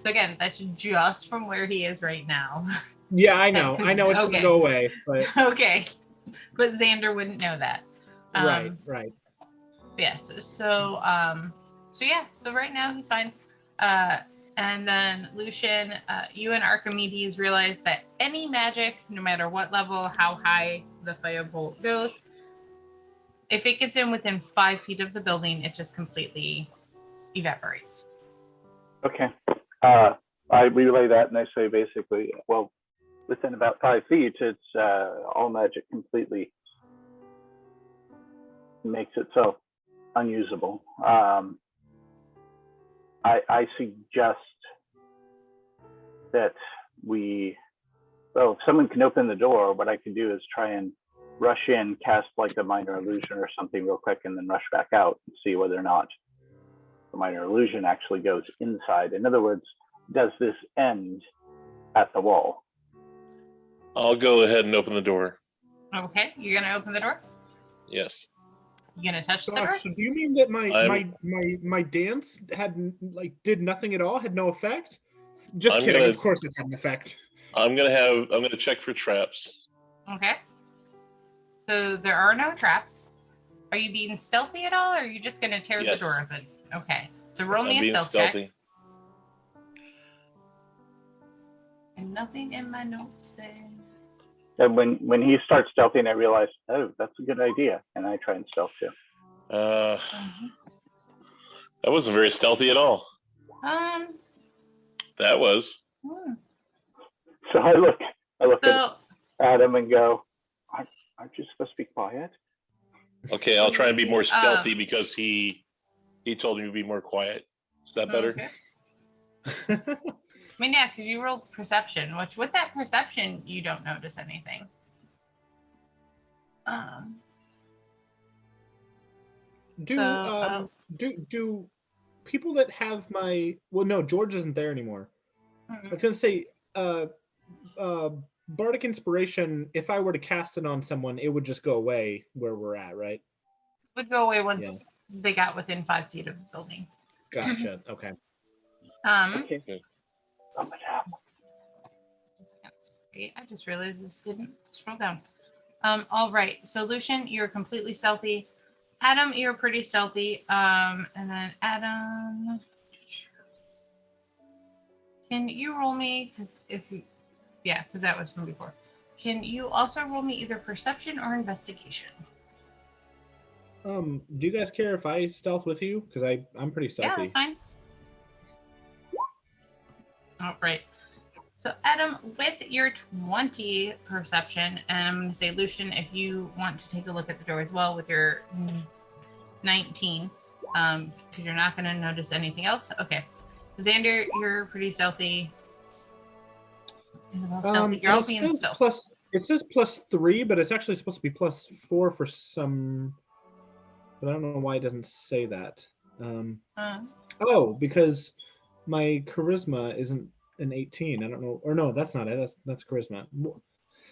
So again, that's just from where he is right now. Yeah, I know it's gonna go away, but okay. But Xander wouldn't know that. Right. Yes. So right now he's fine. And then Lucian, you and Archimedes realize that any magic, no matter what level, how high the firebolt goes, if it gets in within 5 feet of the building, it just completely evaporates. Okay. I relay that and I say basically, well, within about 5 feet, it's all magic completely makes itself unusable. I suggest that if someone can open the door, what I could do is try and rush in, cast like a minor illusion or something real quick, and then rush back out and see whether or not the minor illusion actually goes inside. In other words, does this end at the wall? I'll go ahead and open the door. Okay, you're gonna open the door. Yes. You gonna touch the door? Gosh, so do you mean that my dance did nothing at all? Had no effect? Just kidding. Of course it had an effect. I'm gonna check for traps. Okay. So there are no traps. Are you being stealthy at all, or are you just gonna tear the door open? Okay. So roll me a stealth check. And nothing in my notes say. And when he starts stealthing, I realize, oh, that's a good idea, and I try and stealth too. That wasn't very stealthy at all. That was. So I look at Adam and go, aren't you supposed to be quiet? Okay, I'll try and be more stealthy because he told me to be more quiet. Is that better? Okay. I mean, yeah, because you rolled perception, which with that perception, you don't notice anything. Do people that have no, George isn't there anymore. I was gonna say Bardic Inspiration, if I were to cast it on someone, it would just go away where we're at, right? It would go away once they got within 5 feet of the building. Gotcha. Okay. Okay. I just realized this didn't scroll down. All right. So Lucian, you're completely stealthy. Adam, you're pretty stealthy. And then Adam, can you roll me? Because that was from before. Can you also roll me either perception or investigation? Do you guys care if I stealth with you? Because I'm pretty stealthy. Yeah, that's fine. All right. So Adam, with your 20 perception, and I'm going to say Lucian, if you want to take a look at the door as well with your 19, because you're not going to notice anything else. Okay. Xander, you're pretty stealthy. Isabel, stealthy. You're all being stealthy. It says +3, but it's actually supposed to be +4 for some. But I don't know why it doesn't say that. Because my charisma isn't an 18. I don't know, or no, that's not it. That's charisma.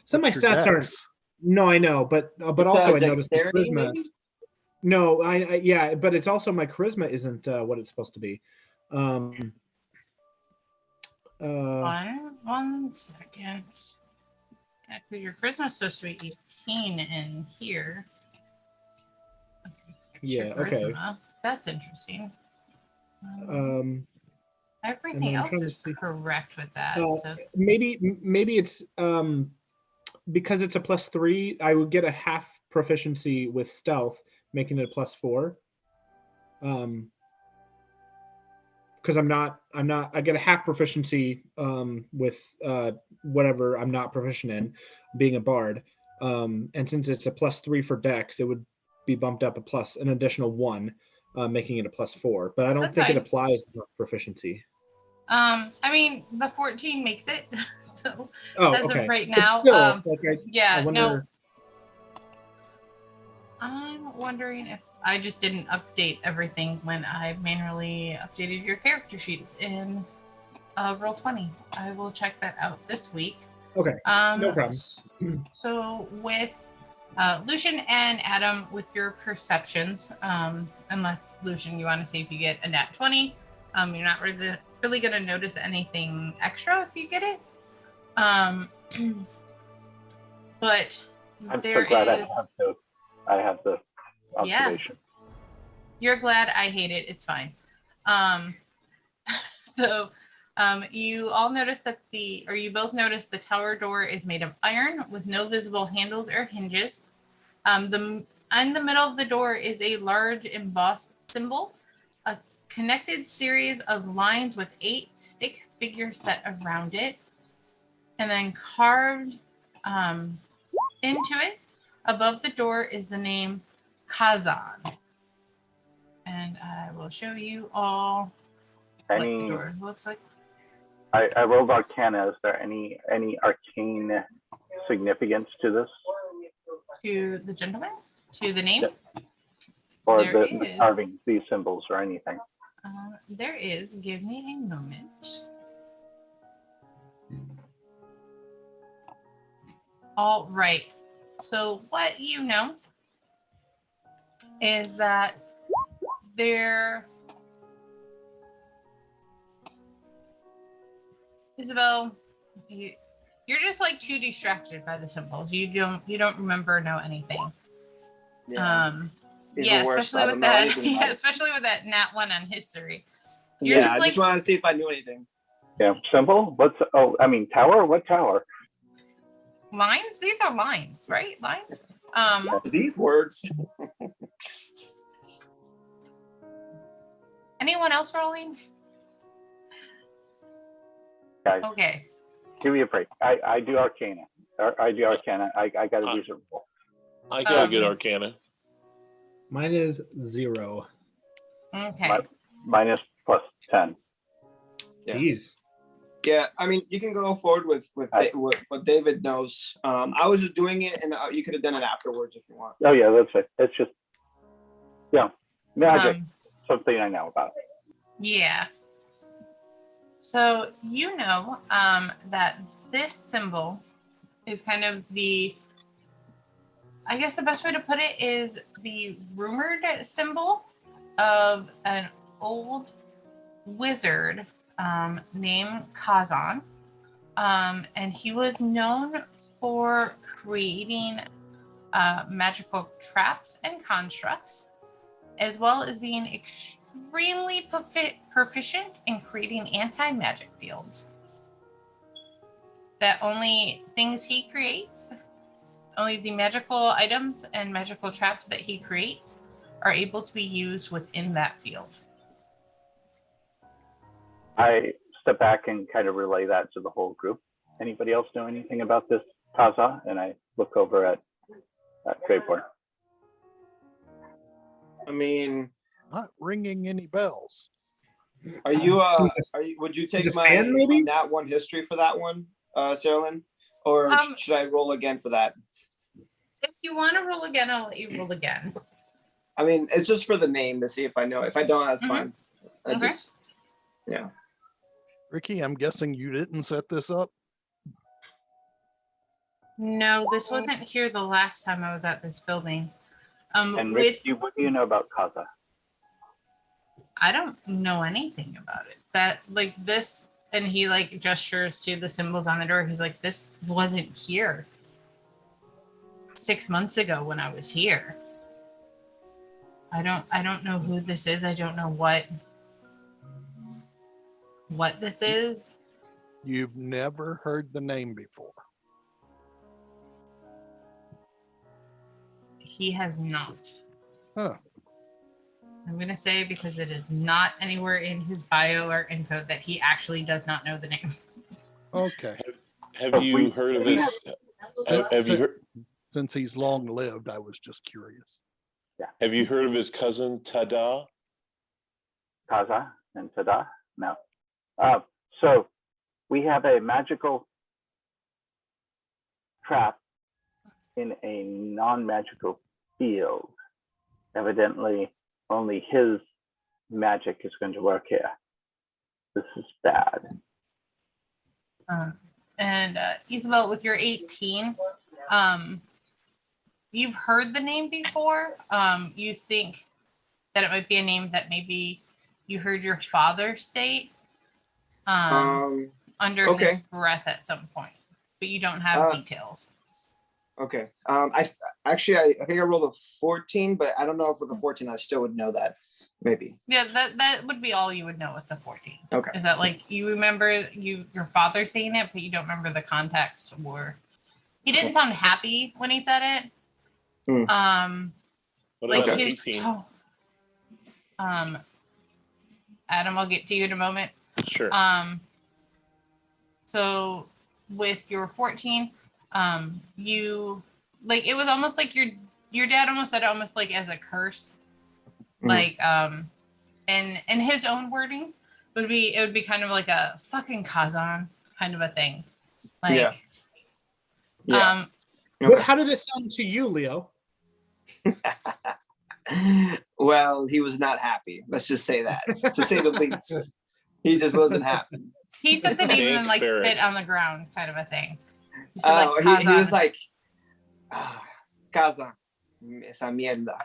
Some of my stats aren't. No, I know, but also I noticed the charisma. Maybe? No, I but it's also my charisma isn't what it's supposed to be. One second. Yeah, because your charisma is supposed to be 18 in here. Yeah. Okay. That's interesting. Everything else is correct with that. So. Maybe it's because it's a +3. I would get a half proficiency with stealth, making it a +4. Because I get a half proficiency with whatever I'm not proficient in, being a bard. And since it's a +3 for Dex, it would be bumped up an additional 1, making it a +4. But I don't think it applies to proficiency. I mean, the 14 makes it. So okay. Right now, still, I wonder... I'm wondering if I just didn't update everything when I manually updated your character sheets in Roll20. I will check that out this week. Okay. No problem. So with Lucian and Adam, with your perceptions, unless Lucian, you want to see if you get a nat 20, you're not really going to notice anything extra if you get it. But I'm so glad I have the observation. Yeah. You're glad. I hate it. It's fine. So you all notice you both notice the tower door is made of iron with no visible handles or hinges. In the middle of the door is a large embossed symbol, a connected series of lines with 8 stick figures set around it, and then carved into it above the door is the name Kazan. And I will show you all what the door looks like. I rolled Arcana. Is there any arcane significance to this? To the gentleman? To the name? Yeah. Or the carving these symbols or anything? There is. Give me a moment. All right. So what you know is that there, Isabel, you're just like too distracted by the symbols. You don't remember know anything. Even worse, especially I with don't know that. anything about Yeah, it. especially with that nat 1 on history. You're Yeah, just I just wanted to see if I knew anything. Yeah, symbol? What's, oh, I mean, tower? What tower? lines. These are lines, right? Lines. These words. Anyone else rolling? Guys, Okay. give me a break. I do Arcana. I do Arcana. I got a wizard roll. I got a good Arcana. Mine is 0. Okay. Minus plus 10. Yeah. Jeez. Yeah, I mean, you can go forward with what David knows. I was just doing it, and you could have done it afterwards if you want. Oh yeah, that's it. It's just, yeah, magic. Something I know about. Yeah. So you know that this symbol is kind of the, I guess the best way to put it is the rumored symbol of an old wizard named Kazan. And he was known for creating magical traps and constructs, as well as being extremely proficient in creating anti-magic fields. That only things he creates, only the magical items and magical traps that he creates are able to be used within that field. I step back and kind of relay that to the whole group. Anybody else know anything about this Taza? And I look over at Trayport. I mean, not ringing any bells. Are you? Would you take my nat 1 history for that one, Sarah, or should I roll again for that? If you want to roll again, I'll let you roll again. I mean, it's just for the name to see if I know. If I don't, that's fine. Okay. Yeah. Ricky, I'm guessing you didn't set this up? No, this wasn't here the last time I was at this building. And Ricky, what do you know about Kaza? I don't know anything about it. That like this, and he like gestures to the symbols on the door. He's like, this wasn't here 6 months ago when I was here. I don't know who this is. I don't know what this is. You've never heard the name before. He has not. Huh. I'm going to say because it is not anywhere in his bio or info that he actually does not know the name. Okay. Have you heard of this? Have you heard? Since he's long lived, I was just curious. Yeah. Have you heard of his cousin Tada? Kaza and Tada? No. So we have a magical trap in a non-magical field. Evidently, only his magic is going to work here. This is bad. And Isabel, with your 18, you've heard the name before. You think that it might be a name that maybe you heard your father state under his breath at some point, but you don't have details. Okay. I think I rolled a 14, but I don't know if with a 14 I still would know that. Maybe. Yeah, that would be all you would know with the 14. Okay. Is that like you remember your father saying it, but you don't remember the context, or he didn't sound happy when he said it. Like his tone. Adam, I'll get to you in a moment. Sure. So with your 14, you like it was almost like your dad almost said it almost like as a curse. Like and his own wording would be kind of like a fucking Kazan kind of a thing. Like But how did it sound to you, Leo? Well, he was not happy. Let's just say that, to say the least. He just wasn't happy. He said that even like spit on the ground kind of a thing. You said like he was Kazan. like, Kazan, esa mierda.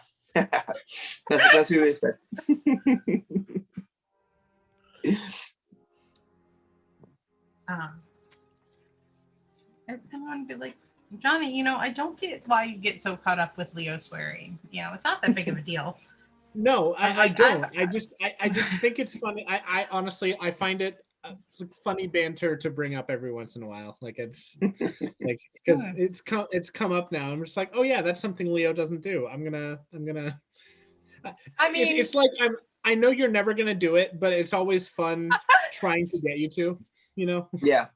that's who he said. I kind of want to be like, Johnny, you know, I don't get why you get so caught up with Leo swearing. You know, it's not that big of a deal. No, I was I like, don't. I just think it's funny. I honestly I find it funny banter to bring up every once in a while. Like it's like because it's come up now. I'm just like, oh yeah, that's something Leo doesn't do. I'm gonna. I mean, it's like I know you're never gonna do it, but it's always fun trying to get you to. You know? Yeah.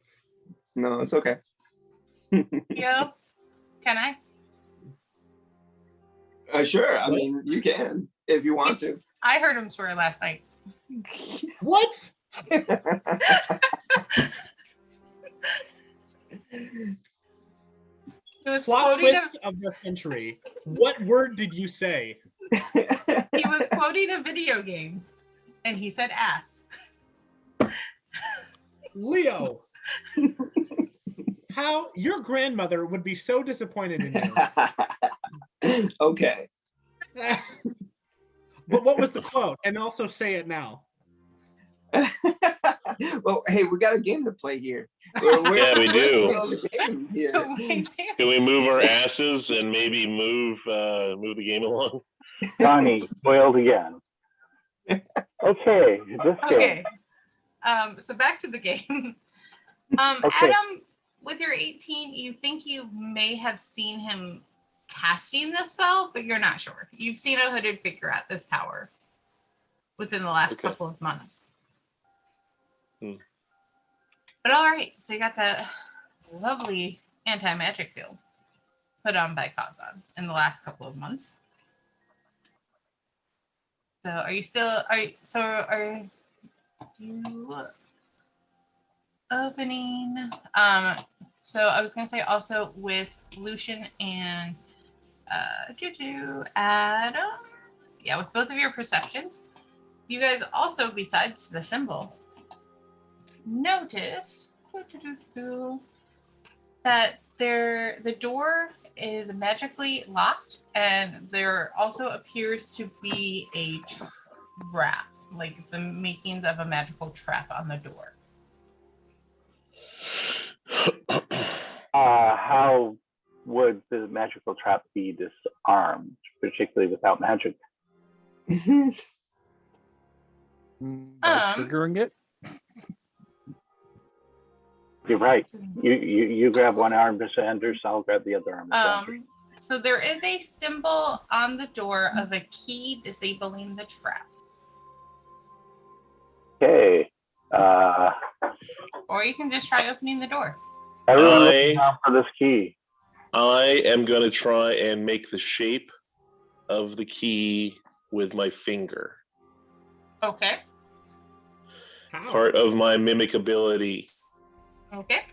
No, it's okay. Leo, can I? Sure. I mean, you can if you want to. I heard him swear last night. What? It was Plot quoting twist of the century. What word did you say? he was quoting a video game, and he said ass. Leo, how your grandmother would be so disappointed in you. Okay. But what was the quote? And also say it now. Well, hey, we got a game to play here. Yeah, we do. Game here. Can we move our asses and maybe move the game along? Johnny spoiled again. Okay, this game. Okay. So back to the game. Okay. Adam, with your 18, you think you may have seen him casting the spell, but you're not sure. You've seen a hooded figure at this tower within the last couple of months. But all right, so you got that lovely anti-magic field put on by Kazan in the last couple of months. So are you opening? So I was gonna say also with Lucian and Adam. Yeah, with both of your perceptions, you guys also, besides the symbol, notice that the door is magically locked, and there also appears to be a trap, like the makings of a magical trap on the door. How would the magical trap be disarmed, particularly without magic? By triggering it. You're right. You grab one arm, Mr. Andrews. I'll grab the other arm. So there is a symbol on the door of a key disabling the trap. Okay. Or you can just try opening the door. Everyone looking down for this key. I am going to try and make the shape of the key with my finger. Okay. Part of my mimic ability. Okay.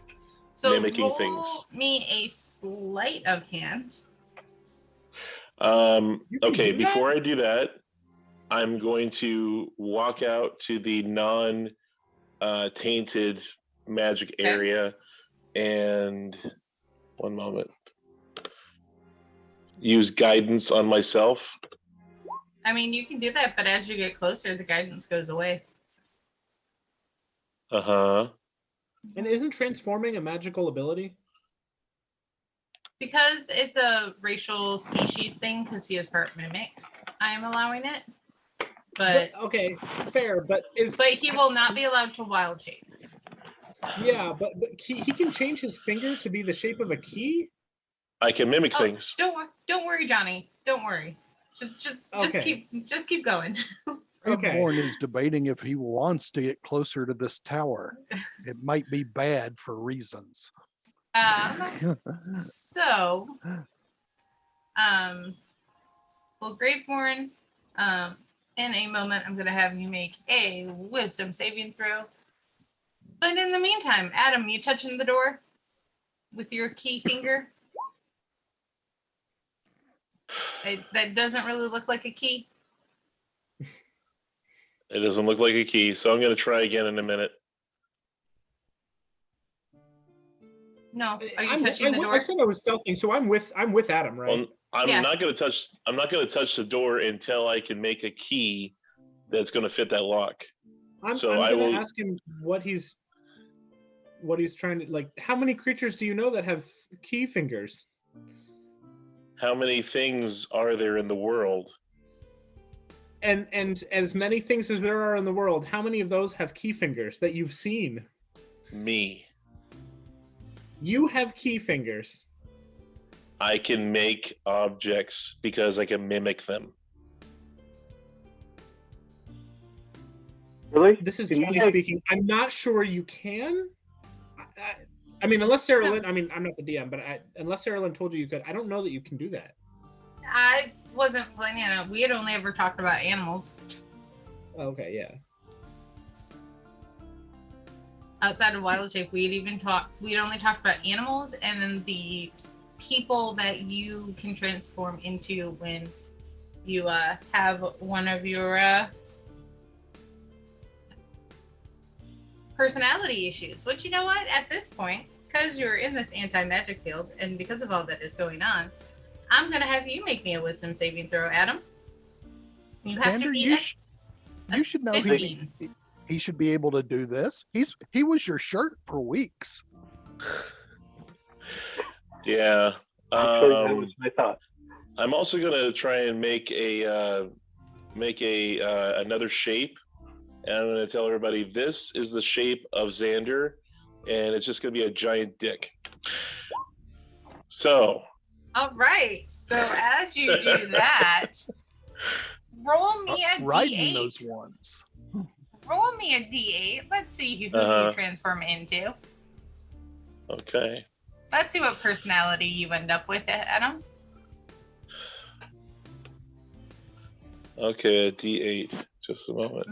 So mimicking roll things. Me a sleight of hand. Okay, before I do that, I'm going to walk out to the non-tainted magic area and one moment. Use guidance on myself. I mean, you can do that, but as you get closer, the guidance goes away. Uh-huh. And isn't transforming a magical ability? Because it's a racial species thing, because he is part mimic, I am allowing it. But okay, fair, but he will not be allowed to wild shape. Yeah, but he can change his finger to be the shape of a key? I can mimic things. Don't worry, Johnny. Don't worry. Just keep going. Ravenborn is debating if he wants to get closer to this tower. It might be bad for reasons. Well, Graveborn, in a moment, I'm going to have you make a wisdom saving throw. But in the meantime, Adam, you touching the door with your key finger? That doesn't really look like a key. It doesn't look like a key, so I'm going to try again in a minute. No. Are you I touching the door? said I was stealthing, so I'm with Adam, right? Well, I'm Yeah. not gonna touch the door until I can make a key that's gonna fit that lock. I'm So gonna I will ask him what he's trying to like. How many creatures do you know that have key fingers? How many things are there in the world? And as many things as there are in the world, how many of those have key fingers that you've seen? Me. You have key fingers. I can make objects because I can mimic them. Really? This is Can you Johnny make- speaking. I'm not sure you can. I mean, unless Sarah Lynn. I mean, I'm not the DM, but unless Sarah Lynn told you could, I don't know that you can do that. I wasn't planning on it. We had only ever talked about animals. Okay, yeah. Outside of wild shape, we'd only talked about animals and then the people that you can transform into when you have one of your personality issues. Which, you know what, at this point, because you're in this anti-magic field and because of all that is going on, I'm gonna have you make me a wisdom saving throw, Adam. You have Xander, to be you should know 15. he should be able to do this. He was your shirt for weeks. Yeah. I'm sure that was my thought. I'm also gonna try and make another shape, and I'm gonna tell everybody this is the shape of Xander, and it's just gonna be a giant dick. So. All right. So as you do that, roll me a Riding D8. those ones. Roll me a D8. Let's see who you transform into. Okay. Let's see what personality you end up with, Adam. Okay, a D8. Just a moment.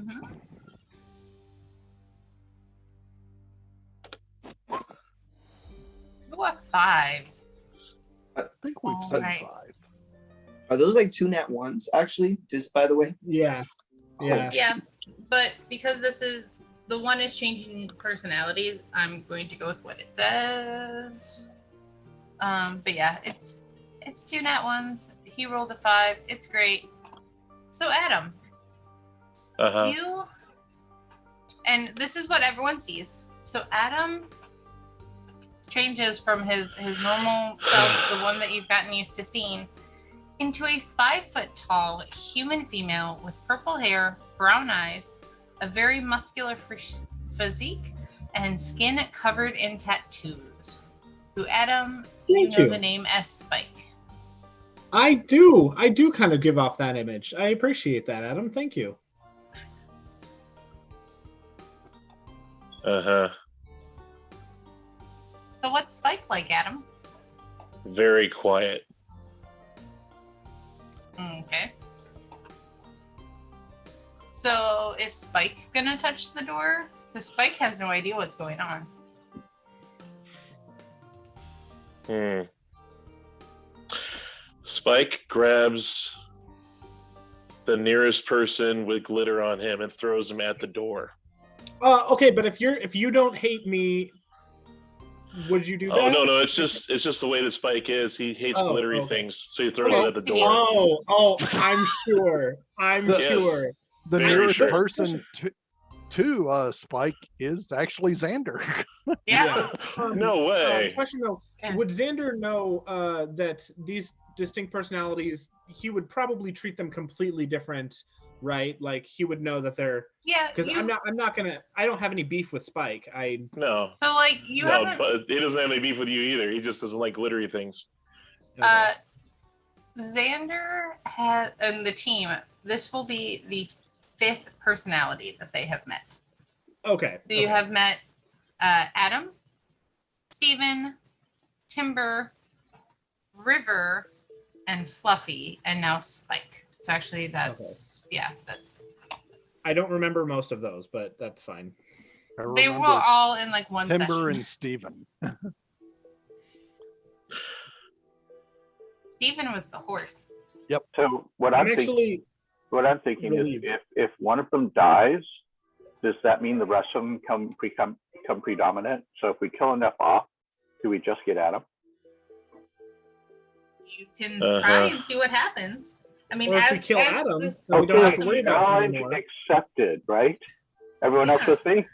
Ooh, a 5. I think we've said Alright. 5. Are those like 2 nat ones, actually? Just by the way? Yeah. Yeah. Yeah, but because this is the one is changing personalities, I'm going to go with what it says. But yeah, it's 2 nat ones. He rolled a 5. It's great. So Adam, you, and this is what everyone sees. So Adam changes from his normal self, the one that you've gotten used to seeing, into a 5-foot-tall human female with purple hair, brown eyes, a very muscular physique, and skin covered in tattoos. To Adam, you know the name as Spike. I do kind of give off that image. I appreciate that, Adam. Thank you. So what's Spike like, Adam? Very quiet. Okay. So is Spike gonna touch the door? Because Spike has no idea what's going on. Spike grabs the nearest person with glitter on him and throws him at the door. Okay, but if you don't hate me, would you do that? Oh no, it's just the way that Spike is. He hates glittery things, so he throws it at the door. Oh, I'm sure. Sure. The nearest person to Spike is actually Xander. Yeah. No way. Question though, would Xander know that these distinct personalities, he would probably treat them completely different, right? Like he would know that they're because I'm not gonna, I don't have any beef with Spike. No. So like you haven't, but he doesn't have any beef with you either. He just doesn't like glittery things. Xander has, and the team, this will be the 5th personality that they have met. Okay. So you have met Adam, Steven, Timber, River, and Fluffy, and now Spike. So actually that's that's. I don't remember most of those, but that's fine. They were all in like one Timber session. and Steven. Steven was the horse. Yep. So what I'm thinking is if one of them dies, does that mean the rest of them become predominant? So if we kill enough off, Do we just get Adam? You can try and see what happens. I mean, Or if we kill Adam, then we don't have to worry about him anymore. Accepted, right? Everyone else with me?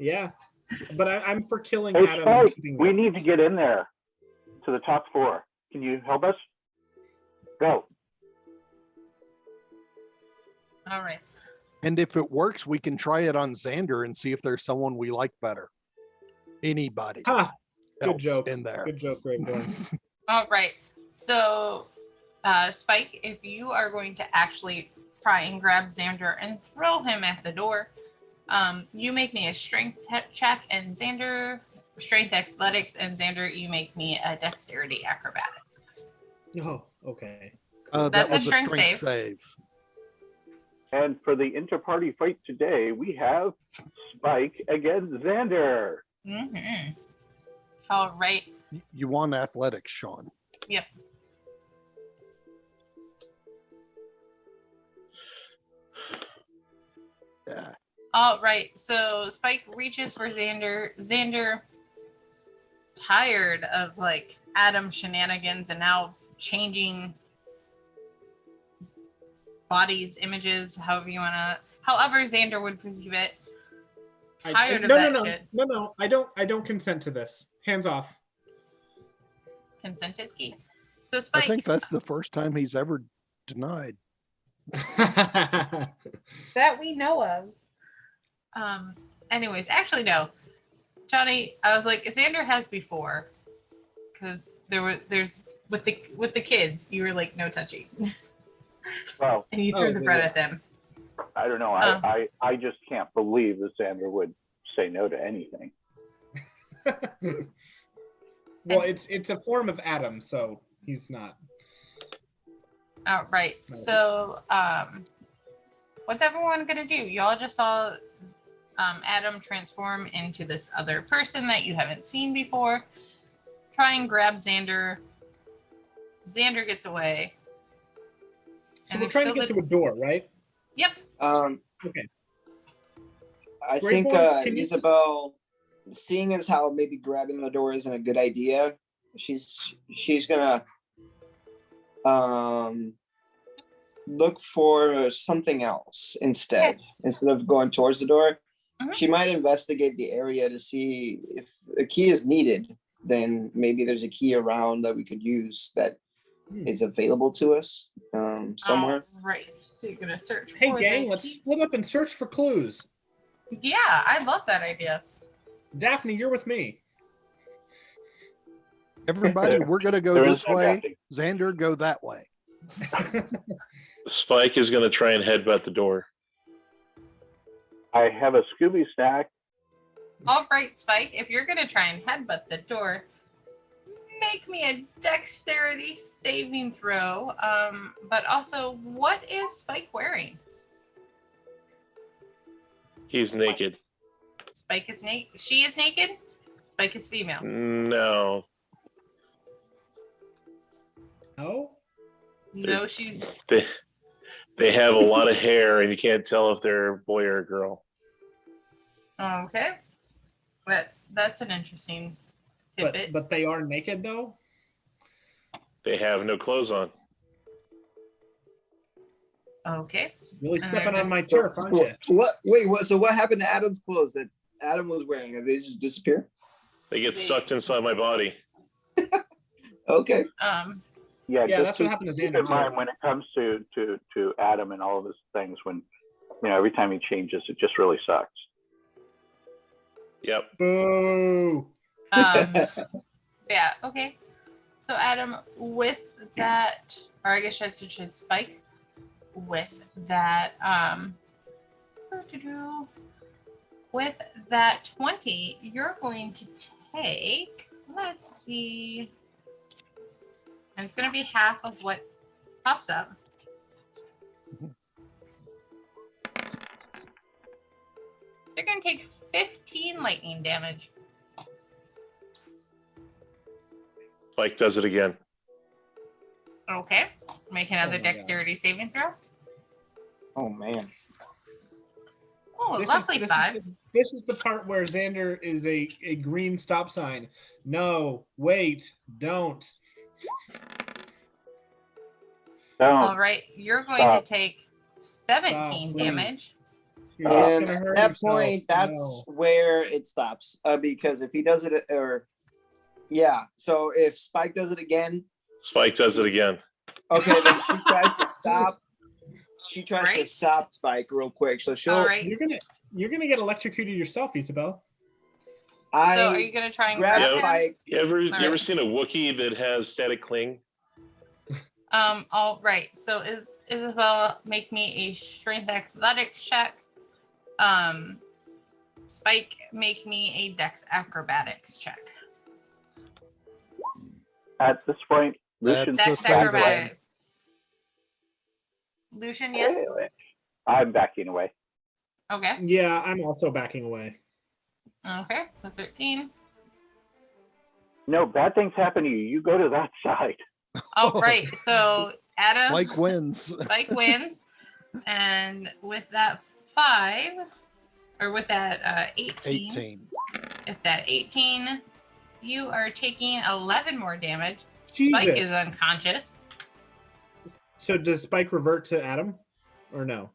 Yeah. But I'm for killing Hey, Adam. Spike, And keeping we need to get in there to the top floor. Can you help us? Go. All right. And if it works, we can try it on Xander and see if there's someone we like better. Anybody Ha! Good else joke. in there. Good joke, Graveborn. All right. So, Spike, if you are going to actually try and grab Xander and throw him at the door, you make me a strength check, and Xander, strength athletics, and Xander, you make me a dexterity acrobatics. Oh, okay. That That's was a strength save. And for the inter-party fight today, we have Spike against Xander. Mm-hmm. All right. You want athletics, Sean. Yep. Yeah. All right. So Spike reaches for Xander. Xander, tired of like Adam shenanigans and now changing bodies, images, however Xander would perceive it. Tired of that shit. No, I don't consent to this. Hands off. Consent is key. So Spike, I think that's the first time he's ever denied. that we know of. Anyways, actually no. Johnny, I was like, Xander has before. Because there's with the kids, you were like, no touching. Well, and you threw the bread at them. I don't know. I just can't believe that Xander would say no to anything. Well, it's a form of Adam, so he's not. Oh, right. So, what's everyone gonna do? Y'all just saw Adam transform into this other person that you haven't seen before. Try and grab Xander. Xander gets away. So we're trying to get to a door, right? Yep. Okay. I think Isabel, seeing as how maybe grabbing the door isn't a good idea, she's gonna look for something else instead of going towards the door. Mm-hmm. She might investigate the area to see if a key is needed. Then maybe there's a key around that we could use that is available to us somewhere. Right. So you're gonna search. Hey for gang, let's split up and search for clues. Yeah, I love that idea. Daphne, you're with me. Everybody, we're gonna go this way. Xander, go that way. Spike is going to try and headbutt the door. I have a Scooby snack. All right, Spike, if you're going to try and headbutt the door, make me a dexterity saving throw. But also, what is Spike wearing? He's naked. Spike is naked. She is naked? Spike is female. No. Oh? No, she's... They have a lot of hair, and you can't tell if they're a boy or a girl. Okay. That's an interesting tidbit. But they are naked, though? They have no clothes on. Okay. Really stepping on my turf, aren't you? So what happened to Adam's clothes that Adam was wearing? Did they just disappear? They get sucked inside my body. Okay. Yeah, that's what happened to Xander. Keep in mind when it comes to Adam and all of his things, when every time he changes, it just really sucks. Yep. Boo. Yeah. Okay. So Adam, with that, or I guess I should Spike. With that, with that 20, you're going to take. Let's see. And it's going to be half of what pops up. You're going to take 15 lightning damage. Spike does it again. Okay. Make another dexterity saving throw. Oh, man. Oh, lovely five. This is the part where Xander is a green stop sign. No, wait, don't. All right, you're going to take 17 damage. And at that point, that's where it stops. Because if he does it, so if Spike does it again. Spike does it again. Okay, then she tries to stop. She tries to stop Spike real quick. So she'll. All right. You're gonna get electrocuted yourself, Isabel. So are you gonna try and grab Spike? You ever seen a Wookiee that has static cling? All right. So Isabel, make me a strength athletics check. Spike, make me a dex acrobatics check. At this point, Lucian's Dex acrobatics. Lucian, yes? I'm backing away. Okay. Yeah, I'm also backing away. Okay, so 13. No, bad things happen to you. You go to that side. All right, so Adam. Spike wins. Spike wins. And with that 5, or with that 18. If that 18, you are taking 11 more damage. Jesus. Spike is unconscious. So does Spike revert to Adam, or no?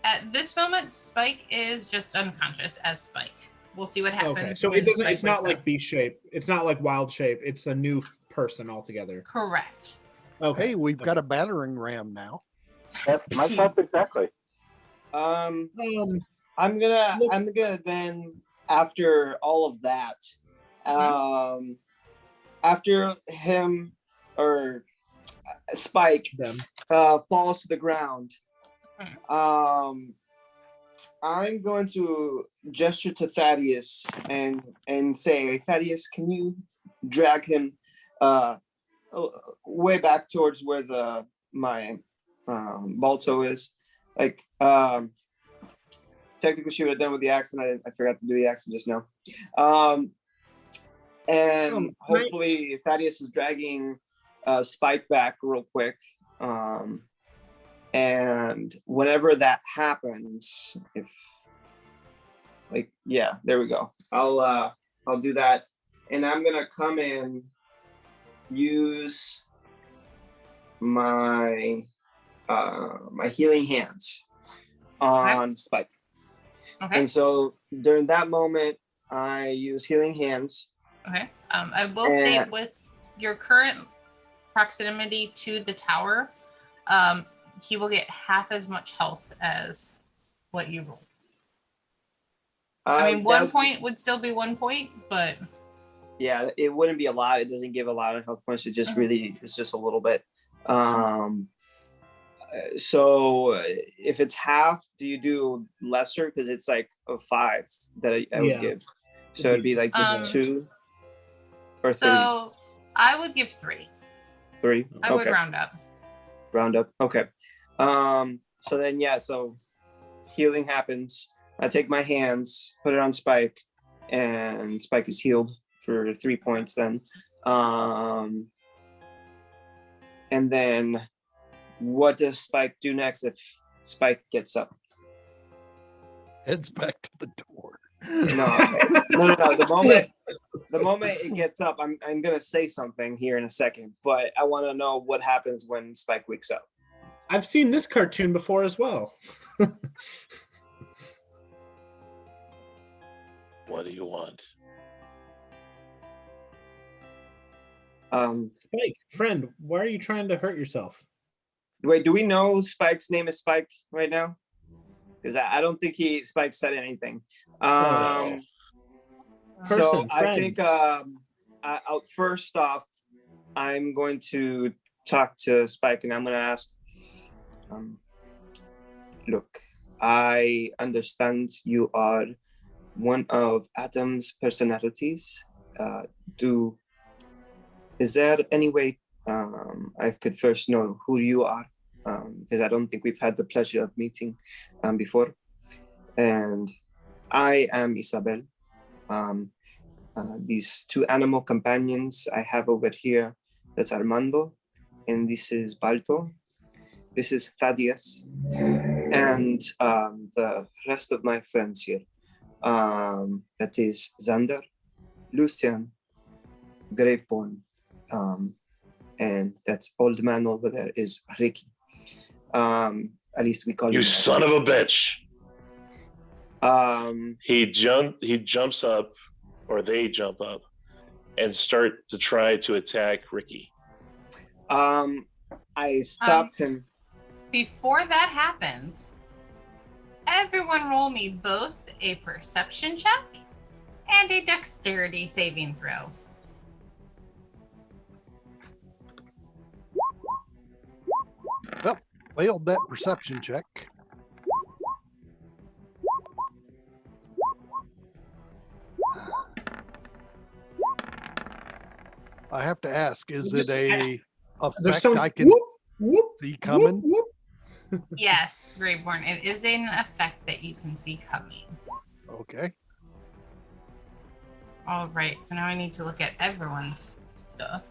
At this moment, Spike is just unconscious as Spike. We'll see what happens. Okay, so when it doesn't. Spike It's not wakes like up. beast shape. It's not like wild shape. It's a new person altogether. Correct. Okay. Hey, we've got a battering ram now. That's my thoughts exactly. I'm gonna then, after all of that, after him or Spike falls to the ground, I'm going to gesture to Thaddeus and say, Thaddeus, can you drag him way back towards where my Balto is? Like, technically she would have done with the accent. I forgot to do the accent just now. And hopefully Thaddeus is dragging Spike back real quick. And whenever that happens, there we go. I'll do that. And I'm gonna come in, use my my healing hands on Spike. Okay. And so during that moment, I use healing hands. Okay. I will say with your current proximity to the tower, he will get half as much health as what you rolled. I mean, 1 point would still be 1 point, but yeah, it wouldn't be a lot. It doesn't give a lot of health points. It just it's just a little bit. So if it's half, do you do lesser? Because it's like a 5 that I would give. So it'd be like just 2 or 3. So I would give 3. 3. I would round up. Round up. Okay. So then so healing happens. I take my hands, put it on Spike, and Spike is healed for 3 points then. And then what does Spike do next if Spike gets up? Heads back to the door. No. The moment it gets up, I'm gonna say something here in a second, but I want to know what happens when Spike wakes up. I've seen this cartoon before as well. What do you want? Spike, friend, why are you trying to hurt yourself? Wait, do we know Spike's name is Spike right now? Because I don't think Spike said anything. So I think first off, I'm going to talk to Spike and I'm going to ask, look, I understand you are one of Adam's personalities. Is there any way I could first know who you are? Because I don't think we've had the pleasure of meeting before. And I am Isabel. These 2 animal companions I have over here, that's Armando, and this is Balto. This is Thaddeus. And and the rest of my friends here. That is Xander, Lucian, Graveborn, and that old man over there is Ricky. At least we call You him son of a bitch. He jumps up, or they jump up, and start to try to attack Ricky. I stop him. Before that happens, everyone roll me both a perception check and a dexterity saving throw. Well, failed that perception check. I have to ask, is it a effect I can see coming? Yes, Graveborn, it is an effect that you can see coming. Okay. All right, so now I need to look at everyone's stuff.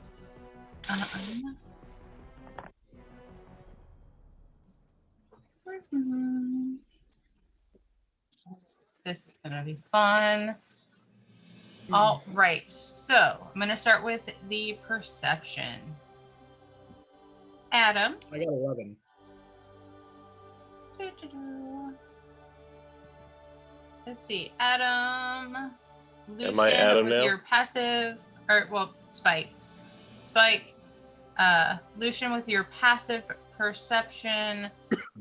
This is gonna be fun. All right, so I'm gonna start with the perception. Adam. I got 11. Let's see, Adam. Lucian, Am I Adam with now? your passive, or well, Spike. Lucian with your passive perception,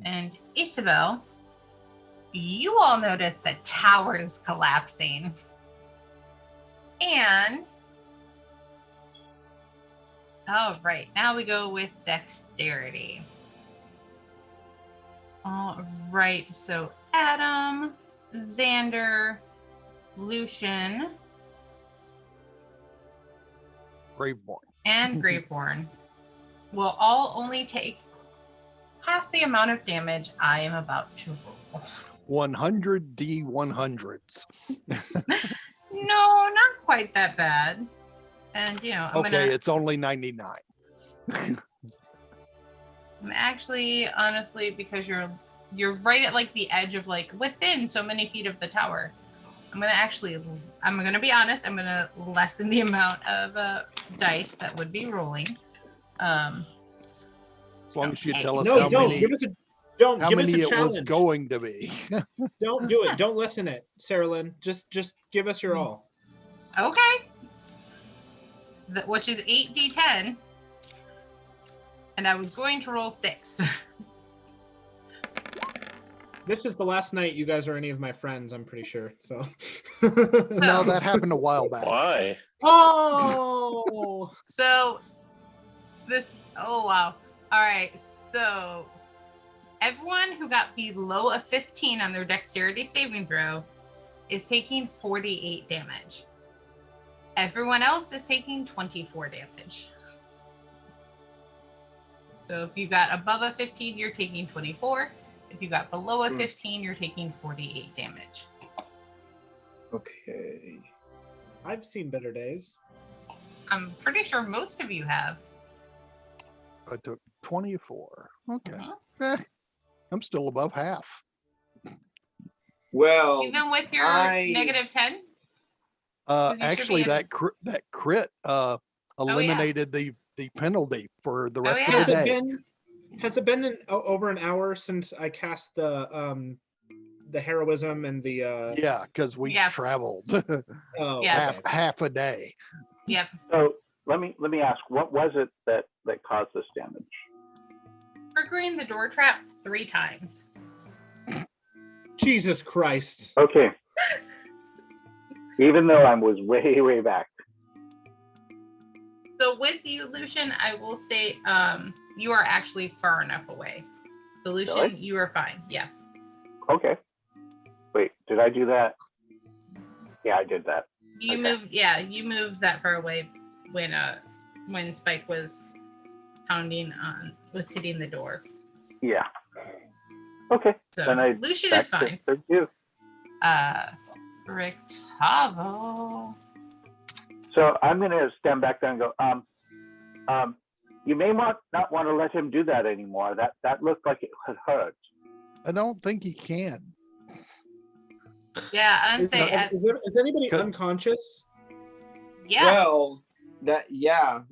and Isabel. You all notice the tower is collapsing. And all right, now we go with dexterity. All right, so Adam, Xander, Lucian, Graveborn. and Graveborn will all only take half the amount of damage I am about to roll. 100 D100s. No, not quite that bad. And I'm it's only 99. I'm actually, honestly, because you're right at like the edge of like within so many feet of the tower. I'm gonna be honest. I'm gonna lessen the amount of dice that would be rolling. As long as you tell us No, how don't many. give us a How give many us a it was challenge. going to be? Don't do it. Don't lessen it, Sarah Lynn. Just give us your all. Okay. Which is 8d10. And I was going to roll 6. This is the last night you guys are any of my friends, I'm pretty sure. So No, that happened a while back. Why? Oh So oh wow. All right, so everyone who got below a 15 on their dexterity saving throw is taking 48 damage. Everyone else is taking 24 damage. So if you got above a 15, you're taking 24. If you got below a 15, you're taking 48 damage. Okay. I've seen better days. I'm pretty sure most of you have. I took 24. Okay. Mhm. I'm still above half. Well, Even with your negative 10? Actually, that crit eliminated the penalty for the rest of the day. Has it been over an hour since I cast the heroism and the Yeah, because we traveled half a day. Yep. So let me ask, what was it that caused this damage? Triggering the door trap 3 times. Jesus Christ. Okay. Even though I was way back. So with you, Lucian, I will say you are actually far enough away. So Lucian, really? You are fine. Yeah. Okay. Wait, did I do that? Yeah, I did that. You moved that far away when Spike was was hitting the door. Yeah. Okay. So then Lucian is fine. Thank you. Rictavio. So I'm gonna stand back there and go, you may not want to let him do that anymore. That looked like it would hurt. I don't think he can. Yeah, I'd Is, say is anybody Good. unconscious? yeah, Well,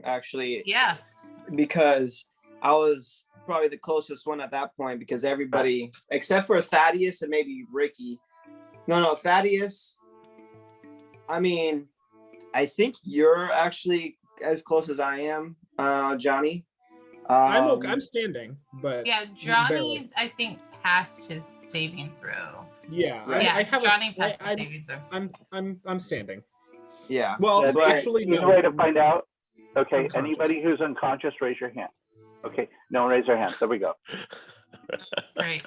actually, yeah. because I was probably the closest one at that point because everybody except for Thaddeus and maybe Ricky. No, Thaddeus. I mean, I think you're actually as close as I am, Johnny. I'm standing, but Yeah, Johnny, barely. I think passed his saving throw. Yeah, Yeah, I have Johnny passed the saving throw. I'm standing. Yeah. Well, Yeah, but- actually, easy no. way to find out. Okay, Unconscious. anybody who's unconscious, raise your hand. Okay, no one raise their hand. There we go. Great.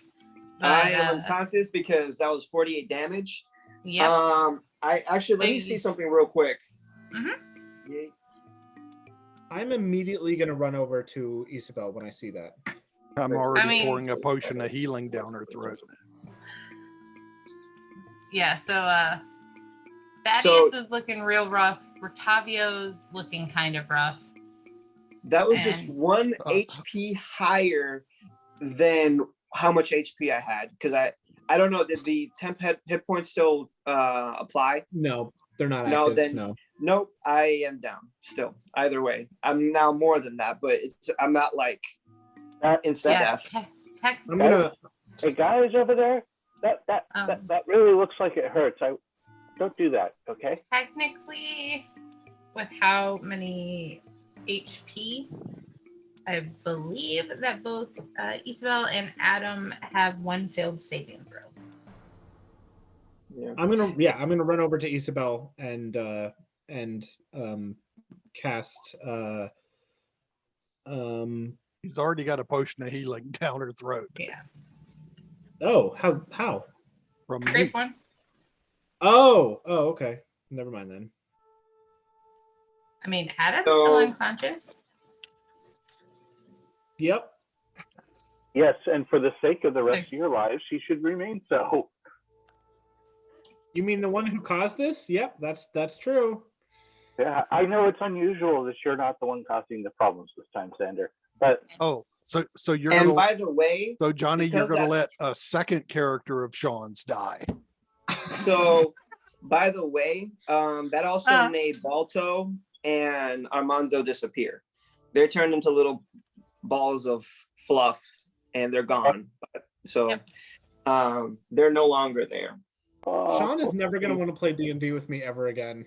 I am unconscious because that was 48 damage. Yeah. I actually let me see something real quick. Mm-hmm. I'm immediately gonna run over to Isabel when I see that. I'm already mean- pouring a potion of healing down her throat. Yeah, so Thaddeus is looking real rough. Rictavio's looking kind of rough. That was just And- 1 HP higher than how much HP I had because I don't know. Did the temp hit points still apply? No, they're not No, active. then No. nope. I am down still. Either way, I'm now more than that, but I'm not like instant Yeah, death. I'm gonna. Hey guys over there, that really looks like it hurts. Don't do that, okay? Technically, with how many HP, I believe that both Isabel and Adam have 1 failed saving throw. Yeah. I'm gonna run over to Isabel and cast He's already got a potion of healing down her throat. Yeah. Oh, how? From me. Great one. Oh, okay. Never mind then. I mean, Adam's still unconscious. Yep. Yes, and for the sake of the rest of your lives, she should remain so. You mean the one who caused this? Yep, that's true. Yeah, I know it's unusual that you're not the one causing the problems this time, Sander. But so you're And gonna. by the way, So Johnny, you're because gonna that- let a second character of Sean's die. so by the way, that also made Balto and Armando disappear. They're turned into little balls of fluff and they're gone. So they're no longer there. Sean is never gonna want to play D&D with me ever again.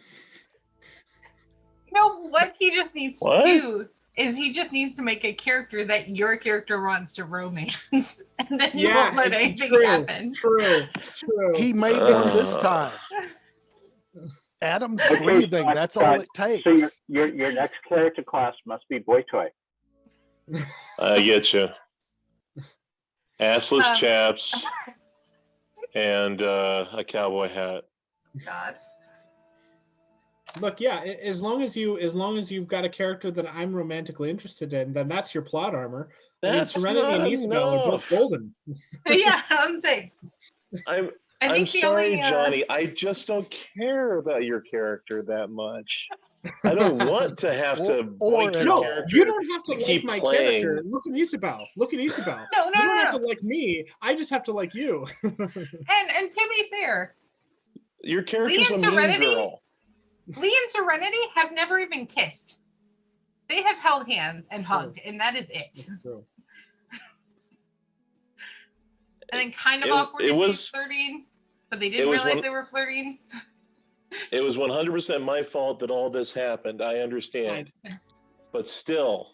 No, what he just needs to do is he just needs to make a character that your character wants to romance, and then you won't let anything happen. True. He made one this time. Adam's breathing. That's all it takes. So your next character class must be Boy Toy. I get you. Assless chaps and a cowboy hat. God. Look, yeah, as long as you've got a character that I'm romantically interested in, then that's your plot armor. That's Serenity not and Isabel are both enough. golden. Yeah, I'm saying. I'm I think the sorry, only, Johnny. I just don't care about your character that much. I don't want to have to boink your No, character you don't have to like keep my playing. character. Look at Isabel. No, You don't have to like me. I just have to like you. And to be fair, Your character's Lee a and mean Serenity? girl. Lee and Serenity have never even kissed. They have held hands and hugged, and that is it. True. And then kind of It awkwardly was- flirting, but they didn't realize they were flirting. It was 100% my fault that all this happened. I understand. But still,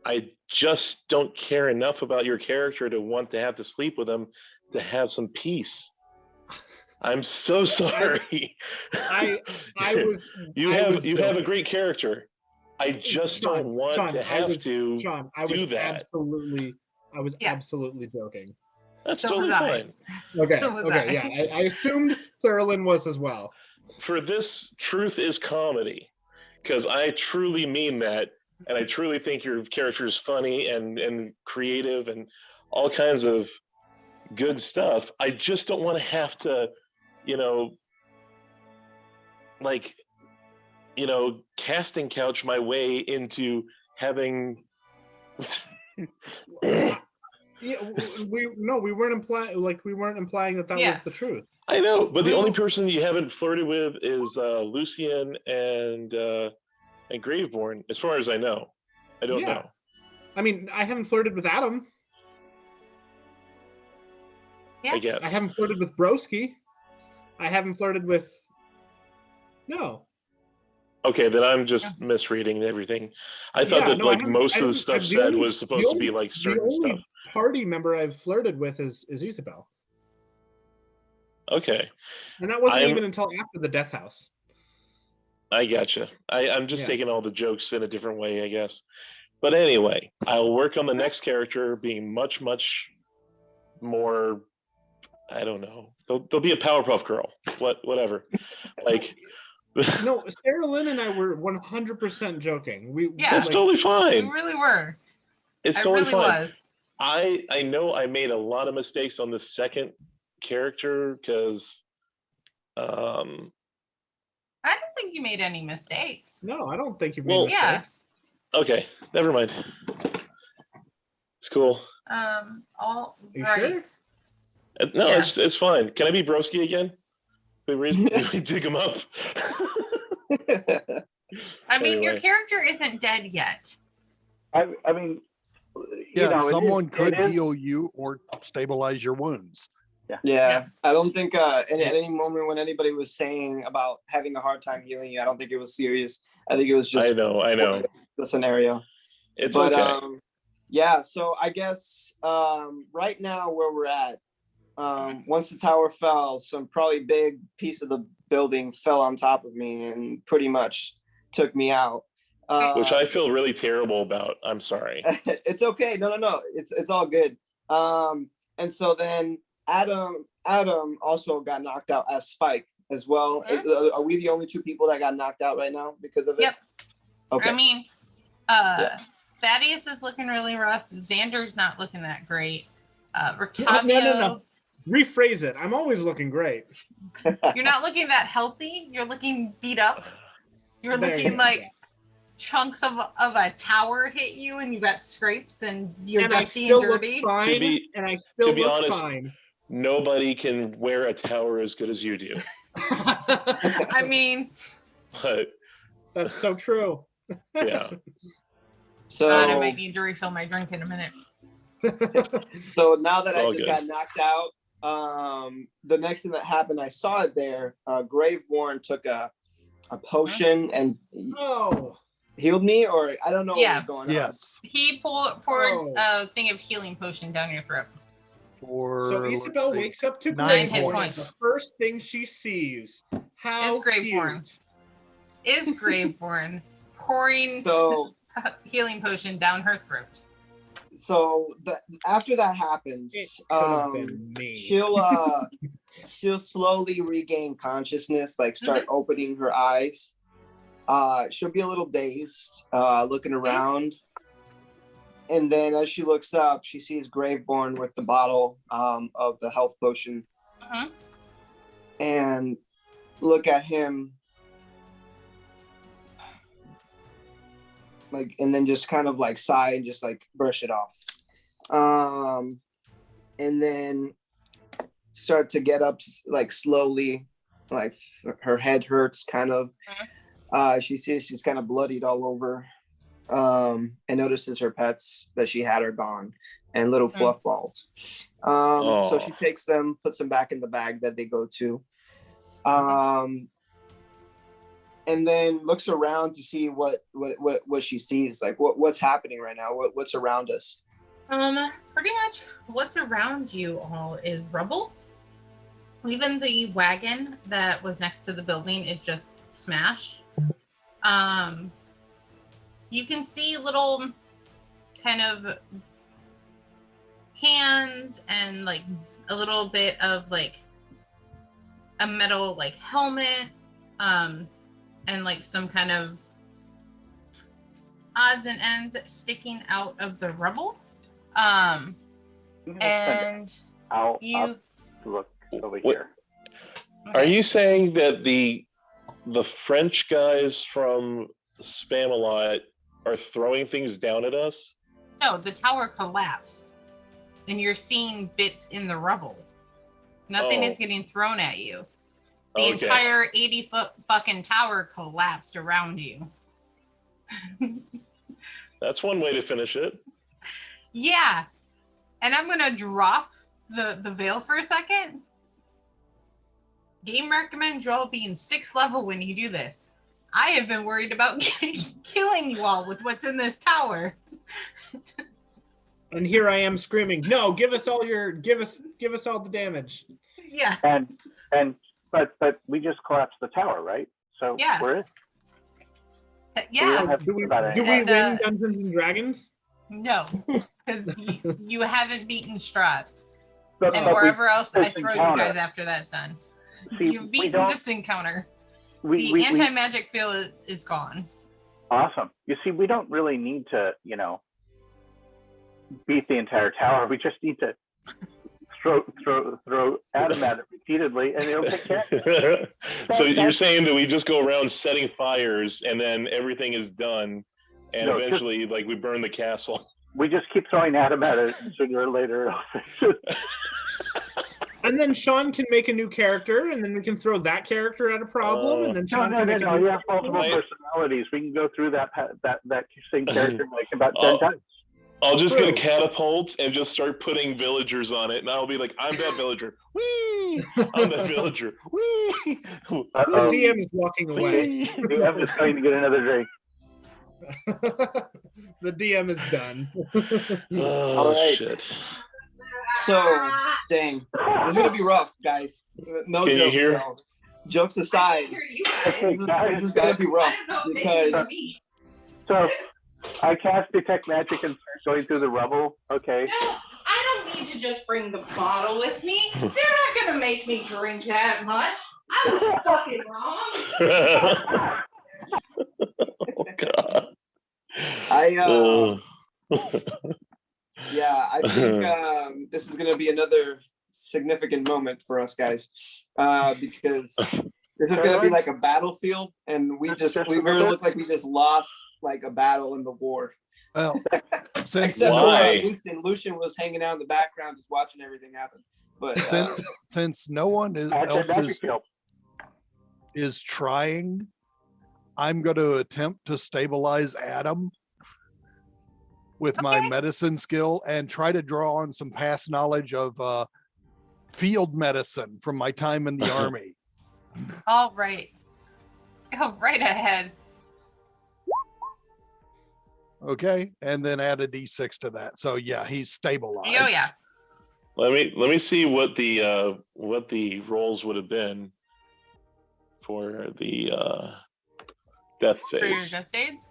I just don't care enough about your character to want to have to sleep with him to have some peace. I'm so sorry. You have a great character. I just don't want to have to do that. I was absolutely joking. That's So totally was I. fine. Okay, So was okay, I. yeah. I assumed Thurlin was as well. For this, truth is comedy, because I truly mean that, and I truly think your character is funny and creative and all kinds of good stuff. I just don't want to have to, casting couch my way into having Yeah, we weren't implying that Yeah. was the truth. I know, but the We- only person you haven't flirted with is Lucian and Graveborn, as far as I know. I don't Yeah. know. I mean, I haven't flirted with Adam. Yeah. I guess. I haven't flirted with Broski. I haven't flirted with. No. Okay, then I'm just misreading everything. I thought Yeah, that no, I like haven't- most I of the didn't- stuff the said only- was supposed the to be only- like certain The only stuff. party member I've flirted with is Isabel, Okay, and that wasn't I'm- even until after the death house. I gotcha. I'm just Yeah. taking all the jokes in a different way, I guess. But anyway, I'll work on the next character being much, much more. I don't know. They'll be a Powerpuff Girl. Whatever. Like, No, Sarah Lynn and I were 100% joking. Yeah. it's like, totally We fine. really were. It's I totally really fine. was. I know I made a lot of mistakes on the second character because I don't think you made any mistakes. No, I don't think you've made Well- Yeah. mistakes. okay, never mind. It's cool. All You right. No, Yeah. it's fine. Can I be Broski again? The reason we dig him up. I mean, your Anyway. character isn't dead yet. I mean, Yeah, it is- someone it could is- heal you or stabilize your wounds. Yeah, I don't think at any moment when anybody was saying about having a hard time healing you, I don't think it was serious. I think it was I just know. the scenario. It's But okay. yeah, so I guess right now where we're at, once the tower fell, some probably big piece of the building fell on top of me and pretty much took me out. Which I feel really terrible about. I'm sorry. It's okay. No. It's all good. And so then Adam also got knocked out as Spike as well. Are we the only two people that got knocked out right now because of it? Yep. Okay. I mean, Thaddeus is looking really rough. Xander's not looking that great. Rictavio, No. Rephrase it. I'm always looking great. you're not looking that healthy. You're looking beat up. You're There looking you like go. chunks of a tower hit you and you got scrapes and you're And I dusty still and look dirty. fine. be- And I still to be look honest, fine. Nobody can wear a tower as good as you do. I mean, But That's so true. yeah. So God, I might need to refill my drink in a minute. So now that It's I all just good. got knocked out, the next thing that happened, I saw it there. Graveborn took a potion and Oh, healed me, or I don't know what Yeah. was going Yes. He poured Oh. a thing of healing potion down your throat. Or so let's Isabel see. wakes up to 9 hit Graveborn. points. The first thing she sees. How It's Graveborn. cute. Is Graveborn pouring on. So healing potion down her throat? after that happens, It could have been me. she'll slowly regain consciousness, like start Mm-hmm. opening her eyes. She'll be a little dazed, looking around. And then as she looks up, she sees Graveborn with the bottle of the health potion. Mhm. And look at him. Like, and then just kind of like sigh and just like brush it off. And then start to get up like slowly, like her head hurts kind of. She sees she's kind of bloodied all over. And notices her pets that she had are gone and little fluff balls. So she takes them, puts them back in the bag that they go to. And then looks around to see what she sees, like what's happening right now, what's around us. Pretty much what's around you all is rubble. Even the wagon that was next to the building is just smashed. You can see little kind of cans and like a little bit of like a metal like helmet, and like some kind of odds and ends sticking out of the rubble. And I'll you look over What- here. Are you saying that the French guys from Spamalot are throwing things down at us? No, the tower collapsed. and you're seeing bits in the rubble. Nothing is getting thrown at you. The entire 80-foot fucking tower collapsed around you. That's one way to finish it. Yeah. And I'm going to drop the veil for a second. Game recommends you all being 6th level when you do this. I have been worried about killing you all with what's in this tower. And here I am screaming, "No, give us all the damage." Yeah. But we just collapsed the tower, right? So yeah. we're in. Yeah. Do we win Dungeons and Dragons? No, because you haven't beaten Strahd. And wherever else I throw you guys after that's done. You've beaten this encounter. The anti-magic field is gone. Awesome. You see, we don't really need to, beat the entire tower. We just need to throw Adam at it repeatedly, and it'll take care of it. So you're saying that we just go around setting fires, and then everything is done, and eventually, we burn the castle. We just keep throwing Adam at it, and sooner or later it'll fix it. And then Sean can make a new character, and then we can throw that character at a problem, and then Sean can make a new you have multiple personalities. We can go through that same character about 10 times. I'll just get a catapult and just start putting villagers on it, and I'll be like, "I'm that villager. Whee! I'm that villager. Whee!" The DM is walking away. The DM is trying to get another drink. The DM is done. All right. Shit. So, dang, this is gonna be rough, guys. No Can joke. you hear? No. Jokes aside, this is gonna be rough because. So, I cast Detect Magic and start going through the rubble. Okay. No, I don't need to just bring the bottle with me. They're not gonna make me drink that much. I was fucking wrong. Oh God. Yeah, I think this is going to be another significant moment for us guys, because this is going to be like a battlefield, and we really look like we just lost a battle in the war. Well, Lucian was hanging out in the background just watching everything happen. But since no one else is trying, I'm going to attempt to stabilize Adam with my medicine skill and try to draw on some past knowledge of field medicine from my time in the army. All right. Go right ahead. Okay, and then add a d6 to that. So yeah, he's stabilized. Oh yeah. Let me see what the rolls would have been for the death saves. For your death saves?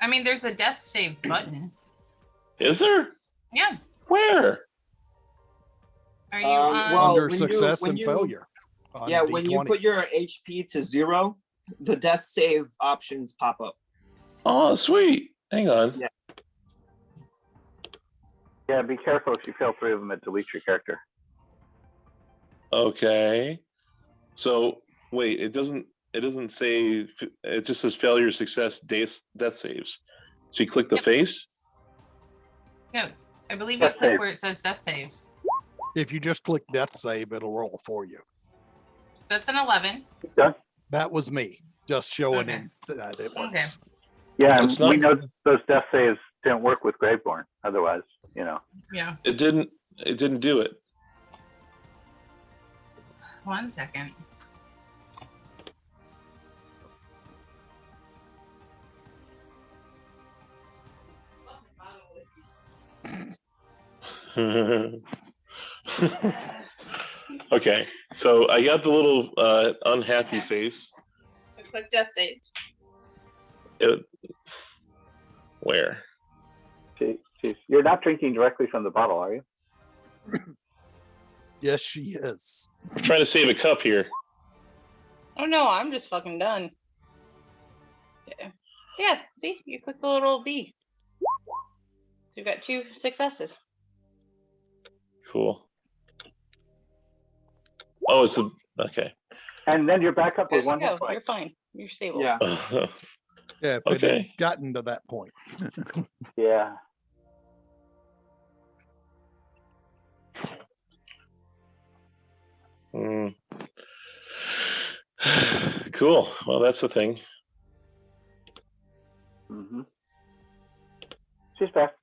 I mean, there's a death save button. Is there? Yeah. Where? Are you on? Under success and failure. Yeah, when you put your HP to 0, the death save options pop up. Oh, sweet. Hang on. Yeah. Yeah, be careful if you fail 3 of them, it deletes your character. Okay. So wait, it doesn't say, it just says failure, success, death saves. So you click the face? No, I believe you click where it says death saves. If you just click death save, it'll roll for you. That's an 11. Done. That was me, just showing him that it works. Okay. Yeah, and we know those death saves didn't work with Graveborn. Otherwise, Yeah. It didn't do it. 1 second. Okay, so I got the little unhappy face. Click death save. Where? Jeez. You're not drinking directly from the bottle, are you? Yes, she is. I'm trying to save a cup here. Oh no, I'm just fucking done. Yeah, see, you click the little B. You've got 2 successes. Cool. Oh, it's okay. And then you're back up with 1 hit point. You're fine. You're stable. Yeah. Yeah, if it had gotten to that point. Yeah. Cool. Well, that's the thing. Mm-hmm. She's back.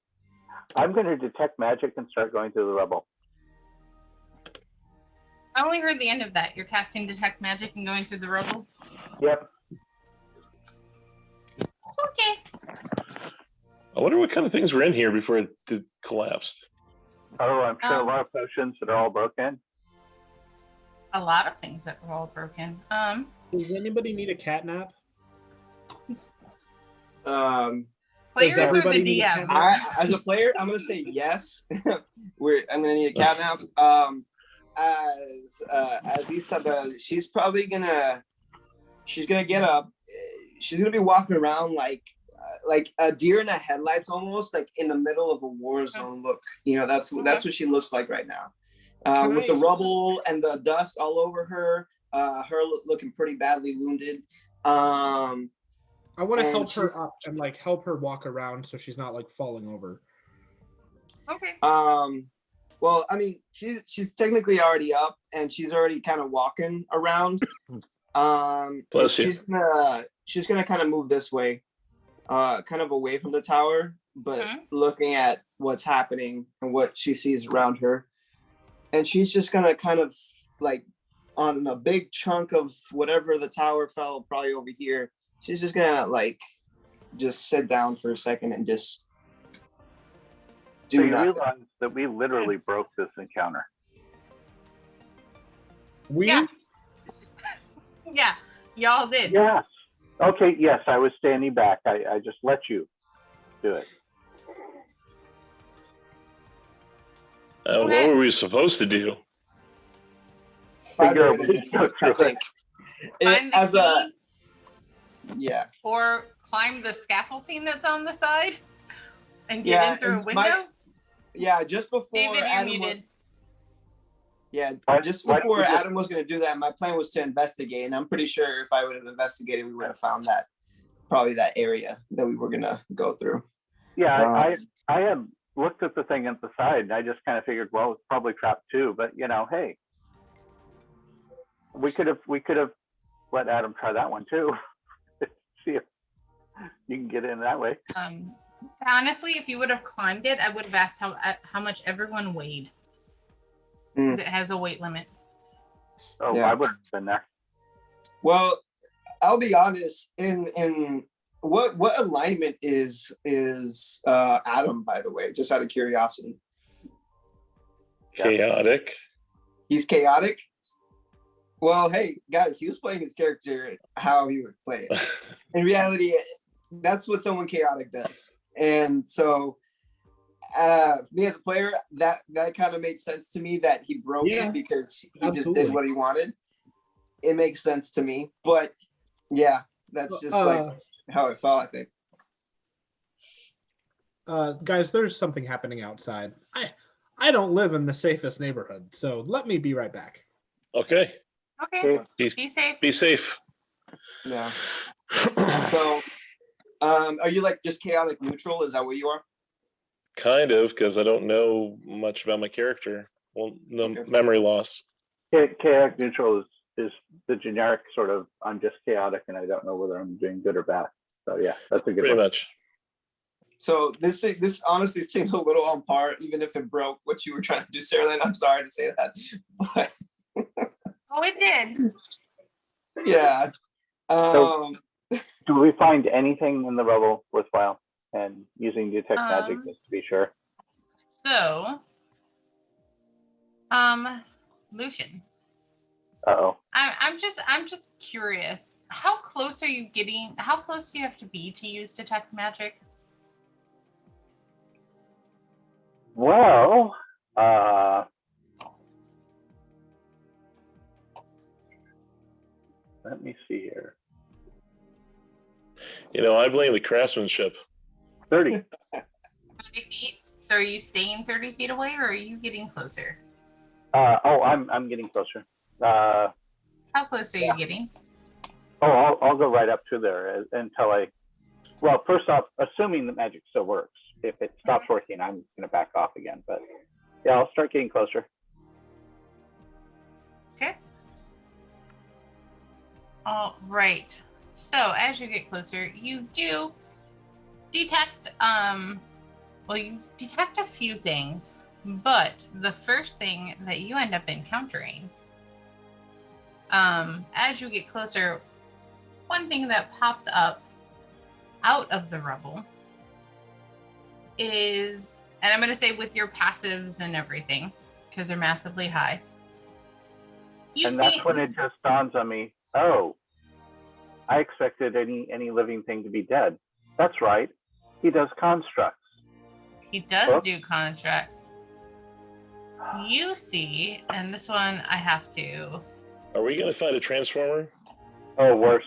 I'm going to detect magic and start going through the rubble. I only heard the end of that. You're casting detect magic and going through the rubble. Yep. Okay. I wonder what kind of things were in here before it collapsed. Oh, I'm sure a lot of potions that are all broken. A lot of things that were all broken. Does anybody need a cat nap? Players or everybody the need a DM? cat As a player, I'm gonna say yes. I'm gonna need a cat nap. As Isabel, she's gonna get up. She's gonna be walking around like a deer in the headlights, almost like in the middle of a war zone look. You know, that's what she looks like right now, with the rubble and the dust all over her. Her looking pretty badly wounded. I want to help her up and like help her walk around so she's not like falling over. Okay. Well, I mean, she's technically already up and she's already kind of walking around. Bless you. She's gonna kind of move this way, kind of away from the tower, but looking at what's happening and what she sees around her. And she's just gonna kind of like on a big chunk of whatever the tower fell, probably over here. She's just gonna like just sit down for a second and just do so you nothing. realize that we literally broke this encounter. Yeah. Yeah, y'all did. Yes. Okay, yes, I was standing back. I just let you do it. What were we supposed to do? Figure out what to go I through think. Find the key Yeah. or climb the scaffolding that's on the side and get in through a window. Just before David, Adam you're was. muted. Yeah, just before Adam was going to do that, my plan was to investigate, and I'm pretty sure if I would have investigated, we would have found probably that area that we were going to go through. Yeah, I had looked at the thing at the side, and I just kind of figured, well, it's probably trapped too. But you know, hey, we could have let Adam try that one too. See if you can get in that way. Honestly, if you would have climbed it, I would have asked how much everyone weighed. It has a weight limit. Oh, yeah. I would have been there. Well, I'll be honest. In what alignment is Adam, by the way? Just out of curiosity. Chaotic. He's chaotic. Well, hey guys, he was playing his character how he would play it. In reality, that's what someone chaotic does, and so. Me as a player, that kind of made sense to me that he broke it because he just did what he wanted. It makes sense to me, but yeah, that's just like how it felt, I think. Guys, there's something happening outside. I don't live in the safest neighborhood, so let me be right back. Okay. Okay. Be safe. Be safe. Yeah. So, are you like just chaotic neutral? Is that what you are? Kind of, because I don't know much about my character. Well, no memory loss. Chaotic neutral is the generic sort of, I'm just chaotic and I don't know whether I'm doing good or bad. So yeah, that's a good Pretty one. much. So this honestly seemed a little on par, even if it broke what you were trying to do, Sarah. I'm sorry to say that, but oh, it did. Yeah. So, do we find anything in the rubble worthwhile? And using detect magic just to be sure. So, Lucian. Uh-oh. I'm just curious. How close are you getting? How close do you have to be to use detect magic? Well, let me see here. You know, I blame the craftsmanship. 30. 30 feet. So are you staying 30 feet away or are you getting closer? I'm getting closer. How close are you getting? Oh, I'll go right up to there until well, first off, assuming the magic still works. If it stops working, I'm going to back off again. But yeah, I'll start getting closer. Okay. All right. So as you get closer, you do detect you detect a few things, but the first thing that you end up encountering as you get closer, one thing that pops up out of the rubble is, and I'm going to say with your passives and everything because they're massively high, that's when it just dawns on me, oh, I expected any living thing to be dead. That's right. He does constructs. He does do constructs. You see, and this one I have to. Are we going to find a transformer? Oh, worse.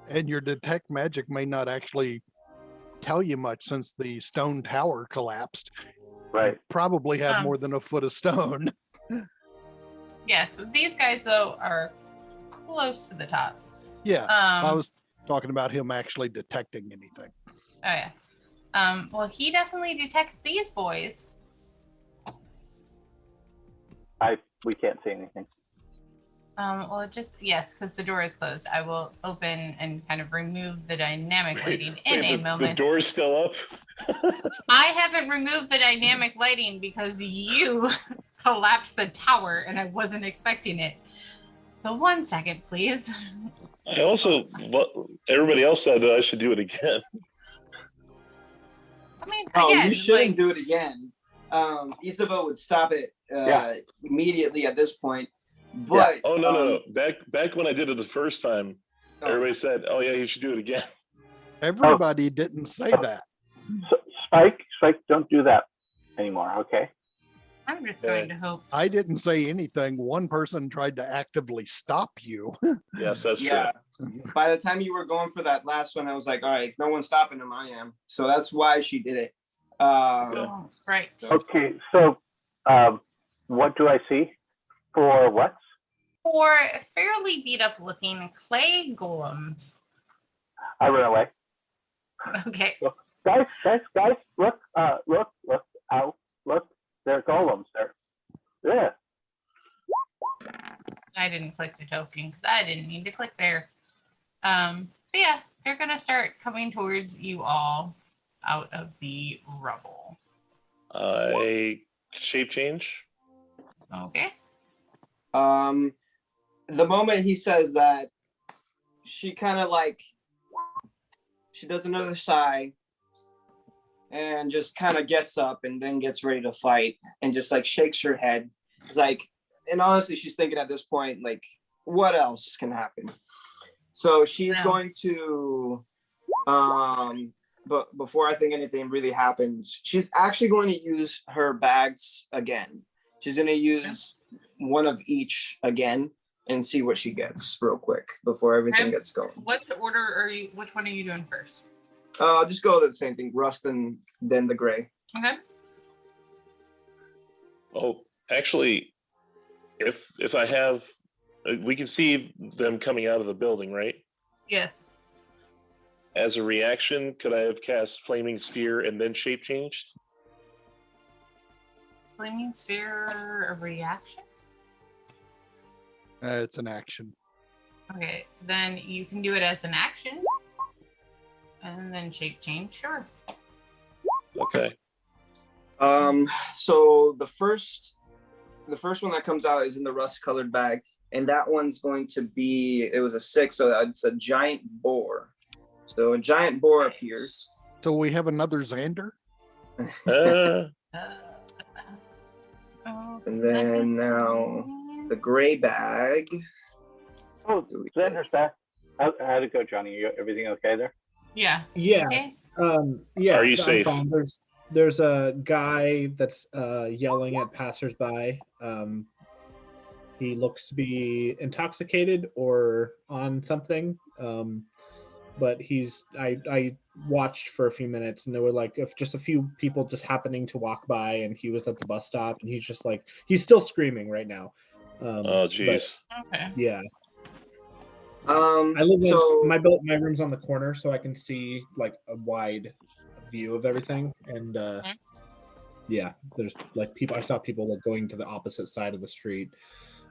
And your detect magic may not actually tell you much since the stone tower collapsed. Right. You probably have more than a foot of stone. Yes, these guys though are close to the top. Yeah, I was talking about him actually detecting anything. Oh yeah. Well, he definitely detects these boys. We can't see anything. Well, yes, because the door is closed. I will open and kind of remove the dynamic lighting in a moment. The door's still up? I haven't removed the dynamic lighting because you collapsed the tower and I wasn't expecting it. So 1 second, please. I also, everybody else said that I should do it again. I mean, again, you shouldn't do it again. Isabel would stop it immediately at this point. But no. Back when I did it the first time, everybody said, "Oh yeah, you should do it again." Everybody didn't say that. So, Spike, don't do that anymore, okay? I'm just going to hope. I didn't say anything. One person tried to actively stop you. Yes, that's true. By the time you were going for that last one, I was like, all right, if no one's stopping him, I am. So that's why she did it. Right. Okay, so what do I see? For what? For fairly beat up looking clay golems. I run away. Okay. Guys, look, out, look, there are golems there. Yeah. I didn't click the token because I didn't need to click there. But yeah, they're gonna start coming towards you all out of the rubble. I shape change. Okay. The moment he says that, she kind of she does another sigh and just kind of gets up and then gets ready to fight and just shakes her head. It's and honestly, she's thinking at this point, what else can happen? So she's going to, but before I think anything really happens, she's actually going to use her bags again. She's going to use one of each again and see what she gets real quick before everything gets going. What order are you? Which one are you doing first? Just go with the same thing, rust and then the gray. Okay. Oh, actually, if I have, we can see them coming out of the building, right? Yes. As a reaction, could I have cast Flaming Sphere and then shape changed? Flaming Sphere a reaction? It's an action. Okay, then you can do it as an action. And then shape change, sure. Okay. So the first one that comes out is in the rust-colored bag, and that one's going to be, it was a 6, so it's a giant boar. So a giant boar appears. So we have another Xander? And then now the gray bag. Oh, Xander's back. How'd it go, Johnny? Everything okay there? Yeah. Yeah. Okay. Are you safe? There's a guy that's yelling at passersby. He looks to be intoxicated or on something. But I watched for a few minutes, and there were just a few people just happening to walk by, and he was at the bus stop, and he's just he's still screaming right now. Oh jeez. Okay. Yeah. I live my room's on the corner, so I can see a wide view of everything, and yeah, there's people. I saw people going to the opposite side of the street.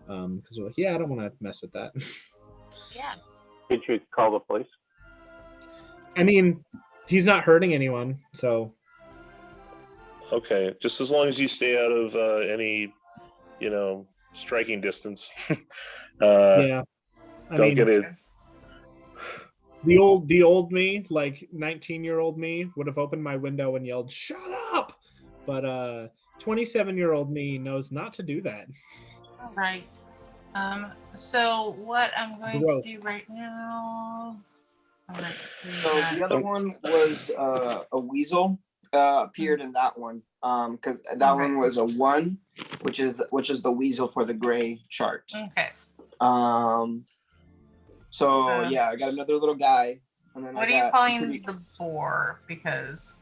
because we're like, yeah, I don't want to mess with that. Yeah. Did you call the police? I mean, he's not hurting anyone, so. Okay, just as long as you stay out of any, striking distance. Yeah, don't get it. The old me, like 19-year-old me, would have opened my window and yelled, "Shut up!" But 27-year-old me knows not to do that. All right. So what I'm going Growth. to do right now. So the other one was a weasel appeared in that one because that one was a 1, which is the weasel for the gray chart. Okay. So yeah, I got another little guy, and then what are you calling the boar? Because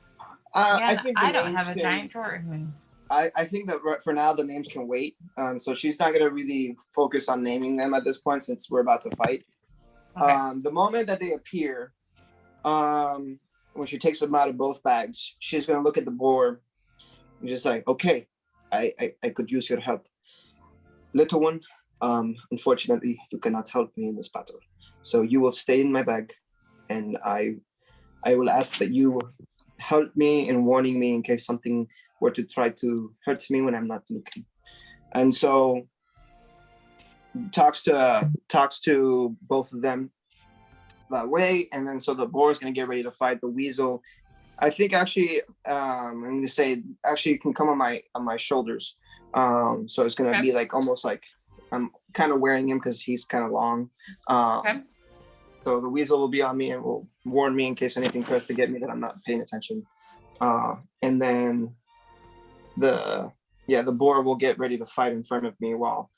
I think I don't have a giant boar in me. I think that for now the names can wait. So she's not gonna really focus on naming them at this point since we're about to fight. Okay. The moment that they appear, when she takes them out of both bags, she's gonna look at the boar and just like, okay, I could use your help, little one. Unfortunately, you cannot help me in this battle. So you will stay in my bag, and I will ask that you help me in warning me in case something were to try to hurt me when I'm not looking. And so talks to both of them that way, and then so the boar is going to get ready to fight the weasel. I think actually I'm going to say actually you can come on my shoulders. So it's going to be like almost like I'm kind of wearing him because he's kind of long. So the weasel will be on me and will warn me in case anything tries to get me that I'm not paying attention. And then the boar will get ready to fight in front of me while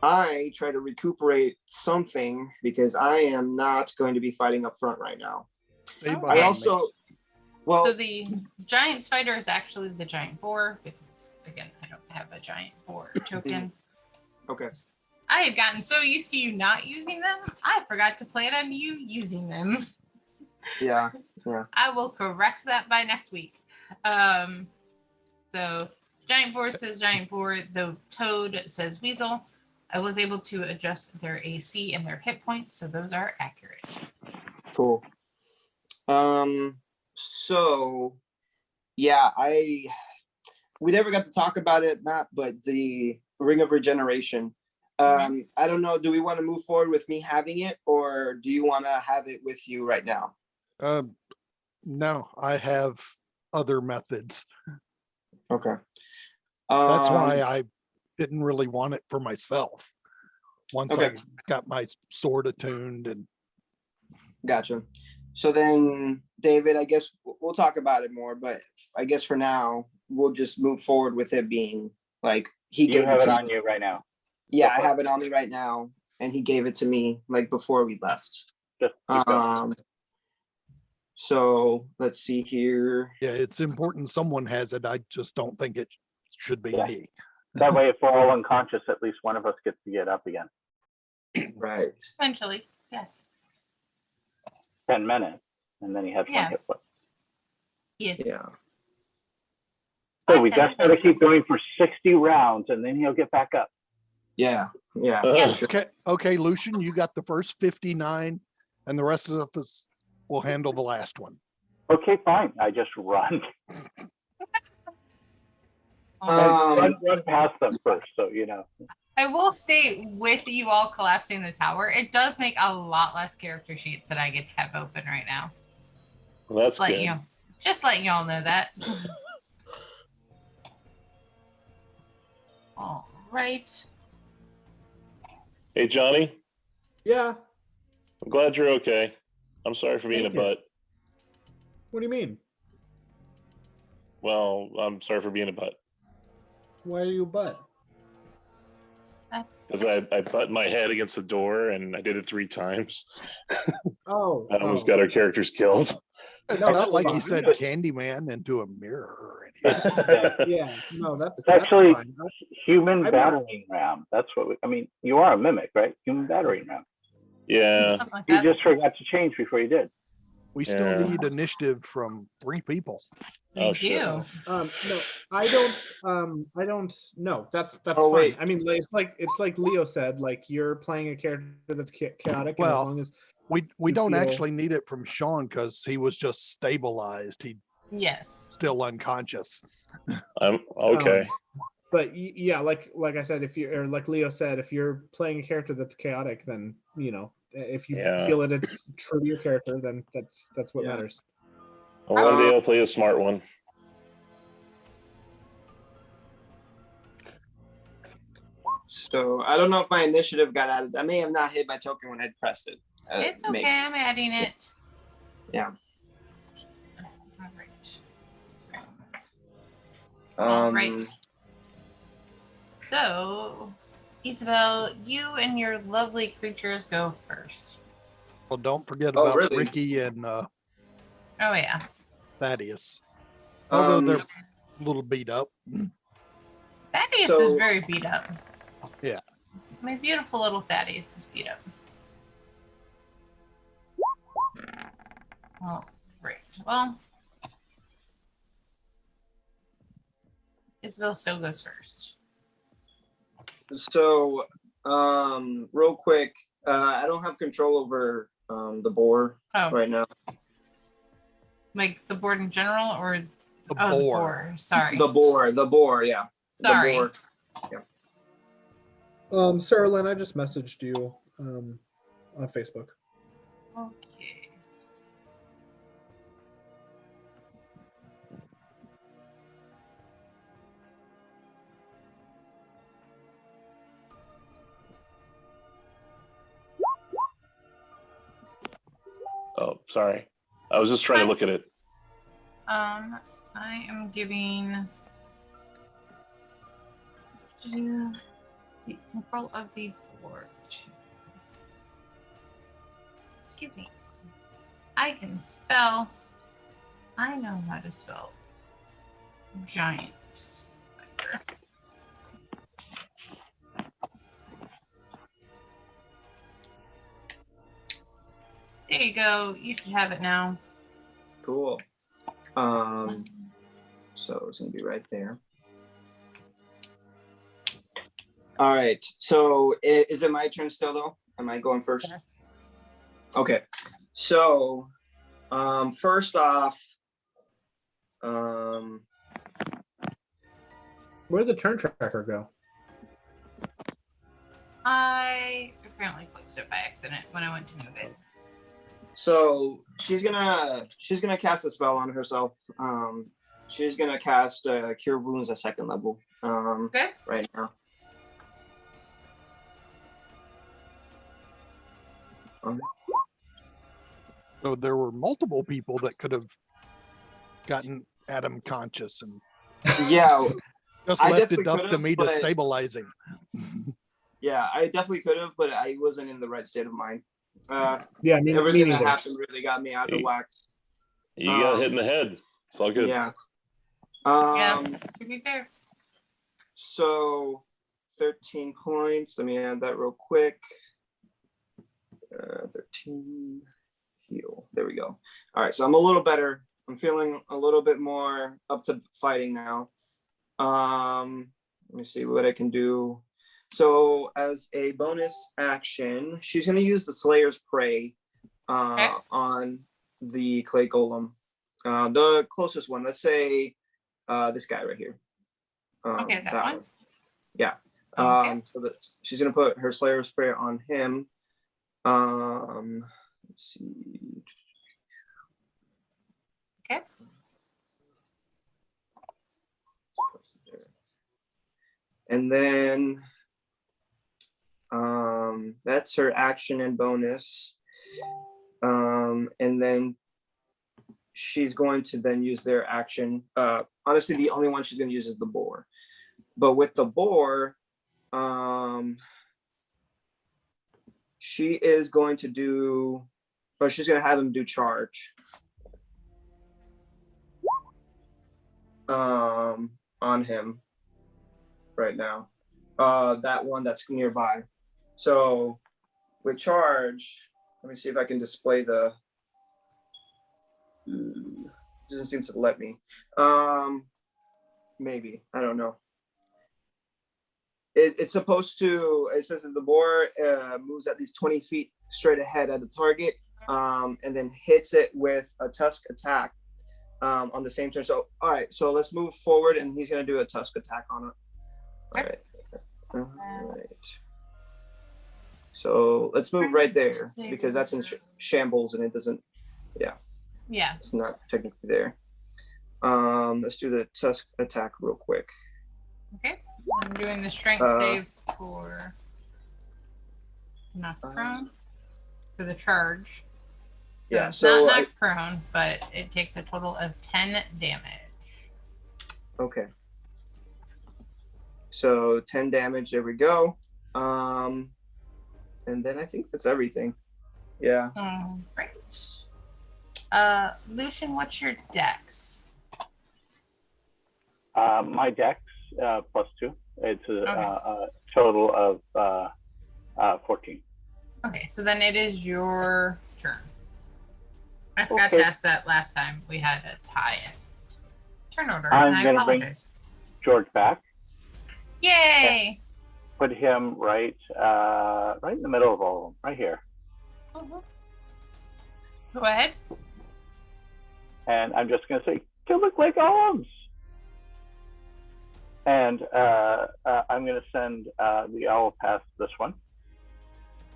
I try to recuperate something because I am not going to be fighting up front right now. I also, so the giant spider is actually the giant boar because again, I don't have a giant boar token. Okay. I had gotten so used to you not using them, I forgot to plan on you using them. Yeah. I will correct that by next week. So giant boar says giant boar, the toad says weasel. I was able to adjust their AC and their hit points, so those are accurate. Cool. So yeah, we never got to talk about it, Matt, but the Ring of Regeneration. I don't know, do we want to move forward with me having it, or do you want to have it with you right now? No, I have other methods. Okay. That's why I didn't really want it for myself. Once I got my sword attuned and. Gotcha. So then, David, I guess we'll talk about it more, but I guess for now, we'll just move forward with it being like he gave it on you right now. Yeah, I have it on me right now, and he gave it to me like before we left. So let's see here. Yeah, it's important someone has it. I just don't think it should be me. That way, if we're all unconscious, at least one of us gets to get up again. Right. Eventually, yeah. 10 minutes, and then he has one hit point. Yes. Yeah. So we just got to keep going for 60 rounds, and then he'll get back up. Yeah. Okay, Lucian, you got the first 59, and the rest of us will handle the last one. Okay, fine. I just run. Run past them first, so you know. I will state, with you all collapsing the tower, it does make a lot less character sheets that I get to have open right now. Well, that's good. Just letting y'all know that. All right. Hey, Johnny. Yeah. I'm glad you're okay. I'm sorry for being a butt. What do you mean? Well, I'm sorry for being a butt. Why are you a butt? Because I butted my head against the door and I did it 3 times. Oh. I almost got our characters killed. It's not like you said Candyman into a mirror or anything. Yeah, no, that's actually fine. Human battering ram. That's what you are a mimic, right? Human battering ram. Yeah. Like you just forgot to change before you did. We still Yeah. need initiative from 3 people. We Oh, do. shit. No, I don't. No, that's Oh, fine. wait. I mean, it's like Leo said. Like you're playing a character that's chaotic, and as Well, long as We you don't feel- actually need it from Sean because he was just stabilized. He's Yes. still unconscious. I'm okay. But yeah, like I said, if you or like Leo said, if you're playing a character that's chaotic, then if you Yeah. feel that it's true to your character, then that's what Yeah. matters. Well, one day I'll play a smart one. So I don't know if my initiative got added. I may have not hit my token when I pressed it. It's okay. maybe. I'm adding it. Yeah. All right. Um, All right. So, Isabel, you and your lovely creatures go first. Well, don't forget Oh, about really? Ricky and Oh, yeah. Thaddeus. Although Um, they're a little beat up. Thaddeus So- is very beat up. Yeah. My beautiful little Thaddeus is beat up. Oh, great. Well, Isabel still goes first. So, real quick, I don't have control over the boar Oh, right now. like the board in general, or The oh, the boar. boar. Sorry. The boar, yeah. Sorry. The boar. Sarah Lynn, I just messaged you on Facebook. Okay. Oh, sorry. I was just trying to look at it. I am giving you the control of the board. Give me. I can spell. I know how to spell giant spider. There you go. You should have it now. Cool. So it's gonna be right there. All right. So is it my turn still though? Am I going first? Yes. Okay. So, first off, Where'd the turn tracker go? I apparently closed it by accident when I went to move it. so she's gonna cast a spell on herself. She's gonna cast Cure Wounds at 2nd level. Okay. Right now. So there were multiple people that could have gotten Adam conscious and Yeah, just I left it definitely up to could've, me to but- stabilizing. yeah, I definitely could have, but I wasn't in the right state of mind. Yeah, me Everything that neither. happened really got me out of whack. You got hit in the head. It's all good. Yeah. Yeah. To be fair. So 13 points. Let me add that real quick. 13 heal. There we go. All right, so I'm a little better. I'm feeling a little bit more up to fighting now. Let me see what I can do. So as a bonus action, she's going to use the Slayer's Prey on the clay golem. The closest one, let's say this guy right here. Okay, that one? Yeah. Okay. So that's she's gonna put her Slayer's Prey on him. Let's see. Okay. And then that's her action and bonus. And then she's going to then use their action. Honestly, the only one she's going to use is the boar. But with the boar, she is going to do, or she's going to have him do charge on him right now. That one that's nearby. So with charge, let me see if I can display the Doesn't seem to let me. Maybe, I don't know. It's supposed to. It says that the boar moves at least 20 feet straight ahead at the target, and then hits it with a tusk attack on the same turn. So, all right. So let's move forward, and he's gonna do a tusk attack on it. All right. All right. So let's move right there because that's in shambles, and it doesn't. Yeah, it's not technically there. Let's do the tusk attack real quick. Okay. I'm doing the strength save for knock prone for the charge. Yeah, it's so not knock prone, but it takes a total of 10 damage. Okay. So 10 damage. There we go. And then I think that's everything. Yeah. Great. Lucian, what's your dex? My dex +2. It's a total of 14. Okay, so then it is your turn. I forgot to ask that last time. We had a tie in turn order. I'm going to bring George back. Yay! Put him right in the middle of all of them, right here. Go ahead. And I'm just going to say, "You look like arms." And I'm going to send the owl past this one.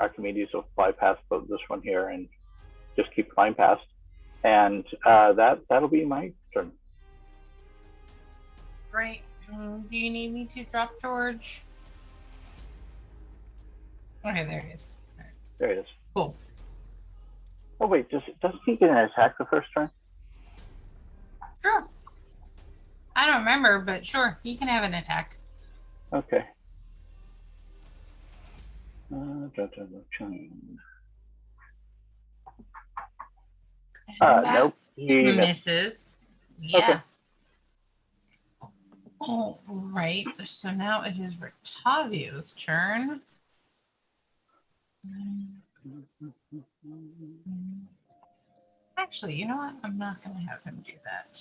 Archimedes will fly past this one here and just keep flying past. And that'll be my turn. Right. Do you need me to drop George? Okay, there he is. There he is. Cool. Oh wait, doesn't he get an attack the first turn? Sure. I don't remember, but sure, he can have an attack. Okay. Nope. He misses. Yeah. Okay. All right. So now it is Rictavio's turn. Actually, you know what? I'm not going to have him do that.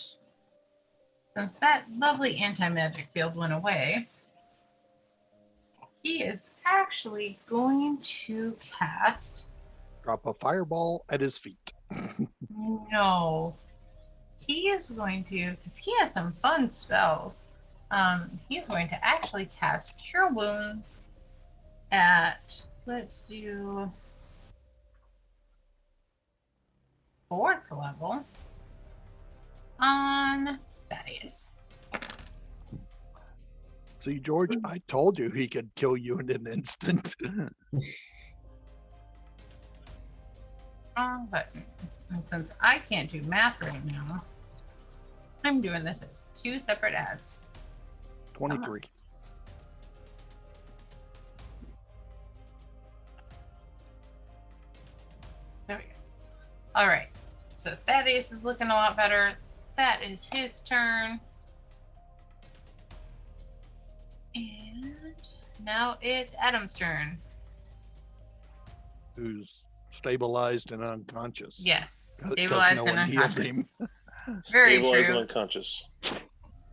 Since that lovely anti-magic field went away, he is actually going to cast... Drop a fireball at his feet. No. He is going to, because he has some fun spells, he is going to actually cast Cure Wounds at, let's do 4th level on Thaddeus. See, George, I told you he could kill you in an instant. But since I can't do math right now, I'm doing this as 2 separate adds. 23. There we go. All right. So Thaddeus is looking a lot better. That is his turn. And now it's Adam's turn. Who's stabilized and unconscious. Yes. Stabilized no and unconscious. Very stabilized true. and unconscious.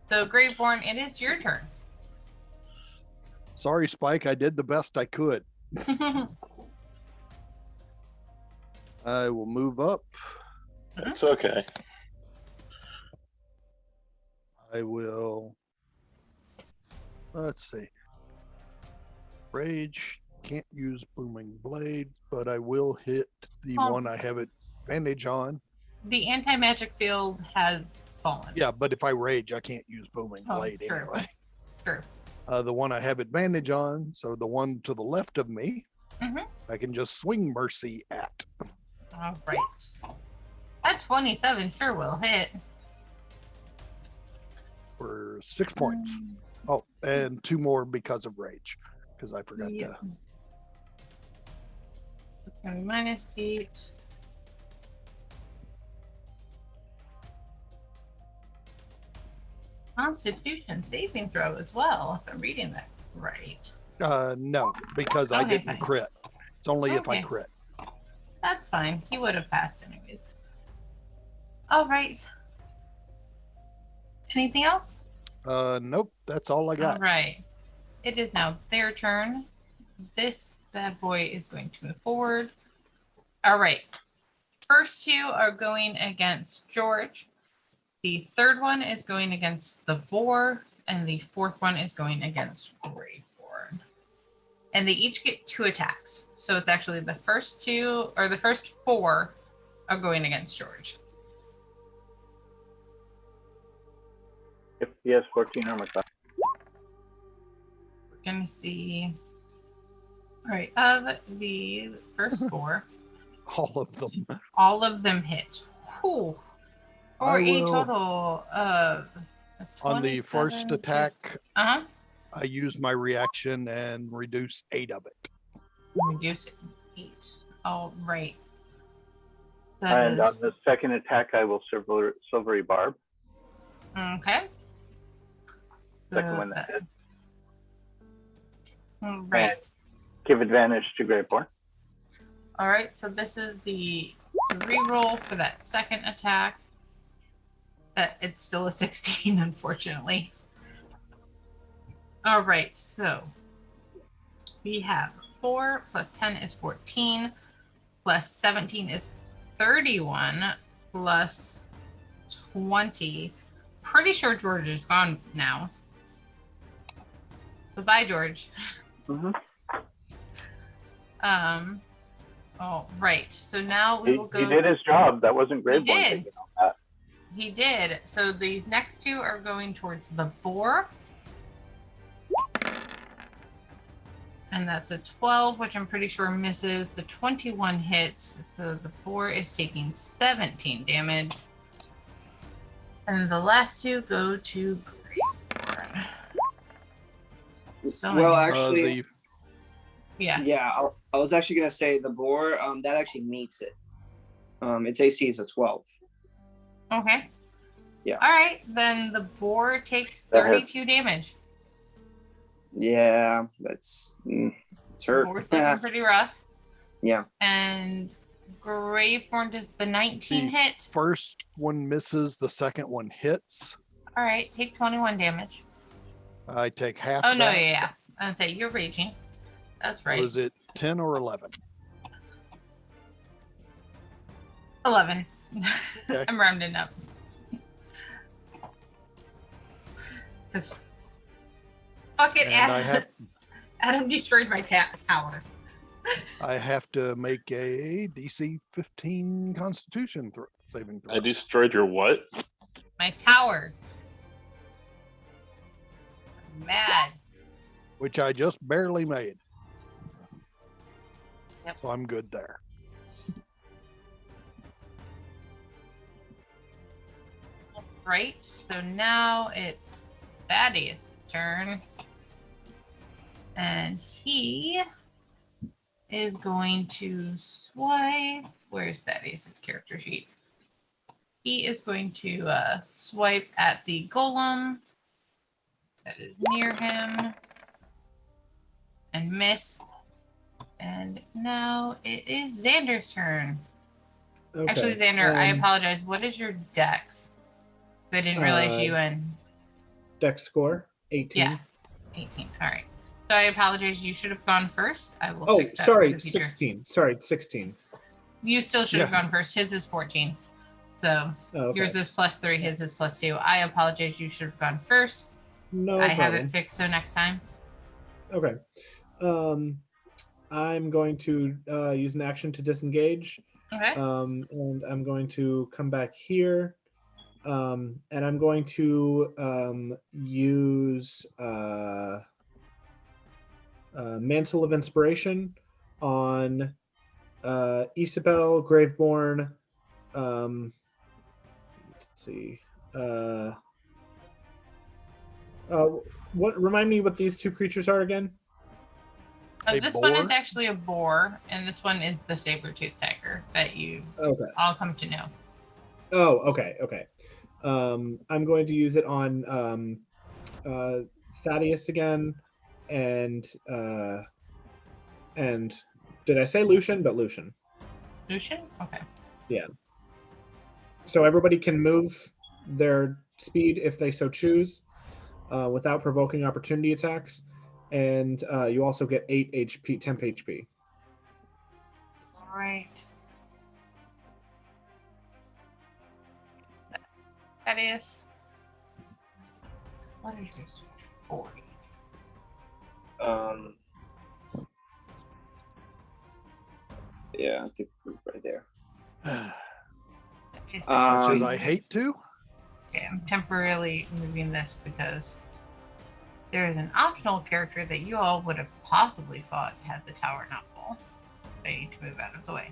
So Graveborn, it is your turn. Sorry, Spike. I did the best I could. I will move up. It's okay. I will. Let's see. Rage. Can't use Booming Blade, but I will hit the one I have advantage on. The anti-magic field has fallen. Yeah, but if I rage, I can't use Booming Blade anyway. True. The one I have advantage on, so the one to the left of me, I can just swing Mercy at. All right. That 27 sure will hit. For 6 points. Oh, and 2 more because of rage, because I forgot to. It's going to be -8. Constitution saving throw as well, if I'm reading that right. No, because I didn't crit. It's only if I crit. That's fine. He would have passed anyways. All right. Anything else? Nope, that's all I All got. right. It is now their turn. This bad boy is going to move forward. All right. First two are going against George. The third one is going against the boar, and the fourth one is going against Graveborn. And they each get 2 attacks. So it's actually the first 2, or the first 4 are going against George. If he has 14 armor class. We're going to see. All right. Of the first 4, All of them. Hit. Whew. I Or a will- total of. On the first 27. attack, Uh-huh. I use my reaction and reduce 8 of it. Reduce 8. All right. And on the second attack, I will silvery barb. Okay. Second one that hit. Right. And give advantage to Graveborn. All right. So this is the reroll for that second attack. That it's still a 16, unfortunately. All right. So we have 4 plus 10 is 14, plus 17 is 31, plus 20. Pretty sure George is gone now. So bye, George. Mm-hmm. Oh, right. So now we will go. He did his job. That wasn't Graveborn. He did. taking on that. He did. So these next 2 are going towards the boar. And that's a 12, which I'm pretty sure misses. The 21 hits. So the boar is taking 17 damage. And the last 2 go to Graveborn. So Well, many. actually, Yeah. yeah, I was actually gonna say the boar. That actually meets it. Its AC is a 12. Okay. Yeah. All right. Then the boar takes That hits. 32 damage. Yeah, it's hurt. Boar's looking pretty rough. Yeah. And Graveborn does the 19 The hit. First one misses, the second one hits. All right. Take 21 damage. I take half Oh, of no. that. Yeah. I'd say you're raging. That's right. Was it 10 or 11? 11. Okay. I'm rounding up. Because fuck it, And Adam. Adam destroyed my tower. I have to make a DC 15 Constitution saving throw. I destroyed your what? My tower. I'm mad. Which I just barely made. Yep. So I'm good there. Right. So now it's Thaddeus' turn. And he is going to swipe. Where's Thaddeus' character sheet? He is going to swipe at the golem that is near him and miss. And now it is Xander's turn. Okay. Actually, Xander, I apologize. What is your dex? I didn't realize you and Dex score 18. yeah, 18. All right. So I apologize. You should have gone first. I will. Oh, fix that sorry, for the future. 16. Sorry, 16. You still should have Yeah. gone first. His is 14. So Oh, okay. yours is +3. His is +2. I apologize. You should have gone first. No I have problem. it fixed. So next time. Okay. I'm going to use an action to disengage. Okay. And I'm going to come back here. And I'm going to use Mantle of Inspiration on Isabel, Graveborn. Let's see. What? Remind me what these 2 creatures are again? A This one is boar? actually a boar, and this one is the saber-tooth tiger that you Okay. all come to know. Oh, okay, okay. I'm going to use it on Thaddeus again, and did I say Lucian? But Lucian. Lucian? Okay. So everybody can move their speed if they so choose, without provoking opportunity attacks, and you also get 8 HP, temp HP. All right. Thaddeus. What is yours? 40. Yeah, I think right there. As much as I hate to. Okay, I'm temporarily moving this because there is an optional character that you all would have possibly thought had the tower not fall. I need to move out of the way.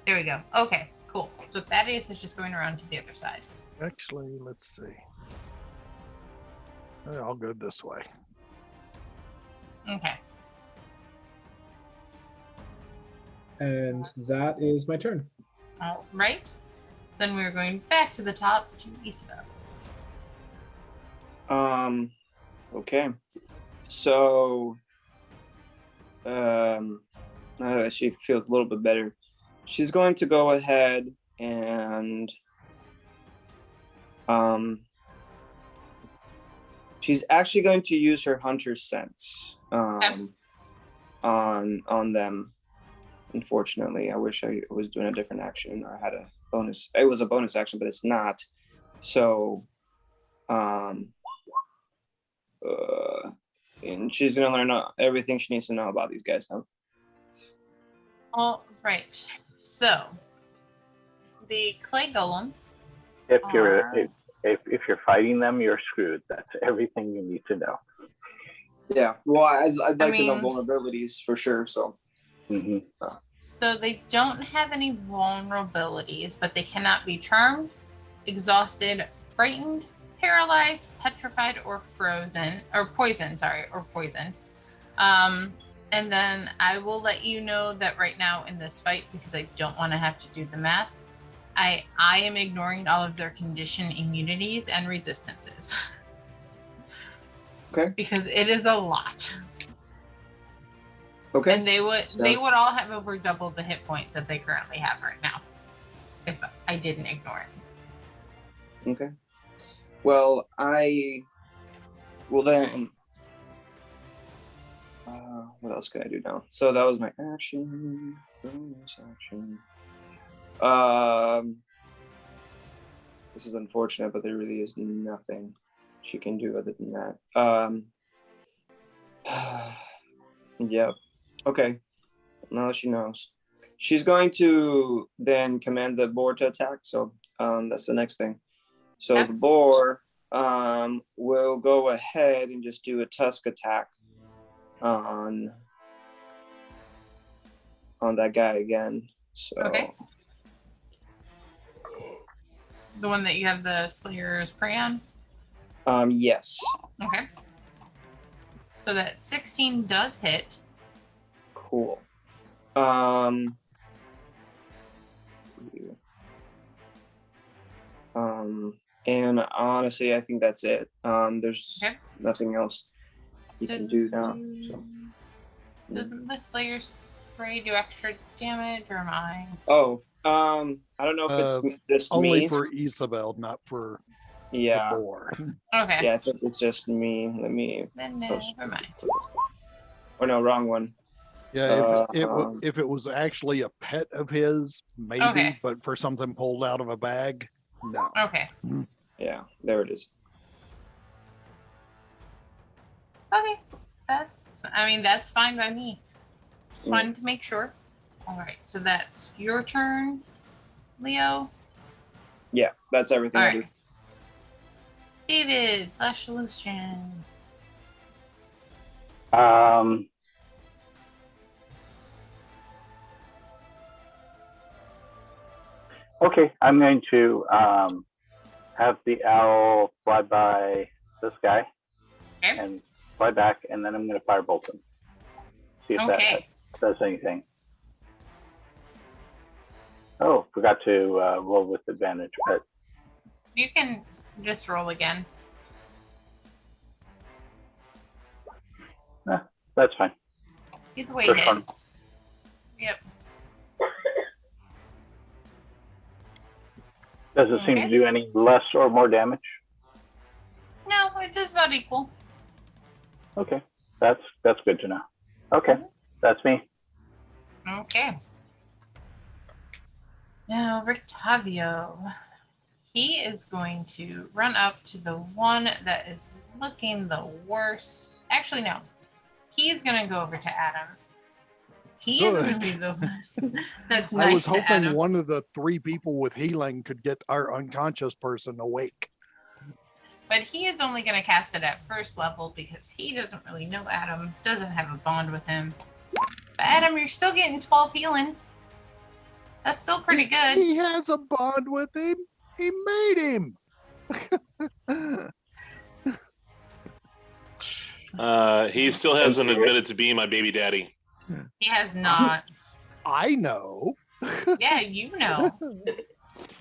There we go. Okay, cool. So Thaddeus is just going around to the other side. Actually, let's see. I'll go this way. Okay. And that is my turn. All right. Then we're going back to the top to Isabel. Okay. So, she feels a little bit better. She's going to go ahead and she's actually going to use her hunter's sense on them. Unfortunately, I wish I was doing a different action or had a bonus. It was a bonus action, but it's not. So, and she's gonna learn everything she needs to know about these guys now. All right. So, the clay golems. If you're fighting them, you're screwed. That's everything you need to know. Yeah. Well, I'd like to know vulnerabilities for sure. So. Mm-hmm. So they don't have any vulnerabilities, but they cannot be charmed, exhausted, frightened, paralyzed, petrified, or frozen, or poisoned. And then I will let you know that right now in this fight, because I don't want to have to do the math, I am ignoring all of their condition immunities and resistances. Okay. Because it is a lot. Okay. And they would all have over double the hit points that they currently have right now, if I didn't ignore it. Okay. Well, I will then. What else can I do now? So that was my action. Bonus action. This is unfortunate, but there really is nothing she can do other than that. Yep. Okay. Now she knows. She's going to then command the boar to attack. So that's the next thing. So the boar will go ahead and just do a tusk attack on that guy again. So okay. The one that you have the Slayer's prey on? Yes. Okay. So that 16 does hit. Cool. And honestly, I think that's it. There's nothing else you can do now. So. Doesn't the Slayer's prey do extra damage, or am I? Oh, I don't know if it's just only me. for Isabel, not for the boar. Okay. Yeah, I think it's just me. Let me. Then never mind. Or no, wrong one. Yeah, if it was actually a pet of his, maybe, okay. But for something pulled out of a bag, no. Okay. Yeah, there it is. Okay. That's fine by me. Just wanted to make sure. All right, so that's your turn, Leo. Yeah, that's everything. All I do. right. David / Lucian. Okay, I'm going to have the owl fly by this guy and fly back, and then I'm going to firebolt him. See if that does anything. Oh, forgot to roll with advantage, but you can just roll again. That's fine. Either way it hits. Yep. Does it seem to do any less or more damage? it's just about equal. Okay, that's good to know. Okay, that's me. Okay. Now, Rictavio. He is going to run up to the one that is looking the worst. Actually, no. He's going to go over to Adam. He is going to be the one that's nice I was to hoping Adam. one of the 3 people with healing could get our unconscious person awake. But he is only going to cast it at first level because he doesn't really know Adam, doesn't have a bond with him. But Adam, you're still getting 12 healing. That's still pretty good. He has a bond with him. He made him. He still hasn't admitted to being my baby daddy. He has not. I know. Yeah, you know.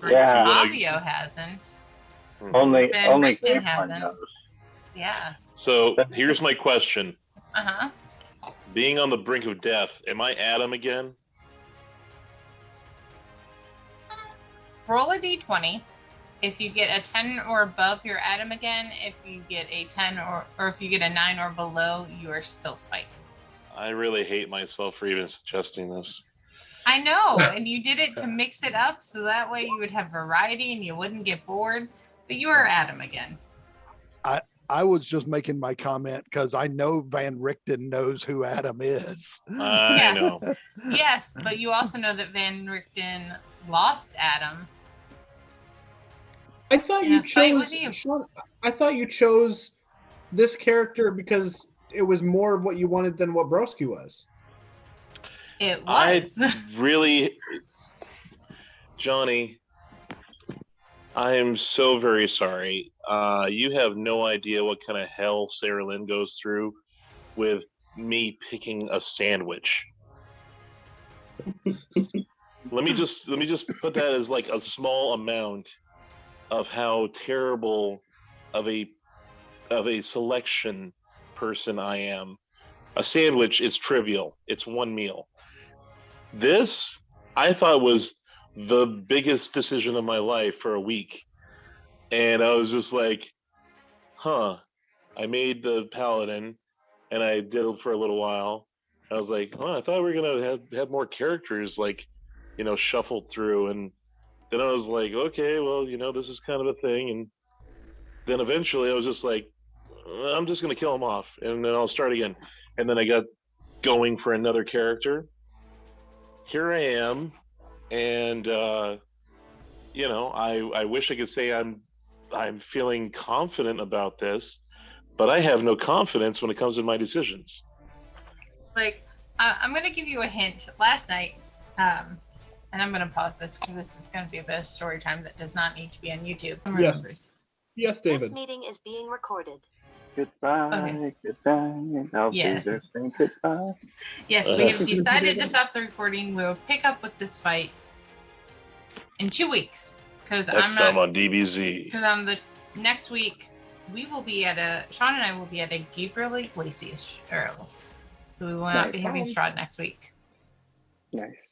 Yeah. Rictavio hasn't. Only Ricton Grandma hasn't. knows. Yeah. So here's my question. Uh-huh. Being on the brink of death, am I Adam again? Roll a d20. If you get a 10 or above, you're Adam again. If you get a 10 or if you get a 9 or below, you are still Spike. I really hate myself for even suggesting this. I know, and you did it to mix it up so that way you would have variety and you wouldn't get bored. But you are Adam again. I was just making my comment because I know Van Richten knows who Adam is. I know. Yes, but you also know that Van Richten lost Adam. I thought you chose. Sean, I thought you chose this character because it was more of what you wanted than what Broski was. It was. I really, Johnny, I am so very sorry. You have no idea what kind of hell Sarah Lynn goes through with me picking a sandwich. let me just put that as like a small amount of how terrible of a selection person I am. A sandwich is trivial. It's one meal. This, I thought, was the biggest decision of my life for a week. And I was just like, I made the paladin and I did it for a little while. I was like, I thought we were going to have more characters, like, shuffled through. And then I was like, okay, well, this is kind of a thing. And then eventually I was just like, I'm just going to kill him off and then I'll start again. And then I got going for another character. Here I am. And, I wish I could say I'm feeling confident about this, but I have no confidence when it comes to my decisions. Like, I'm going to give you a hint. Last night, and I'm going to pause this because this is going to be a bit of story time that does not need to be on YouTube. Yes. Yes, David. This meeting is being recorded. Goodbye, goodbye. I'll be there saying goodbye. Yes, we have decided to stop the recording. We'll pick up with this fight in 2 weeks. Next time on DBZ. Because on the next week, Sean and I will be at a Gabriel Iglesias show. So we will not be having Strahd next week. Nice.